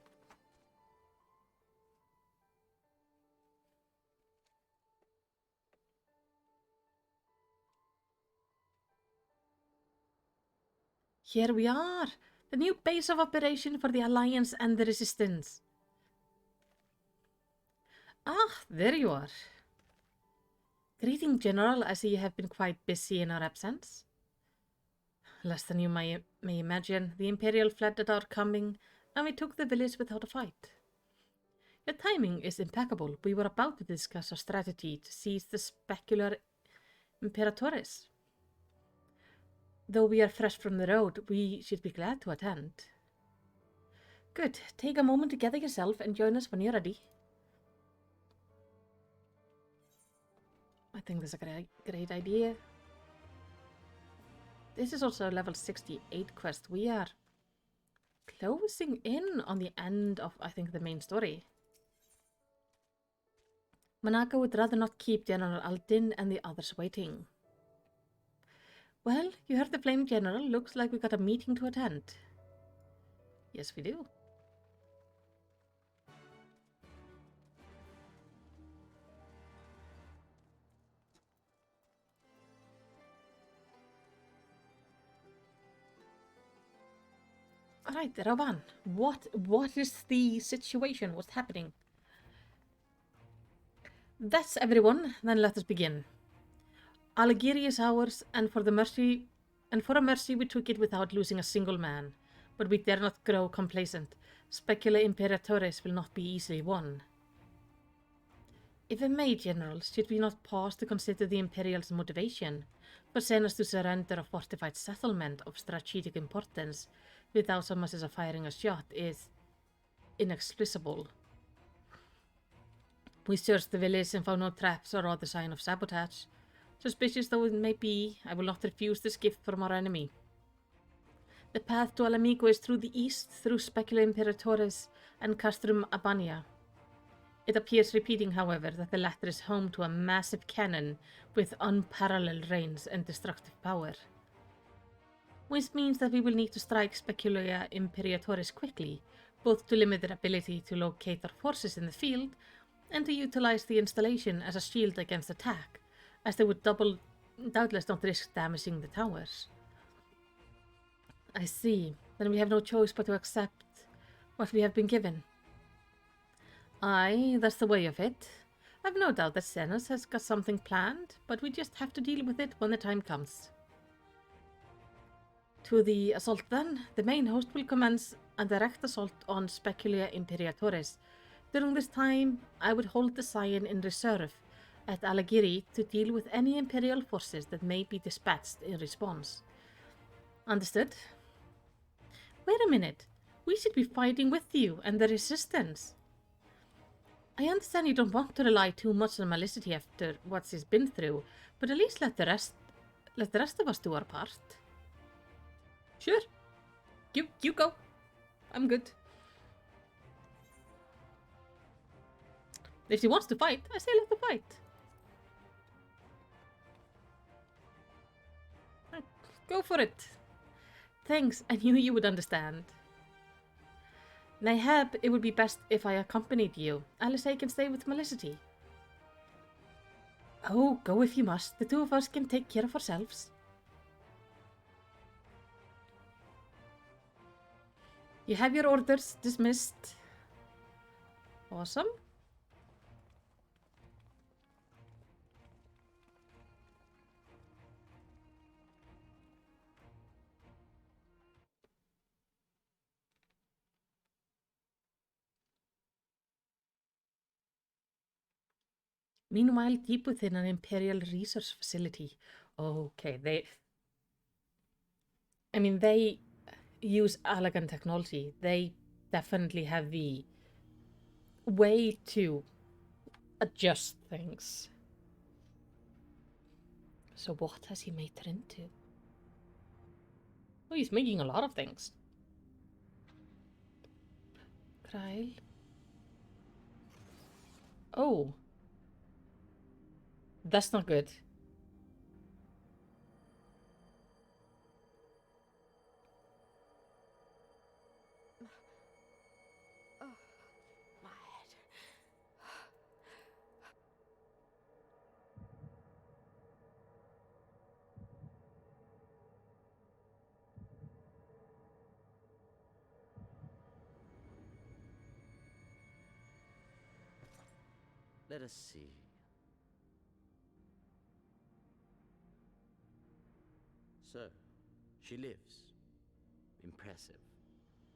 [SPEAKER 1] Here we are, the new base of operation for the Alliance and the Resistance. Ah, there you are. Greeting, General. I see you have been quite busy in our absence. Less than you may imagine, the Imperial fled at our coming, and we took the village without a fight. Your timing is impeccable. We were about to discuss our strategy to seize the specular Imperatores. Though we are fresh from the road, we should be glad to attend. Good. Take a moment to gather yourself and join us when you're ready. I think that's a great idea. This is also a level 68 quest. We are closing in on the end of, I think, the main story. Monaco would rather not keep General Aldin and the others waiting. Well, you heard the Flame General. Looks like we got a meeting to attend. Yes, we do. Alright, Ravan, what is the situation? What's happening? That's everyone, then let us begin. Alagiri is ours, and for a mercy we took it without losing a single man. But we dare not grow complacent. Specula Imperatores will not be easily won. If I may, General, should we not pause to consider the Imperial's motivation for sending us to surrender a fortified settlement of strategic importance without so much as a firing a shot is inexplicable. We searched the village and found no traps or other sign of sabotage. Suspicious though it may be, I will not refuse this gift from our enemy. The path to Alamico is through the east, through Specula Imperatores and Gyr Abania. It appears repeating, however, that the latter is home to a massive cannon with unparalleled range and destructive power. Which means that we will need to strike Specula Imperatores quickly, both to limit their ability to locate our forces in the field, and to utilize the installation as a shield against attack, as they would doubtless not risk damaging the towers. I see. Then we have no choice but to accept what we have been given. Aye, that's the way of it. I've no doubt that Xenos has got something planned, but we just have to deal with it when the time comes. To the assault then, the main host will commence a direct assault on Specula Imperatores. During this time, I would hold the Scion in reserve at Alagiri to deal with any Imperial forces that may be dispatched in response. Understood? Wait a minute. We should be fighting with you and the Resistance. I understand you don't want to rely too much on Malicity after what she's been through, but at least let the rest of us do our part. Sure. You go. I'm good. If she wants to fight, I say let her fight. Go for it. Thanks, I knew you would understand. Nahab, it would be best if I accompanied you. Alisay can stay with Malicity. Oh, go if you must. The two of us can take care of ourselves. You have your orders dismissed. Awesome. Meanwhile, deep within an Imperial research facility. Okay, they use elegant technology. They definitely have the way to adjust things. So what has he made her into? Oh, he's making a lot of things. Kyle. Oh. That's not good.
[SPEAKER 15] Let us see. So, she lives. Impressive.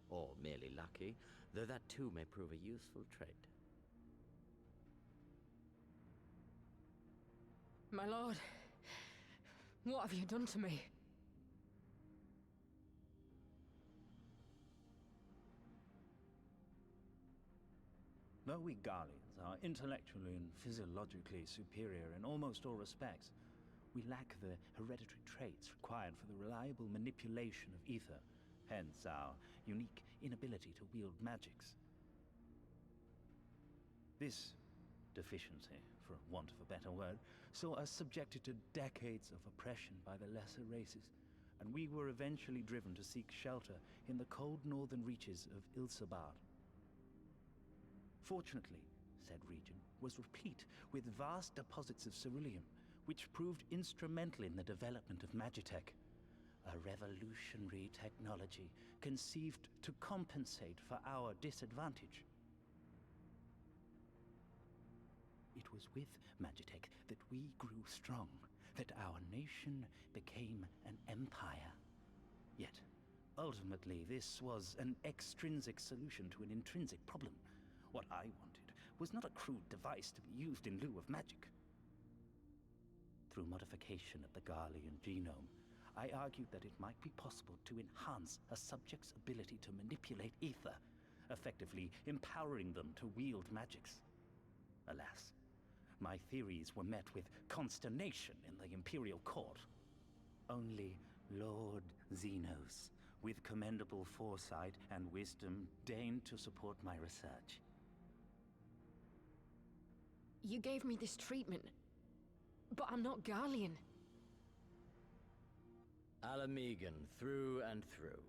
[SPEAKER 15] Or merely lucky, though that too may prove a useful trait.
[SPEAKER 16] My lord, what have you done to me?
[SPEAKER 17] Though we Garleans are intellectually and physiologically superior in almost all respects, we lack the hereditary traits required for the reliable manipulation of ether, hence our unique inability to wield magics. This deficiency, for want of a better word, saw us subjected to decades of oppression by the lesser races, and we were eventually driven to seek shelter in the cold northern reaches of Ilsabard. Fortunately, said region was replete with vast deposits of ceruleum, which proved instrumental in the development of Magitech, a revolutionary technology conceived to compensate for our disadvantage. It was with Magitech that we grew strong, that our nation became an empire. Yet, ultimately, this was an extrinsic solution to an intrinsic problem. What I wanted was not a crude device to be used in lieu of magic. Through modification of the Garlean genome, I argued that it might be possible to enhance a subject's ability to manipulate ether, effectively empowering them to wield magics. Alas, my theories were met with consternation in the Imperial Court. Only Lord Xenos, with commendable foresight and wisdom, deigned to support my research.
[SPEAKER 16] You gave me this treatment, but I'm not Garlean.
[SPEAKER 15] Alamegan, through and through.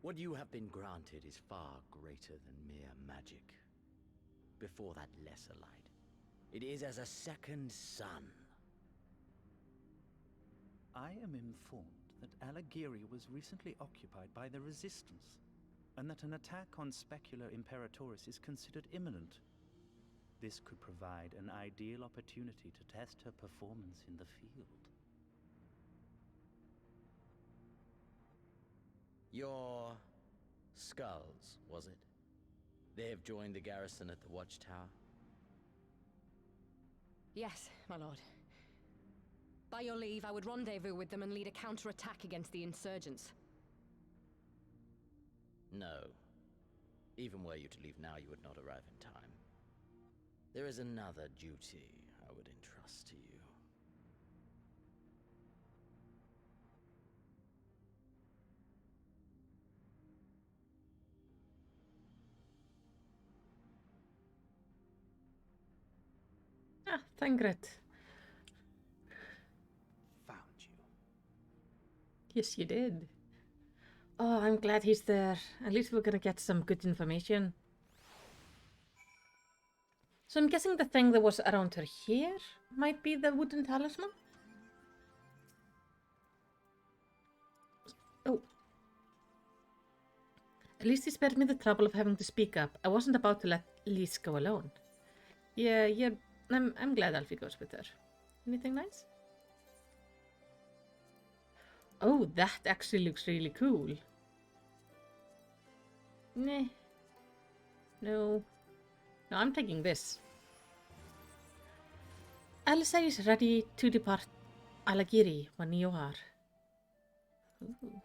[SPEAKER 15] What you have been granted is far greater than mere magic. Before that lesser light, it is as a second sun.
[SPEAKER 17] I am informed that Alagiri was recently occupied by the Resistance, and that an attack on Specular Imperatoris is considered imminent. This could provide an ideal opportunity to test her performance in the field.
[SPEAKER 15] Your skulls, was it? They have joined the garrison at the watchtower?
[SPEAKER 16] Yes, my lord. By your leave, I would rendezvous with them and lead a counterattack against the insurgents.
[SPEAKER 15] No. Even were you to leave now, you would not arrive in time. There is another duty I would entrust to you.
[SPEAKER 1] Ah, Thangret.
[SPEAKER 17] Found you.
[SPEAKER 1] Yes, you did. Oh, I'm glad he's there. At least we're gonna get some good information. So I'm guessing the thing that was around her here might be the wooden talisman? Oh. At least he spared me the trouble of having to speak up. I wasn't about to let Lise go alone. Yeah, I'm glad Alfie goes with her. Anything nice? Oh, that actually looks really cool. Nah. No. No, I'm taking this. Elsa is ready to depart Alagiri when you are. Ooh.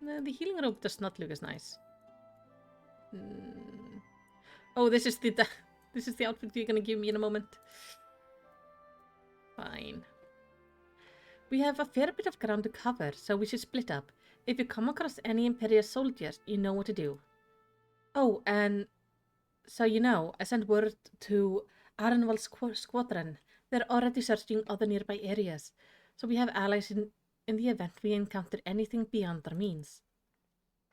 [SPEAKER 1] No, the healing robe does not look as nice. Oh, this is the outfit you're gonna give me in a moment. Fine. We have a fair bit of ground to cover, so we should split up. If you come across any Imperial soldiers, you know what to do. Oh, and so you know, I sent word to Arenwald's squadron. They're already searching other nearby areas, so we have allies in the event we encounter anything beyond our means.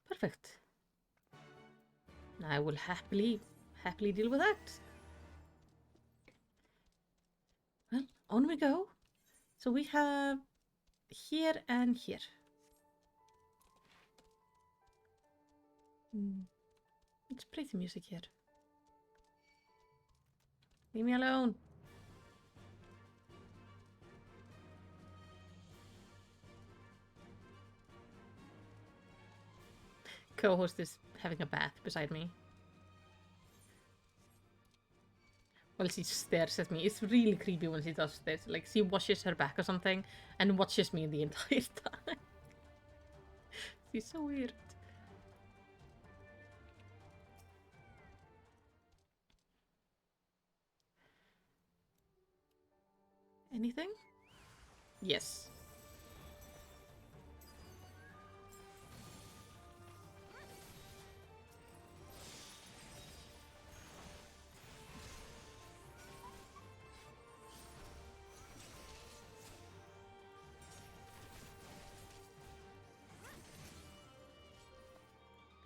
[SPEAKER 1] Perfect. I will happily deal with that. Well, on we go. So we have here and here. It's pretty music here. Leave me alone. Co-host is having a bath beside me. Well, she stares at me. It's really creepy when she does this. Like, she washes her back or something and watches me the entire time. She's so weird. Anything? Yes.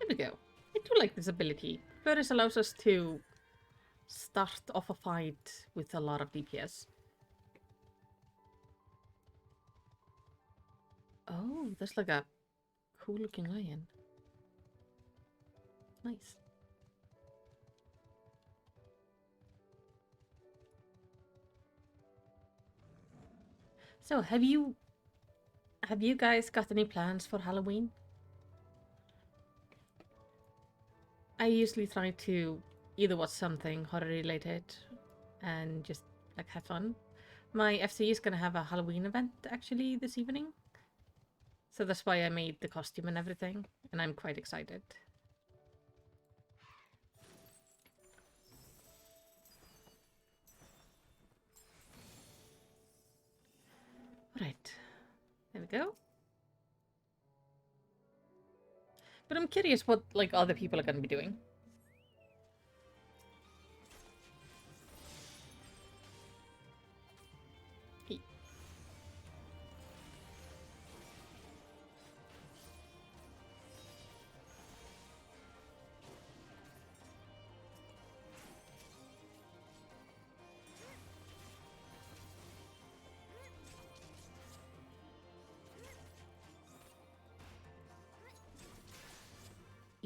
[SPEAKER 1] There we go. I do like this ability. Furnace allows us to start off a fight with a lot of DPS. Oh, there's like a cool looking lion. Nice. So, have you guys got any plans for Halloween? I usually try to either watch something horror related and just like have fun. My FC is gonna have a Halloween event actually this evening. So that's why I made the costume and everything, and I'm quite excited. Right, there we go. But I'm curious what like other people are gonna be doing.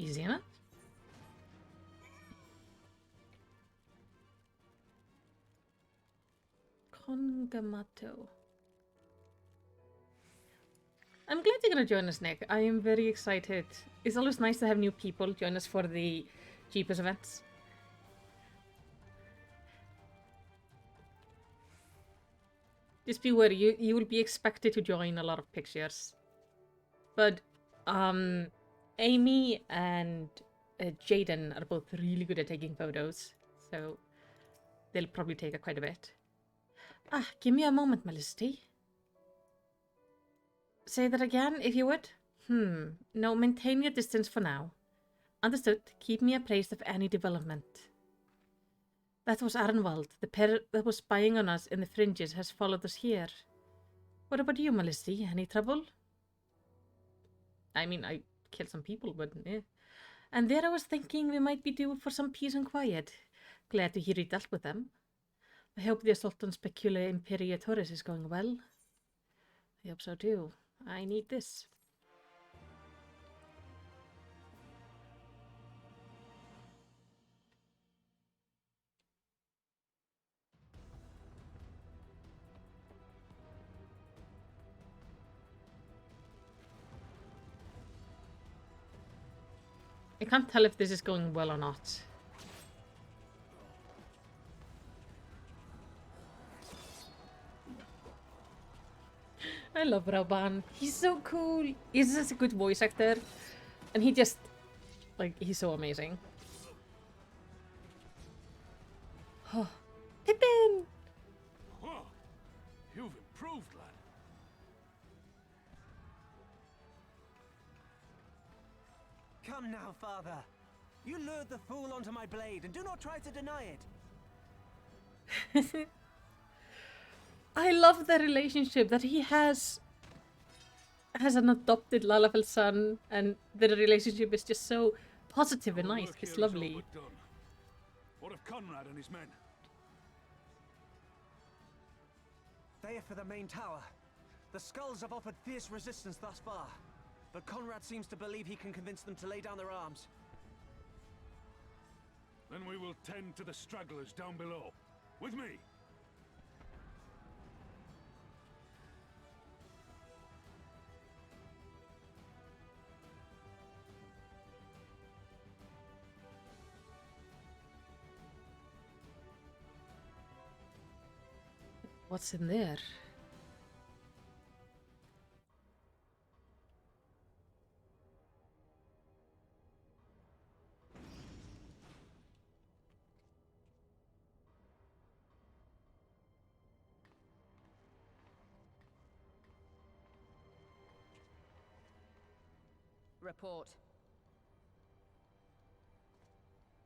[SPEAKER 1] Easy enough. Kongamato. I'm glad you're gonna join us, Nick. I am very excited. It's always nice to have new people join us for the Jeepers events. Just be wary, you will be expected to join a lot of pictures. But Amy and Jaden are both really good at taking photos, so they'll probably take quite a bit. Ah, give me a moment, Melisty. Say that again, if you would. No, maintain your distance for now. Understood. Keep me appraised of any development. That was Arnwald. The pair that was spying on us in the fringes has followed us here. What about you, Melisty? Any trouble? I mean, I killed some people, but eh. And there I was thinking we might be due for some peace and quiet. Glad to hear you dealt with them. I hope the assault on Specula Imperia Torres is going well. I hope so too. I need this. I can't tell if this is going well or not. I love Rauban. He's so cool. He's such a good voice actor. And he just, like, he's so amazing. Oh, Pippin!
[SPEAKER 4] Huh. You've improved, lad.
[SPEAKER 2] Come now, father. You lured the fool onto my blade, and do not try to deny it.
[SPEAKER 1] I love the relationship that he has an adopted Lalafell son, and the relationship is just so positive and nice. It's lovely.
[SPEAKER 4] What of Conrad and his men?
[SPEAKER 2] They are for the main tower. The Skulls have offered fierce resistance thus far, but Conrad seems to believe he can convince them to lay down their arms.
[SPEAKER 4] will tend to the stragglers down below. With me!
[SPEAKER 1] What's in there?
[SPEAKER 16] Report.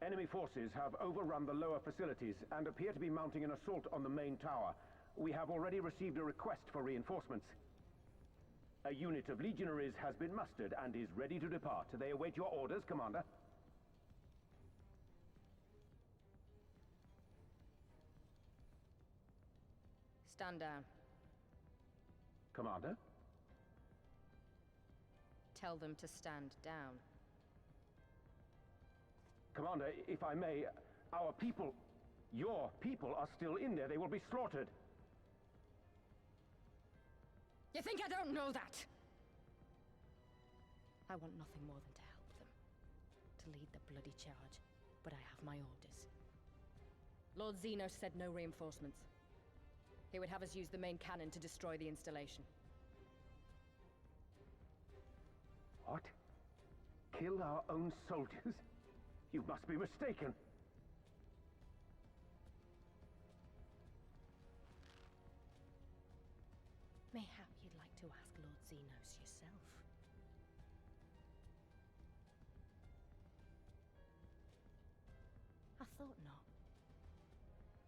[SPEAKER 18] Enemy forces have overrun the lower facilities and appear to be mounting an assault on the main tower. We have already received a request for reinforcements. A unit of legionaries has been mustered and is ready to depart. They await your orders, Commander.
[SPEAKER 16] Stand down.
[SPEAKER 18] Commander?
[SPEAKER 16] Tell them to stand down.
[SPEAKER 18] Commander, if I may, our people, your people are still in there. They will be slaughtered.
[SPEAKER 16] You think I don't know that? I want nothing more than to help them. To lead the bloody charge. But I have my orders. Lord Zeno said no reinforcements. He would have us use the main cannon to destroy the installation.
[SPEAKER 18] What? Kill our own soldiers? You must be mistaken.
[SPEAKER 16] Mayhap you'd like to ask Lord Zenos yourself. I thought not.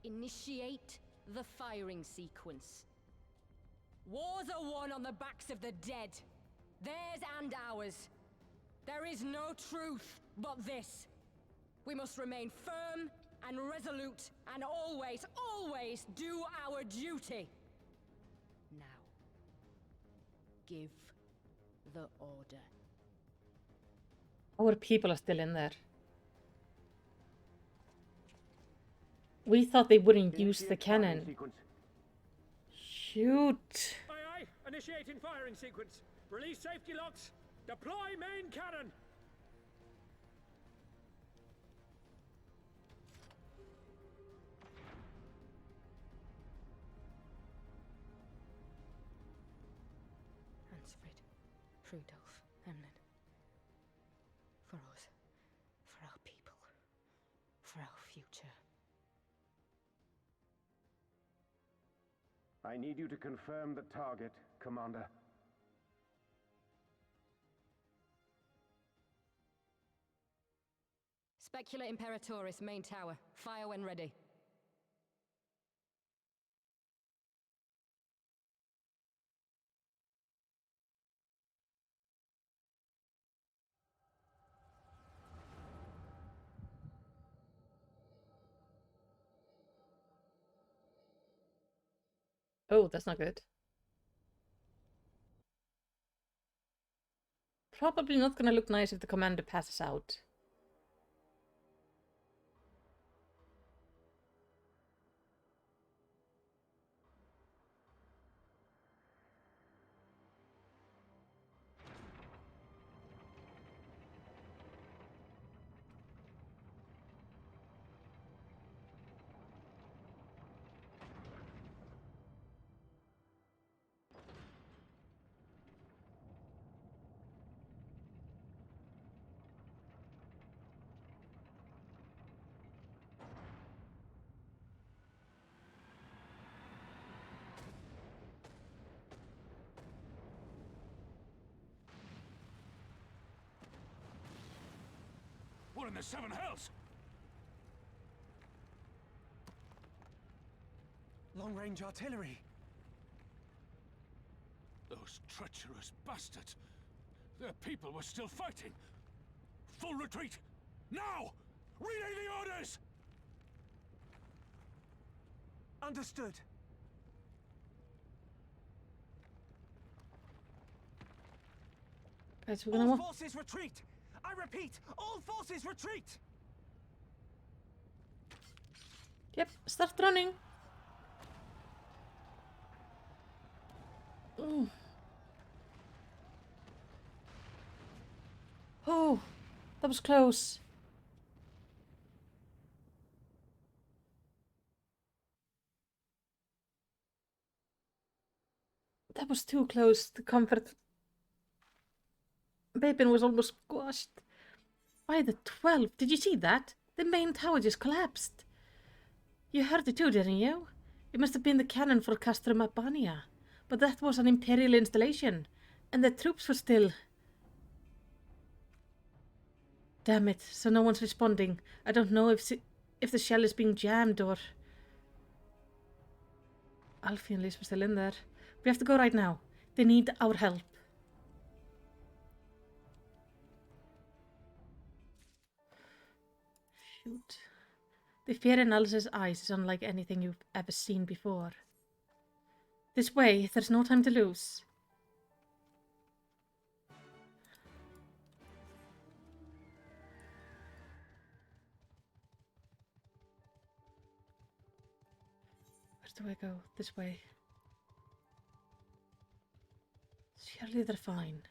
[SPEAKER 16] Initiate the firing sequence. Wars are won on the backs of the dead. Theirs and ours. There is no truth but this. We must remain firm and resolute and always, always do our duty. Now, give the order.
[SPEAKER 1] Our people are still in there. We thought they wouldn't use the cannon. Shoot!
[SPEAKER 7] Aye, aye. Initiating firing sequence. Release safety locks. Deploy main cannon.
[SPEAKER 16] Hansfrid, Rudolph, Emlyn. For us, for our people, for our future.
[SPEAKER 18] I need you to confirm the target, Commander.
[SPEAKER 16] Specula Imperatoris, main tower. Fire when ready.
[SPEAKER 1] Oh, that's not good. Probably not gonna look nice if the commander passes out.
[SPEAKER 4] What in the seven hells?
[SPEAKER 2] Long-range artillery.
[SPEAKER 4] Those treacherous bastards. Their people were still fighting. Full retreat! Now! Relay the orders!
[SPEAKER 2] Understood.
[SPEAKER 1] Guys, we're gonna
[SPEAKER 2] All forces retreat! I repeat, all forces retreat!
[SPEAKER 1] Yep, start running. Ooh. Oh, that was close. That was too close. The comfort. Bacon was almost squashed. By the 12, did you see that? The main tower just collapsed. You heard it too, didn't you? It must have been the cannon for Gyr Abania. But that was an Imperial installation. And the troops were still... Damn it, so no one's responding. I don't know if the shell is being jammed or... Alfie and Liz were still in there. We have to go right now. They need our help. Shoot. The fear in Alice's eyes is unlike anything you've ever seen before. This way, there's no time to lose. Where do I go? This way. Surely they're fine.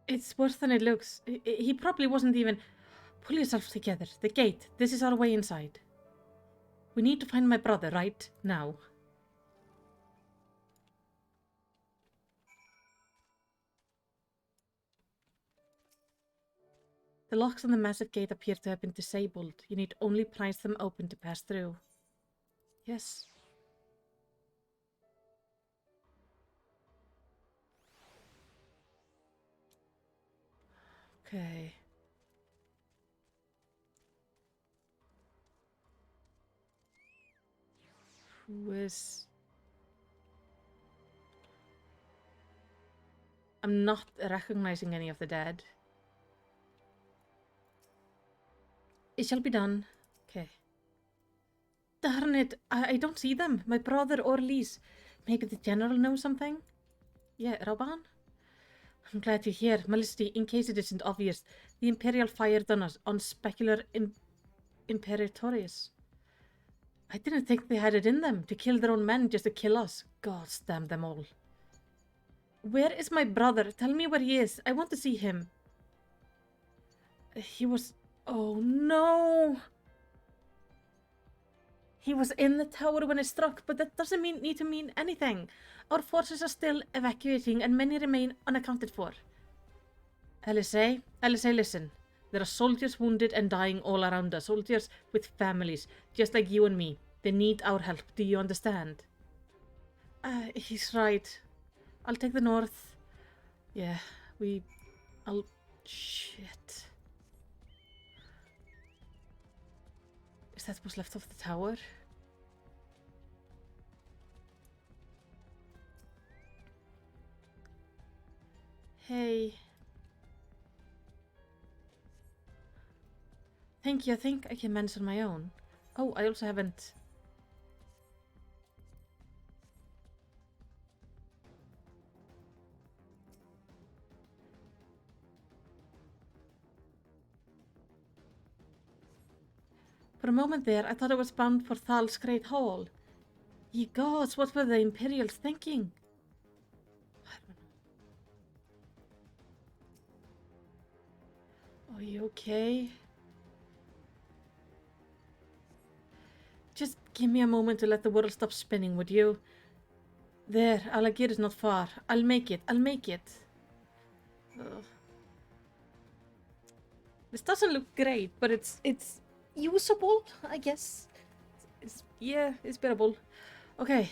[SPEAKER 1] It's worse than it looks. He probably wasn't even... Pull yourself together. The gate. This is our way inside. We need to find my brother right now. The locks on the massive gate appear to have been disabled. You need only prise them open to pass through. Yes. Okay. Who is... I'm not recognizing any of the dead. It shall be done. Okay. Darn it, I don't see them. My brother or Lise. Maybe the general knows something? Yeah, Roban? I'm glad you're here. Melisty, in case it isn't obvious, the Imperial fired on us on specular Imperatorius. I didn't think they had it in them to kill their own men just to kill us. God damn them all. Where is my brother? Tell me where he is. I want to see him. He was... Oh no! He was in the tower when it struck, but that doesn't need to mean anything. Our forces are still evacuating and many remain unaccounted for. LSA, listen. There are soldiers wounded and dying all around us. Soldiers with families, just like you and me. They need our help. Do you understand? He's right. I'll take the north. Yeah, Shit. Is that what's left of the tower? Hey. Thank you, I think I can manage on my own. Oh, I also haven't... For a moment there, I thought I was bound for Thal's Great Hall. Ye gods, what were the Imperials thinking? I don't know. Are you okay? Just give me a moment to let the world stop spinning, would you? There, Alagir is not far. I'll make it. Ugh. This doesn't look great, but it's usable, I guess. Yeah, it's bearable. Okay,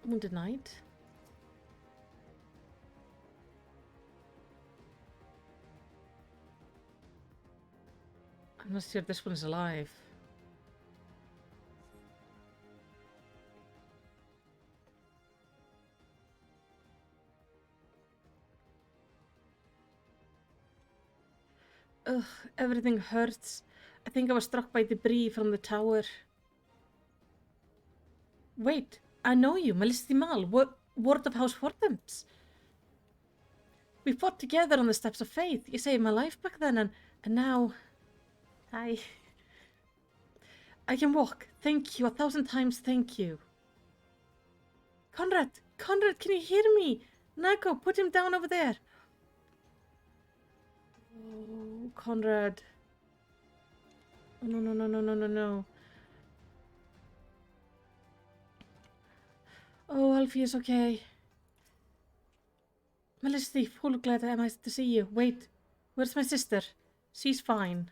[SPEAKER 1] Wounded Knight. I'm not sure this one's alive. Ugh, everything hurts. I think I was struck by debris from the tower. Wait, I know you, Malistimal. What Ward of House Wardens? We fought together on the Steps of Faith. You saved my life back then, and now... I can walk. Thank you. 1,000 times thank you. Conrad! Conrad, can you hear me? Nago, put him down over there. Oh, Conrad. Oh, no, no, no, no, no, no, no. Oh, Alfie is okay. Melisty, full glad am I to see you. Wait, where's my sister? She's fine.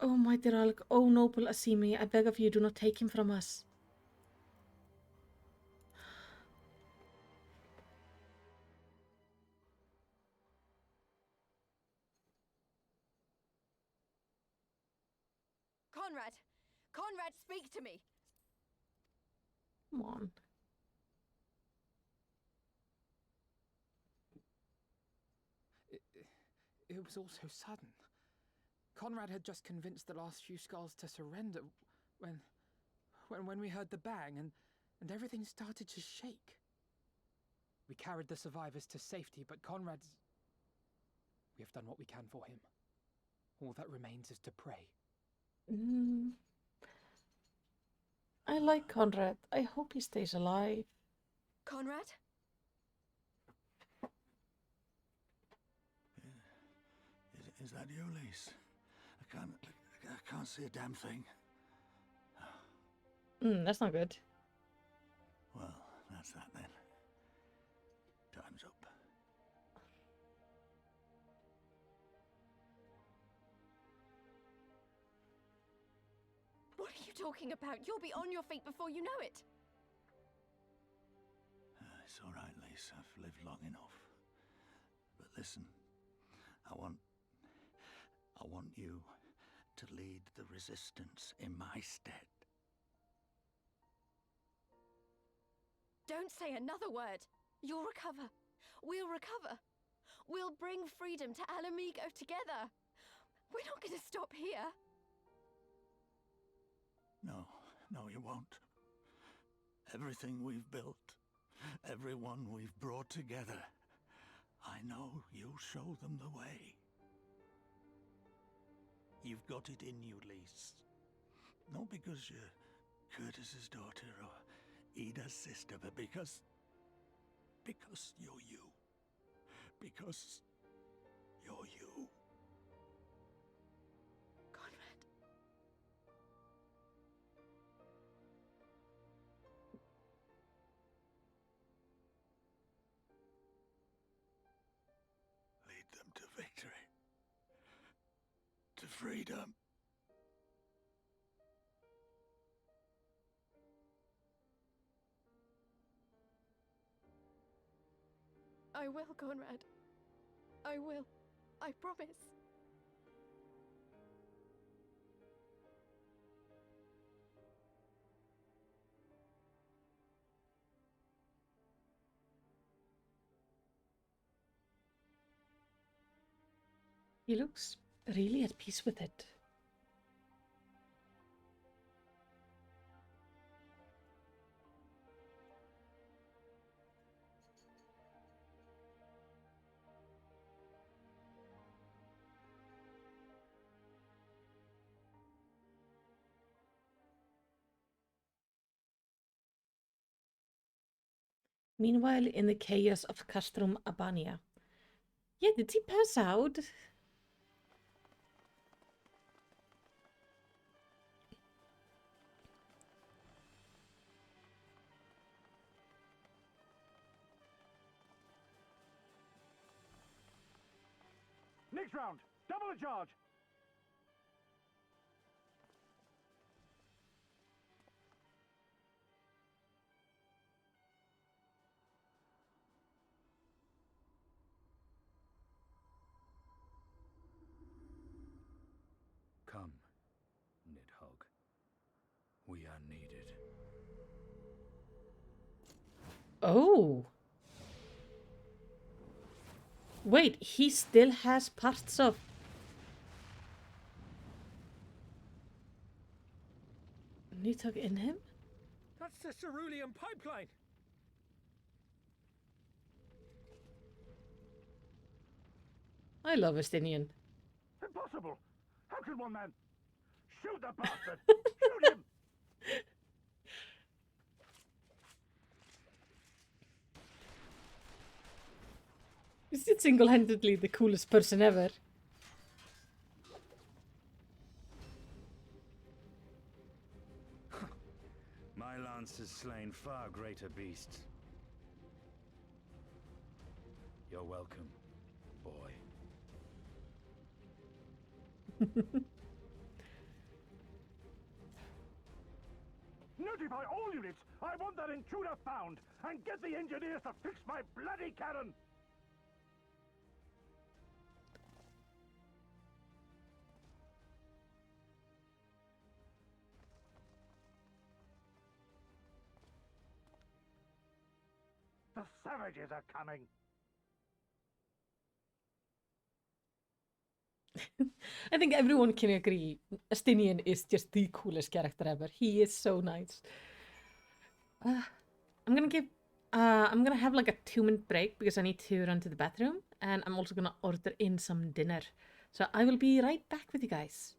[SPEAKER 1] Oh, my dear Alec, oh, noble Asimi, I beg of you, do not take him from us.
[SPEAKER 6] Conrad! Conrad, speak to me!
[SPEAKER 1] Come on.
[SPEAKER 8] It was all so sudden. Conrad had just convinced the last few skulls to surrender when we heard the bang and everything started to shake. We carried the survivors to safety, but Conrad's... We have done what we can for him. All that remains is to pray.
[SPEAKER 1] I like Conrad. I hope he stays alive.
[SPEAKER 6] Conrad?
[SPEAKER 5] Is that you, Lise? I can't see a damn thing.
[SPEAKER 1] That's not good.
[SPEAKER 5] Well, that's that then. Time's up.
[SPEAKER 6] What are you talking about? You'll be on your feet before you know it.
[SPEAKER 5] It's all right, Lise. I've lived long enough. But listen, I want you to lead the resistance in my stead.
[SPEAKER 6] Don't say another word. You'll recover. We'll recover. We'll bring freedom to Alamigo together. We're not going to stop here.
[SPEAKER 5] No, you won't. Everything we've built, everyone we've brought together, I know you'll show them the way. You've got it in you, Lise. Not because you're Curtis's daughter or Ida's sister, but because you're you. Because you're you.
[SPEAKER 6] Conrad.
[SPEAKER 5] Lead them to victory. To freedom.
[SPEAKER 6] I will, Conrad. I will. I promise.
[SPEAKER 1] He looks really at peace with it. Meanwhile, in the chaos of Castrum Abania. Yeah, did he pass out?
[SPEAKER 18] Next round, double the charge.
[SPEAKER 4] Come, Nidhogg. We are needed.
[SPEAKER 1] Oh. Wait, he still has parts of... You took in him?
[SPEAKER 7] That's the cerulean pipeline!
[SPEAKER 1] I love Estinian.
[SPEAKER 19] Impossible! How can one man... Shoot the bastard! Shoot him!
[SPEAKER 1] Is it single-handedly the coolest person ever?
[SPEAKER 5] My lance has slain far greater beasts. You're welcome, boy.
[SPEAKER 19] Notify all units! I want that intruder found! And get the engineers to fix my bloody cannon! The savages are coming!
[SPEAKER 1] I think everyone can agree Estinian is just the coolest character ever. He is so nice. I'm gonna have like a 2-minute break because I need to run to the bathroom, and I'm also gonna order in some dinner. So I will be right back with you guys.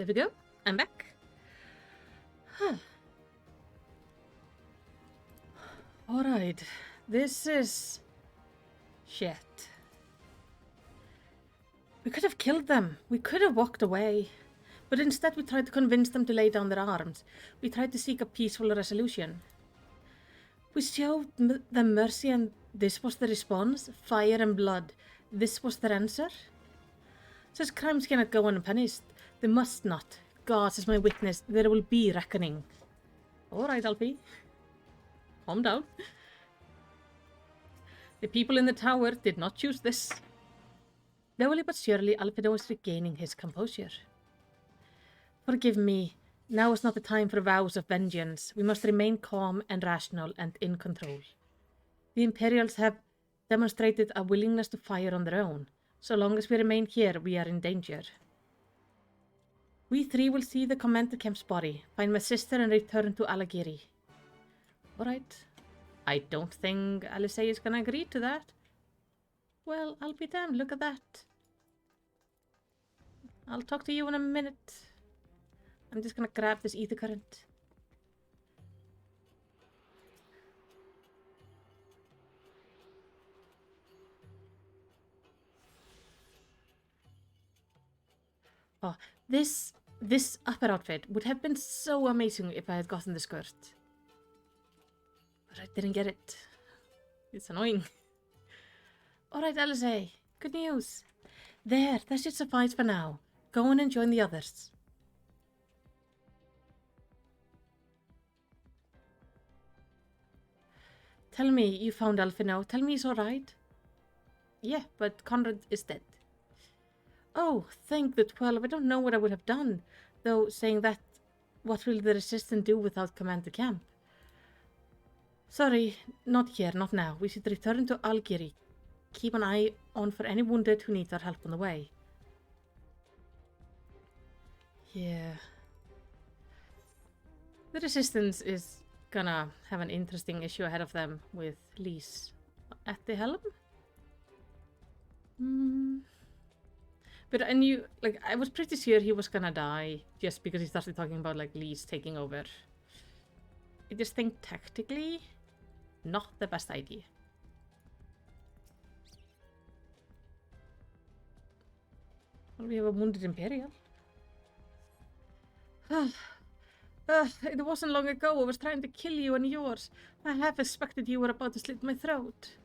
[SPEAKER 1] There we go. I'm back. Alright. This is... shit. We could have killed them. We could have walked away. But instead we tried to convince them to lay down their arms. We tried to seek a peaceful resolution. We showed them mercy and this was the response. Fire and blood. This was their answer. Such crimes cannot go unpunished. They must not. God is my witness. There will be reckoning. Alright, Alfie. Calm down. The people in the tower did not choose this. Slowly but surely, Alfredo is regaining his composure. Forgive me. Now is not the time for vows of vengeance. We must remain calm and rational and in control. The Imperials have demonstrated a willingness to fire on their own. So long as we remain here, we are in danger. We three will see the Commander Camp's body, find my sister and return to Alagiri. Alright. I don't think Alice is gonna agree to that. Well, I'll be damned, look at that. I'll talk to you in a minute. I'm just gonna grab this ether current. Oh, this upper outfit would have been so amazing if I had gotten the skirt. But I didn't get it. It's annoying. Alright, Alice, good news. There, that should suffice for now. Go on and join the others. Tell me you found Alfino. Tell me he's alright. Yeah, but Conrad is dead. Oh, thank the 12. I don't know what I would have done. Though, saying that, what will the Resistance do without Commander Camp? Sorry, not here, not now. We should return to Algiri. Keep an eye on for any wounded who need our help on the way. Yeah. The Resistance is gonna have an interesting issue ahead of them with Lys at the helm. But I knew, like, I was pretty sure he was gonna die just because he started talking about, like, Lys taking over. I just think tactically, not the best idea. Well, we have a wounded Imperial. It wasn't long ago I was trying to kill you and yours. I half expected you were about to slit my throat.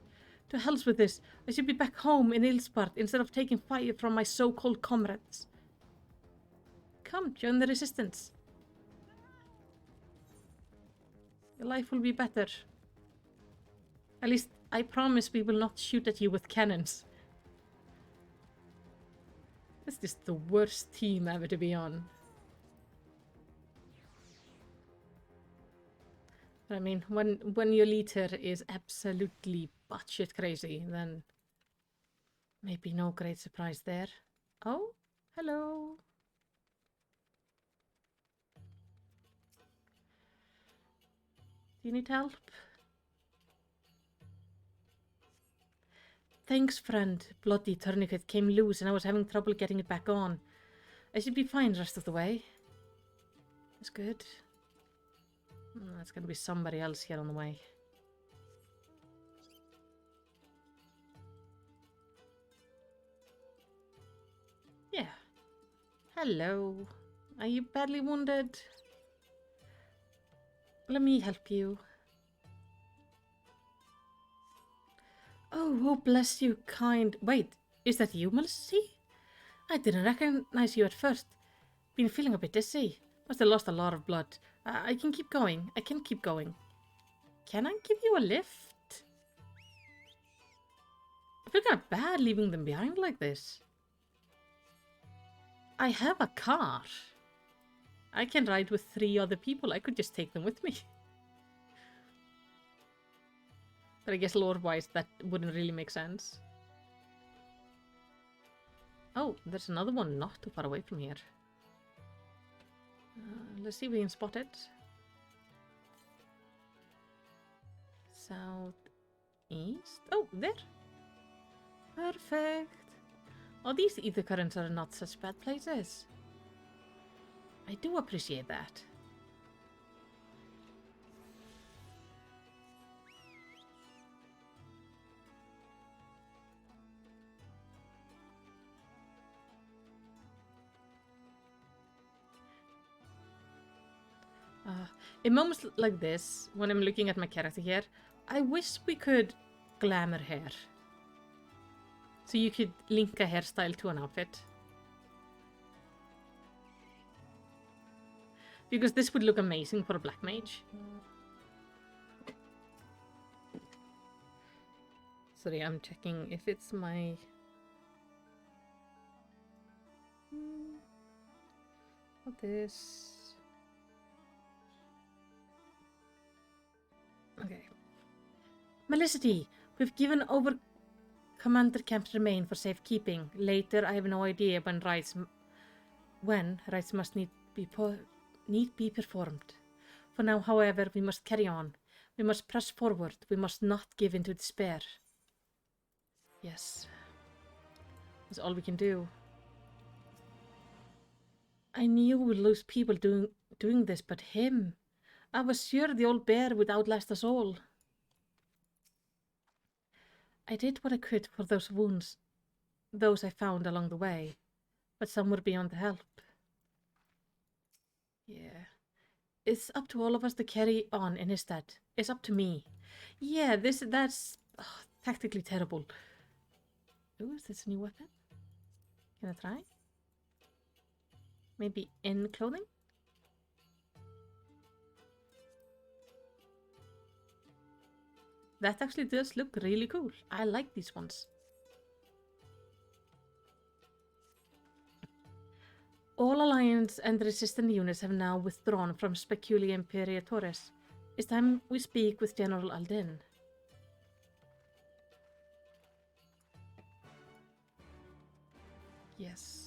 [SPEAKER 1] To hells with this. I should be back home in Ilspart instead of taking fire from my so-called comrades. Come, join the Resistance. Your life will be better. At least, I promise we will not shoot at you with cannons. This is the worst team ever to be on. I mean, when your leader is absolutely batshit crazy, then maybe no great surprise there. Oh, hello. Do you need help? Thanks, friend. Bloody tourniquet came loose and I was having trouble getting it back on. I should be fine the rest of the way. That's good. That's gonna be somebody else here on the way. Yeah. Hello. Are you badly wounded? Let me help you. Oh, bless you, kind. Wait, is that you, Melissa? I didn't recognize you at first. Been feeling a bit dizzy. Must have lost a lot of blood. I can keep going. I can keep going. Can I give you a lift? I feel kind of bad leaving them behind like this. I have a car. I can ride with 3 other people. I could just take them with me. But I guess lore-wise that wouldn't really make sense. Oh, there's another one not too far away from here. Let's see if we can spot it. Southeast? Oh, there. Perfect. Oh, these ether currents are not such bad places. I do appreciate that. In moments like this, when I'm looking at my character here, I wish we could glamour hair. So you could link a hairstyle to an outfit. Because this would look amazing for a black mage. Sorry, I'm checking if it's my... What this... Okay. Melicity, we've given over Commander Camp's remain for safekeeping. Later, I have no idea when rites must need be performed. For now, however, we must carry on. We must press forward. We must not give in to despair. Yes. That's all we can do. I knew we'd lose people doing this, but him... I was sure the old bear would outlast us all. I did what I could for those wounds, those I found along the way, but some were beyond help. Yeah. It's up to all of us to carry on in his stead. It's up to me. Yeah, that's tactically terrible. Ooh, is this a new weapon? Can I try? Maybe in clothing? That actually does look really cool. I like these ones. All Alliance and Resistance units have now withdrawn from Specula Imperatoress. It's time we speak with General Alden. Yes.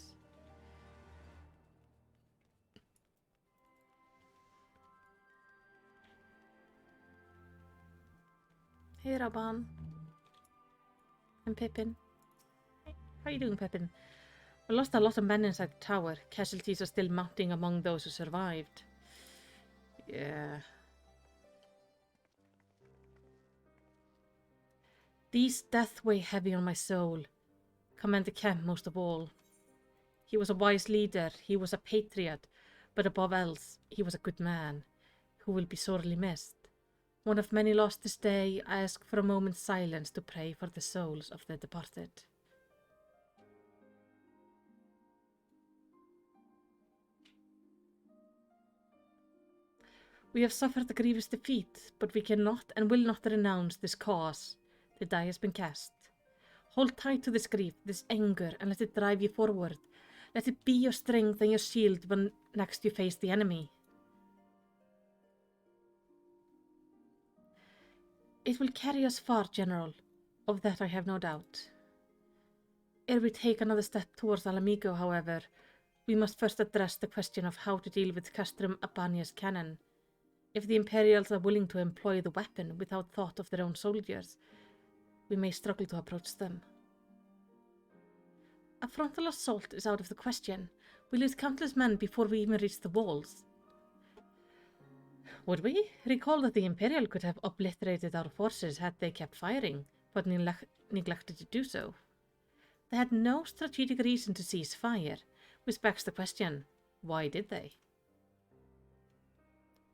[SPEAKER 1] Hey, Raban. I'm Pippin. Hey, how are you doing, Pippin? We lost a lot of men inside the tower. Casualties are still mounting among those who survived. Yeah. These deaths weigh heavy on my soul. Commander Kemp most of all. He was a wise leader, he was a patriot, but above else, he was a good man, who will be sorely missed. One of many lost this day, I ask for a moment's silence to pray for the souls of the departed. We have suffered a grievous defeat, but we cannot and will not renounce this cause. The die has been cast. Hold tight to this grief, this anger, and let it drive you forward. Let it be your strength and your shield when next you face the enemy. It will carry us far, General. Of that I have no doubt. Ere we take another step towards Alamigo, however, we must first address the question of how to deal with Gyr Abania's cannon. If the Imperials are willing to employ the weapon without thought of their own soldiers, we may struggle to approach them. A frontal assault is out of the question. We lose countless men before we even reach the walls. Would we? Recall that the Imperial could have obliterated our forces had they kept firing, but neglected to do so. They had no strategic reason to cease fire, which begs the question, why did they?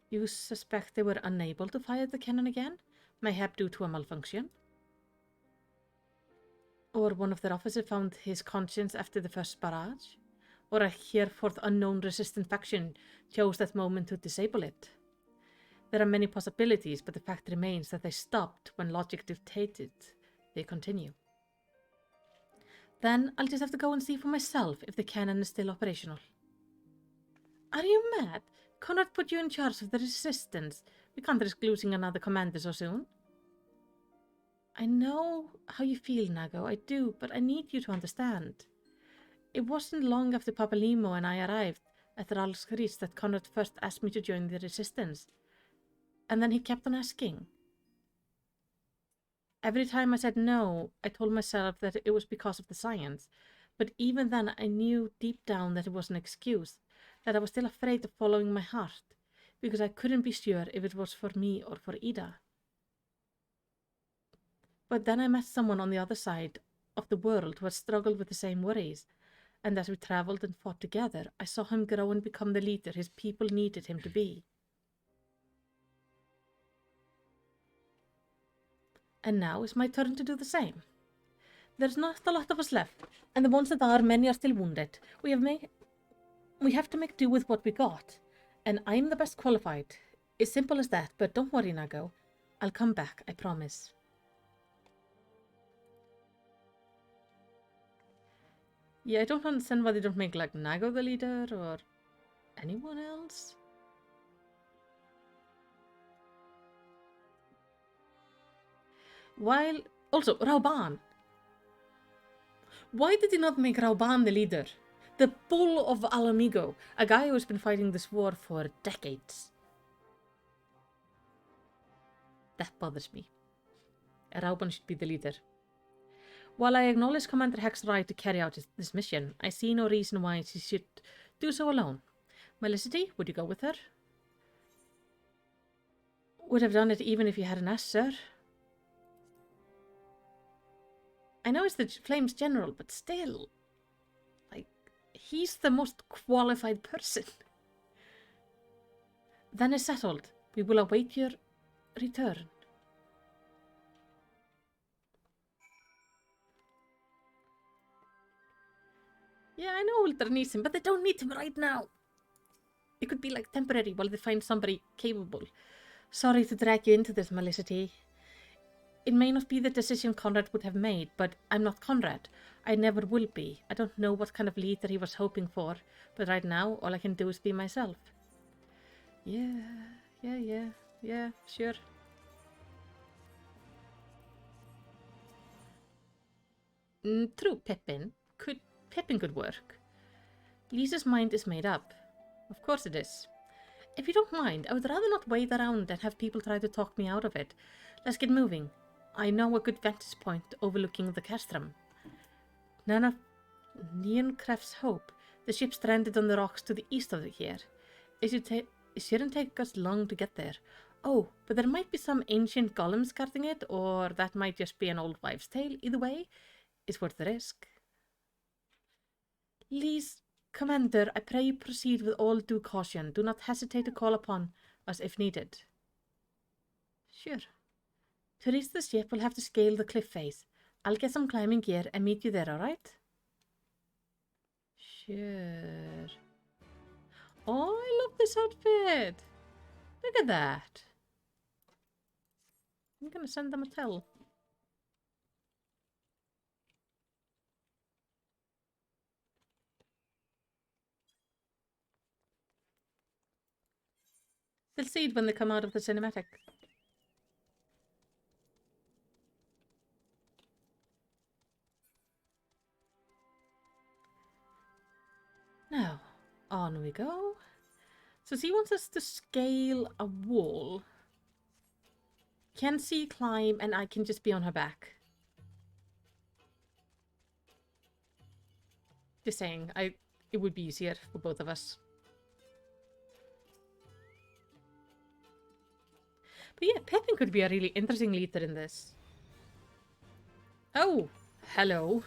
[SPEAKER 1] You suspect they were unable to fire the cannon again, mayhap due to a malfunction? Or one of their officers found his conscience after the first barrage? Or a hereforth unknown resistant faction chose that moment to disable it? There are many possibilities, but the fact remains that they stopped when logic dictated they continue. Then I'll just have to go and see for myself if the cannon is still operational. Are you mad? Conrad put you in charge of the resistance. We can't risk losing another commander so soon. I know how you feel, Nago, I do, but I need you to understand. It wasn't long after Papalimo and I arrived at Ral's Reach that Conrad first asked me to join the resistance. And then he kept on asking. Every time I said no, I told myself that it was because of the science. But even then, I knew deep down that it was an excuse. that I was still afraid of following my heart, because I couldn't be sure if it was for me or for Ida. But then I met someone on the other side of the world who had struggled with the same worries, and as we traveled and fought together, I saw him grow and become the leader his people needed him to be. And now it's my turn to do the same. There's not a lot of us left, and the ones that are, many are still wounded. We have to make do with what we got, and I'm the best qualified. It's simple as that, but don't worry, Nago. I'll come back, I promise. Yeah, I don't understand why they don't make, like, Nago the leader, or anyone else. While... Also, Rauban. Why did he not make Rauban the leader? The bull of Alamigo, a guy who's been fighting this war for decades. That bothers me. Rauban should be the leader. While I acknowledge Commander Heck's right to carry out this mission, I see no reason why she should do so alone. Melicity, would you go with her? Would have done it even if you hadn't asked, sir. I know it's the Flames General, but still. Like, he's the most qualified person. Then it's settled. We will await your return. Yeah, I know Ultra needs him, but they don't need him right now. It could be like temporary while they find somebody capable. Sorry to drag you into this, Melicity. It may not be the decision Conrad would have made, but I'm not Conrad. I never will be. I don't know what kind of leader he was hoping for, but right now all I can do is be myself. Yeah, sure. True, Pippin could work. Lisa's mind is made up. Of course it is. If you don't mind, I would rather not wait around and have people try to talk me out of it. Let's get moving. I know a good vantage point overlooking the castrum. None of Neoncraft's hope. The ship stranded on the rocks to the east of here. It shouldn't take us long to get there. Oh, but there might be some ancient golems guarding it, or that might just be an old wives' tale. Either way, it's worth the risk. Please, Commander, I pray you proceed with all due caution. Do not hesitate to call upon us if needed. Sure. To reach the ship, we'll have to scale the cliff face. I'll get some climbing gear and meet you there, alright? Sure. Oh, I love this outfit. Look at that. I'm gonna send them a tell. They'll see it when they come out of the cinematic. Now, on we go. So he wants us to scale a wall. Can she climb and I can just be on her back? Just saying, it would be easier for both of us. But yeah, Pippin could be a really interesting leader in this. Oh, hello.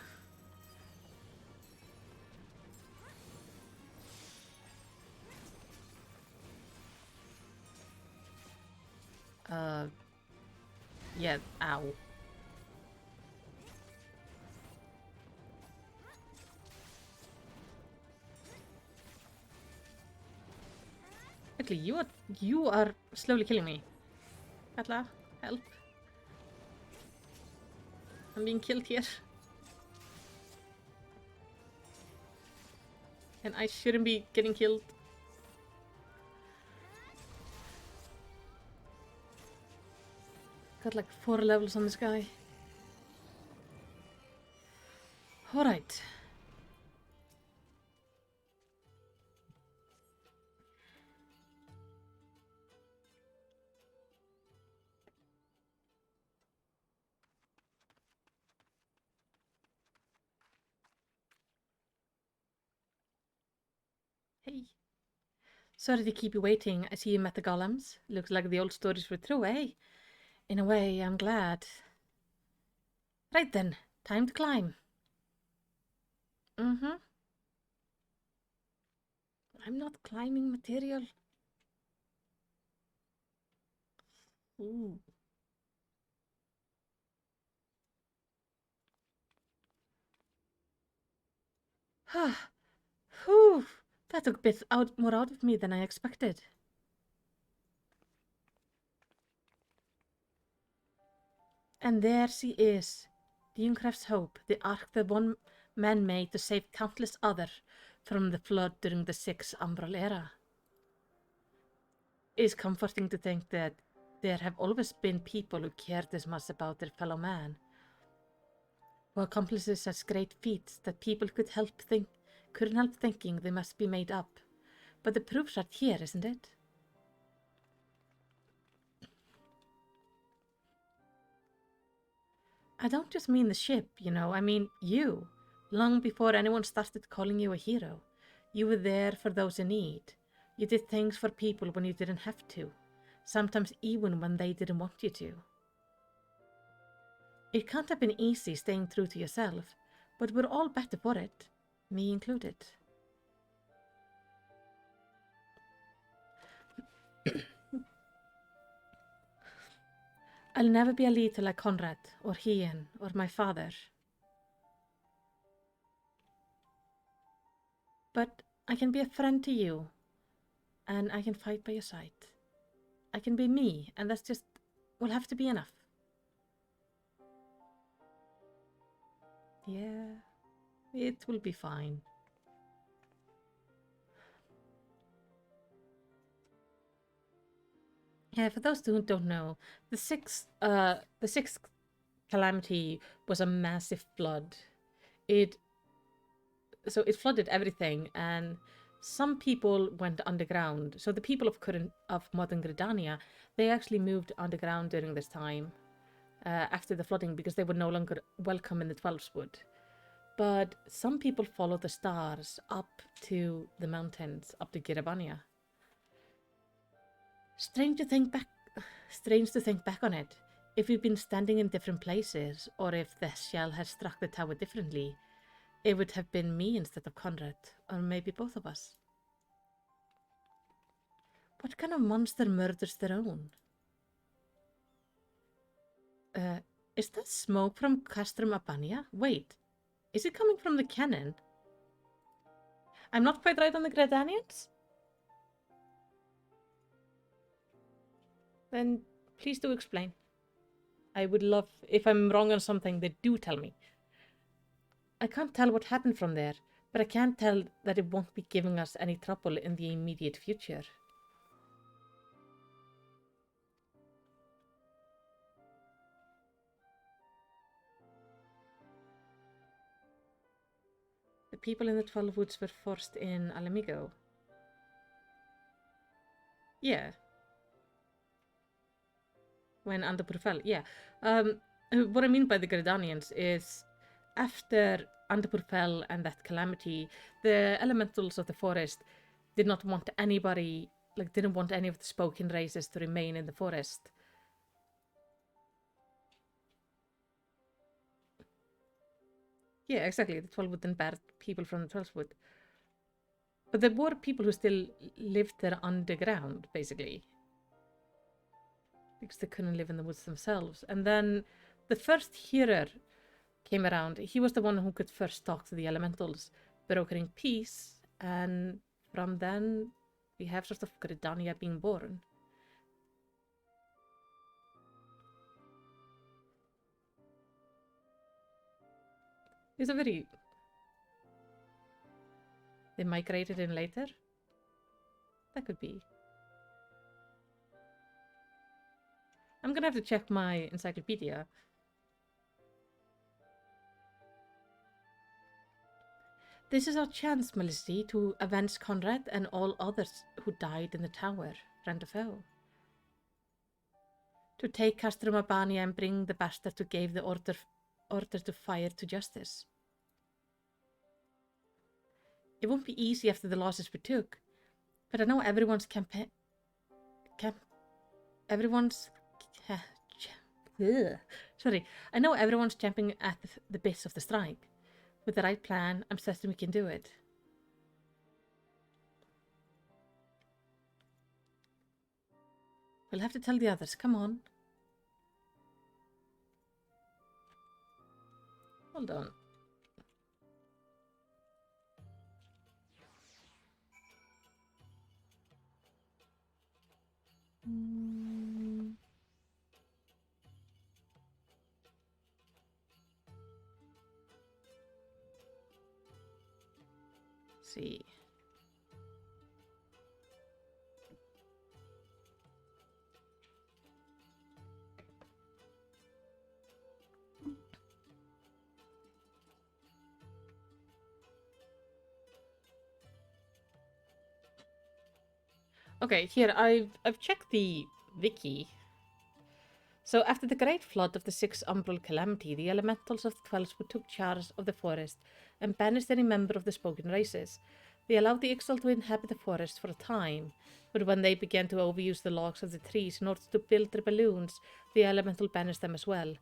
[SPEAKER 1] Yeah, ow. Actually, you are slowly killing me. Katla, help. I'm being killed here. And I shouldn't be getting killed. Got like 4 levels on this guy. Alright. Hey. Sorry to keep you waiting. I see you met the golems. Looks like the old stories were true, eh? In a way, I'm glad. Right then, time to climb. Mm-hmm. I'm not climbing material. Ooh. Whew. That took a bit more out of me than I expected. And there she is, Dionecraft's hope, the ark that one man made to save countless others from the flood during the 6th Umbral era. It is comforting to think that there have always been people who cared as much about their fellow man, who accomplished such great feats that people couldn't help thinking they must be made up. But the proof's right here, isn't it? I don't just mean the ship, you know, I mean you. Long before anyone started calling you a hero, you were there for those in need. You did things for people when you didn't have to, sometimes even when they didn't want you to. It can't have been easy staying true to yourself, but we're all better for it, me included. I'll never be a leader like Conrad, or Ian, or my father. But I can be a friend to you, and I can fight by your side. I can be me, and that's just will have to be enough. Yeah, it will be fine. Yeah, for those who don't know, the sixth calamity was a massive flood. It flooded everything, and some people went underground. So the people of modern Gridania, they actually moved underground during this time, after the flooding, because they were no longer welcome in the 12's Wood. But some people followed the stars up to the mountains, up to Gyr Abania. Strange to think back on it. If we'd been standing in different places, or if the shell had struck the tower differently, it would have been me instead of Conrad, or maybe both of us. What kind of monster murders their own? Is that smoke from Castrum Abania? Wait, is it coming from the cannon? I'm not quite right on the Gredanians? Then please do explain. I would love, if I'm wrong on something, they do tell me. I can't tell what happened from there, but I can tell that it won't be giving us any trouble in the immediate future. The people in the 12 Woods were forced in Alamigo. Yeah. When Andapur fell, yeah. What I mean by the Gredanians is, after Andapur fell and that calamity, the elementals of the forest did not want anybody, didn't want any of the spoken races to remain in the forest. Yeah, exactly. The 12 Wood then barred people from the 12 Wood. But there were people who still lived there underground, basically. Because they couldn't live in the woods themselves. And then the first hearer came around. He was the one who could first talk to the elementals, brokering peace, and from then we have sort of Gridania being born. It's a very... They migrated in later? That could be. I'm gonna have to check my encyclopedia. This is our chance, Melisty, to avenge Conrad and all others who died in the tower, Randafoe. To take Castrum Abania and bring the bastard who gave the order to fire to justice. It won't be easy after the losses we took, But I know everyone's I know everyone's champing at the bits of the strike. With the right plan, I'm certain we can do it. We'll have to tell the others. Come on. Hold on. See. Okay, here I've checked the wiki. So after the great flood of the Sixth Umbral Calamity, the elementals of the Twelveswood took charge of the forest and banished any member of the spoken races. They allowed the Ixal to inhabit the forest for a time, but when they began to overuse the logs of the trees in order to build their balloons, the elemental banished them as well.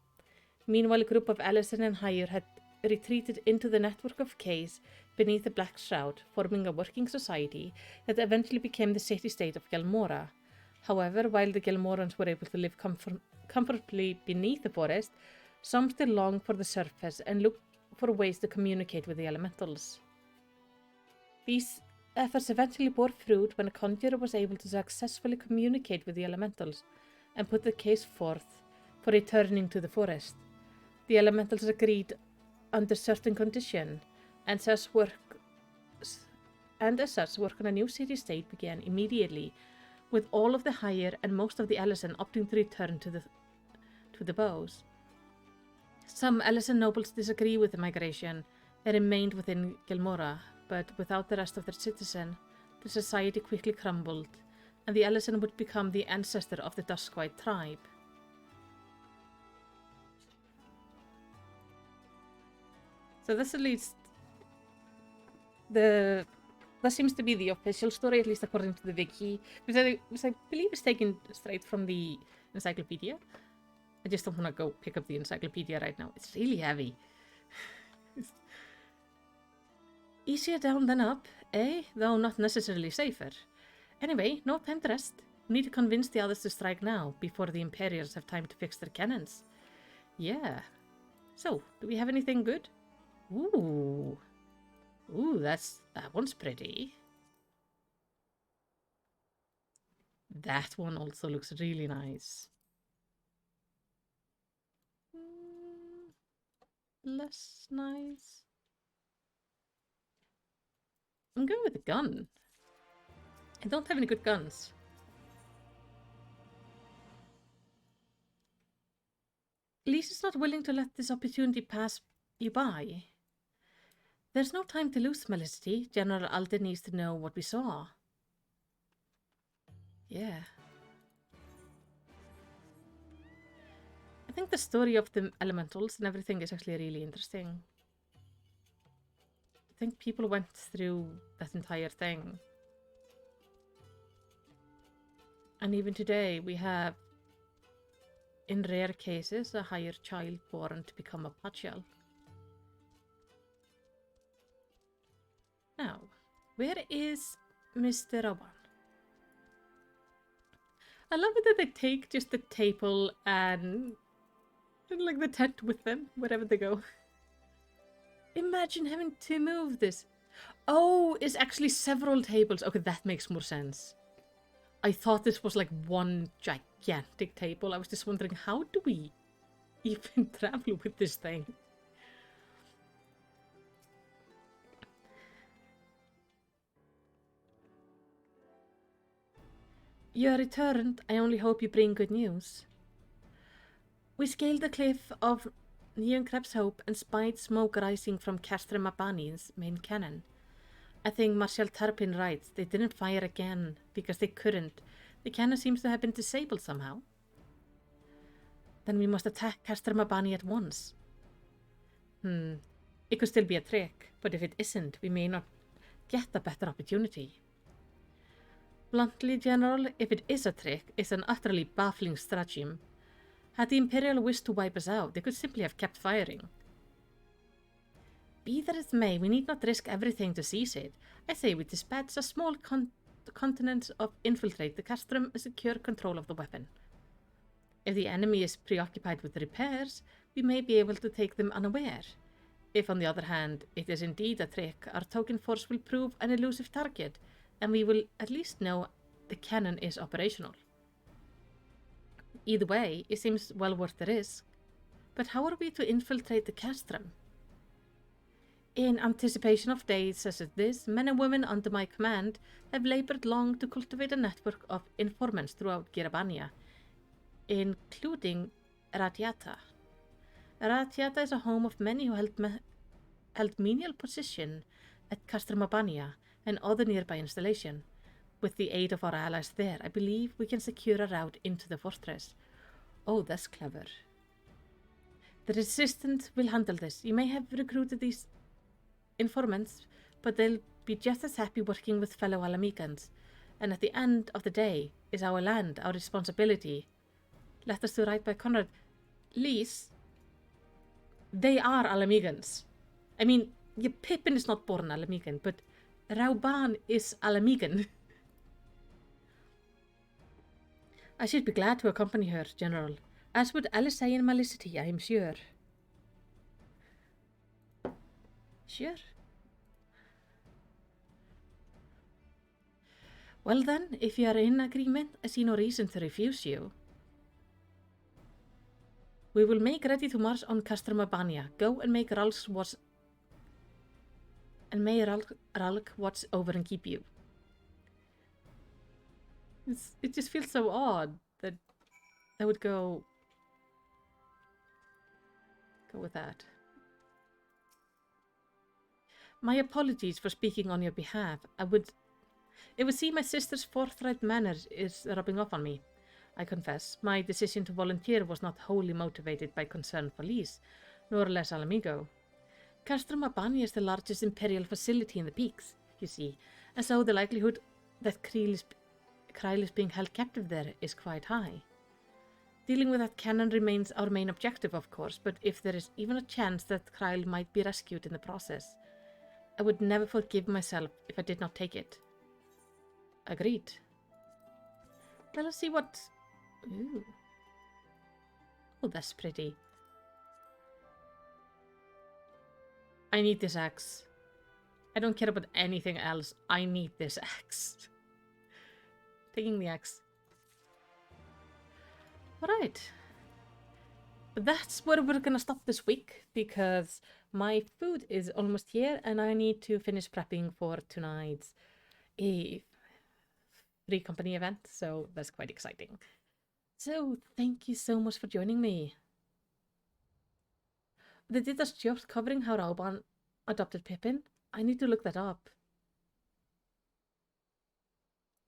[SPEAKER 1] Meanwhile, a group of Ellison and Higher had retreated into the network of caves beneath the Black Shroud, forming a working society that eventually became the city-state of Gelmora. However, while the Gelmorans were able to live comfortably beneath the forest, some still longed for the surface and looked for ways to communicate with the elementals. These efforts eventually bore fruit when a conjurer was able to successfully communicate with the elementals and put the case forth for returning to the forest. The elementals agreed under certain conditions, and as such work on a new city-state began immediately, with all of the Higher and most of the Ellison opting to return to the bows. Some Ellison nobles disagree with the migration and remained within Gelmora, but without the rest of their citizens, the society quickly crumbled, and the Ellison would become the ancestor of the Duskwhite tribe. So this at least that seems to be the official story, at least according to the wiki, which I believe is taken straight from the encyclopedia. I just don't want to go pick up the encyclopedia right now. It's really heavy. Easier down than up, eh? Though not necessarily safer. Anyway, no time to rest. We need to convince the others to strike now, before the Imperials have time to fix their cannons. Yeah. So, do we have anything good? Ooh. Ooh, that one's pretty. That one also looks really nice. Less nice. I'm going with a gun. I don't have any good guns. Lisa's not willing to let this opportunity pass you by. There's no time to lose, Felicity. General Alden needs to know what we saw. Yeah. I think the story of the elementals and everything is actually really interesting. I think people went through that entire thing. And even today we have, in rare cases, a Higher child born to become a Patchel. Now, where is Mr. Oban? I love it that they take just the table and like the tent with them wherever they go. Imagine having to move this. Oh, it's actually several tables. Okay, that makes more sense. I thought this was like one gigantic table. I was just wondering, how do we even travel with this thing? You are returned. I only hope you bring good news. We scaled the cliff of Neonkreb's Hope and spied smoke rising from Gyr Abania's main cannon. I think Marshal Tarpin right. They didn't fire again because they couldn't. The cannon seems to have been disabled somehow. Then we must attack Gyr Abania at once. It could still be a trick, but if it isn't, we may not get a better opportunity. Bluntly, General, if it is a trick, it's an utterly baffling stratagem. Had the Imperial wished to wipe us out, they could simply have kept firing. Be that as may, we need not risk everything to seize it. I say we dispatch a small contingent of infiltrate the castrum and secure control of the weapon. If the enemy is preoccupied with repairs, we may be able to take them unaware. If, on the other hand, it is indeed a trick, our token force will prove an elusive target, and we will at least know the cannon is operational. Either way, it seems well worth the risk. But how are we to infiltrate the castrum? In anticipation of days such as this, men and women under my command have labored long to cultivate a network of informants throughout Gyr Abania, including Radiata. Radiata is a home of many who held menial position at Castrum Abania and other nearby installations. With the aid of our allies there, I believe we can secure a route into the fortress. Oh, that's clever. The Resistance will handle this. You may have recruited these informants, but they'll be just as happy working with fellow Alamegans. And at the end of the day, is our land, our responsibility. Letters to write by Conrad. Lise, they are Alamegans. I mean, Pippin is not born Alamegan, but Rauban is Alamegan. I should be glad to accompany her, General, as would Alisai and Malicity, I am sure. Sure. Well then, if you are in agreement, I see no reason to refuse you. We will make ready to march on Castrum Abania. Go and make Ralk's watch... And may Ralk watch over and keep you. It just feels so odd that I would go with that. My apologies for speaking on your behalf. It would seem my sister's forthright manner is rubbing off on me. I confess, my decision to volunteer was not wholly motivated by concern for Lise, nor less Alamigo. Castrum Abania is the largest Imperial facility in the peaks, you see, and so the likelihood that Kryl is being held captive there is quite high. Dealing with that cannon remains our main objective, of course, but if there is even a chance that Kryl might be rescued in the process, I would never forgive myself if I did not take it. Agreed. Let us see what... Ooh. Oh, that's pretty. I need this axe. I don't care about anything else. I need this axe. Taking the axe. Alright. That's where we're gonna stop this week, because my food is almost here and I need to finish prepping for tonight's free company event, so that's quite exciting. So, thank you so much for joining me. They did a job covering how Rauban adopted Pippin. I need to look that up.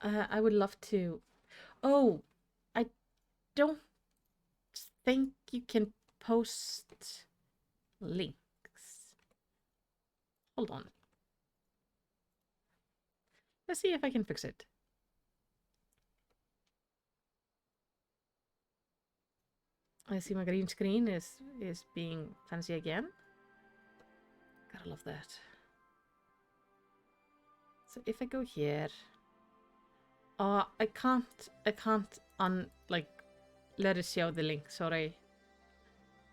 [SPEAKER 1] I would love to. Oh, I don't think you can post links. Hold on. Let's see if I can fix it. I see my green screen is being fancy again. Gotta love that. So if I go here, I can't let it show the link. Sorry.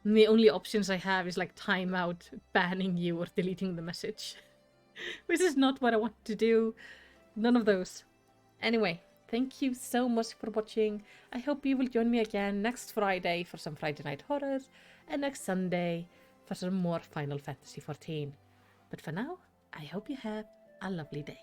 [SPEAKER 1] And the only options I have is like timeout, banning you, or deleting the message, which is not what I want to do. None of those. Anyway. Thank you so much for watching. I hope you will join me again next Friday for some Friday Night Horrors and next Sunday for some more Final Fantasy XIV. But for now, I hope you have a lovely day.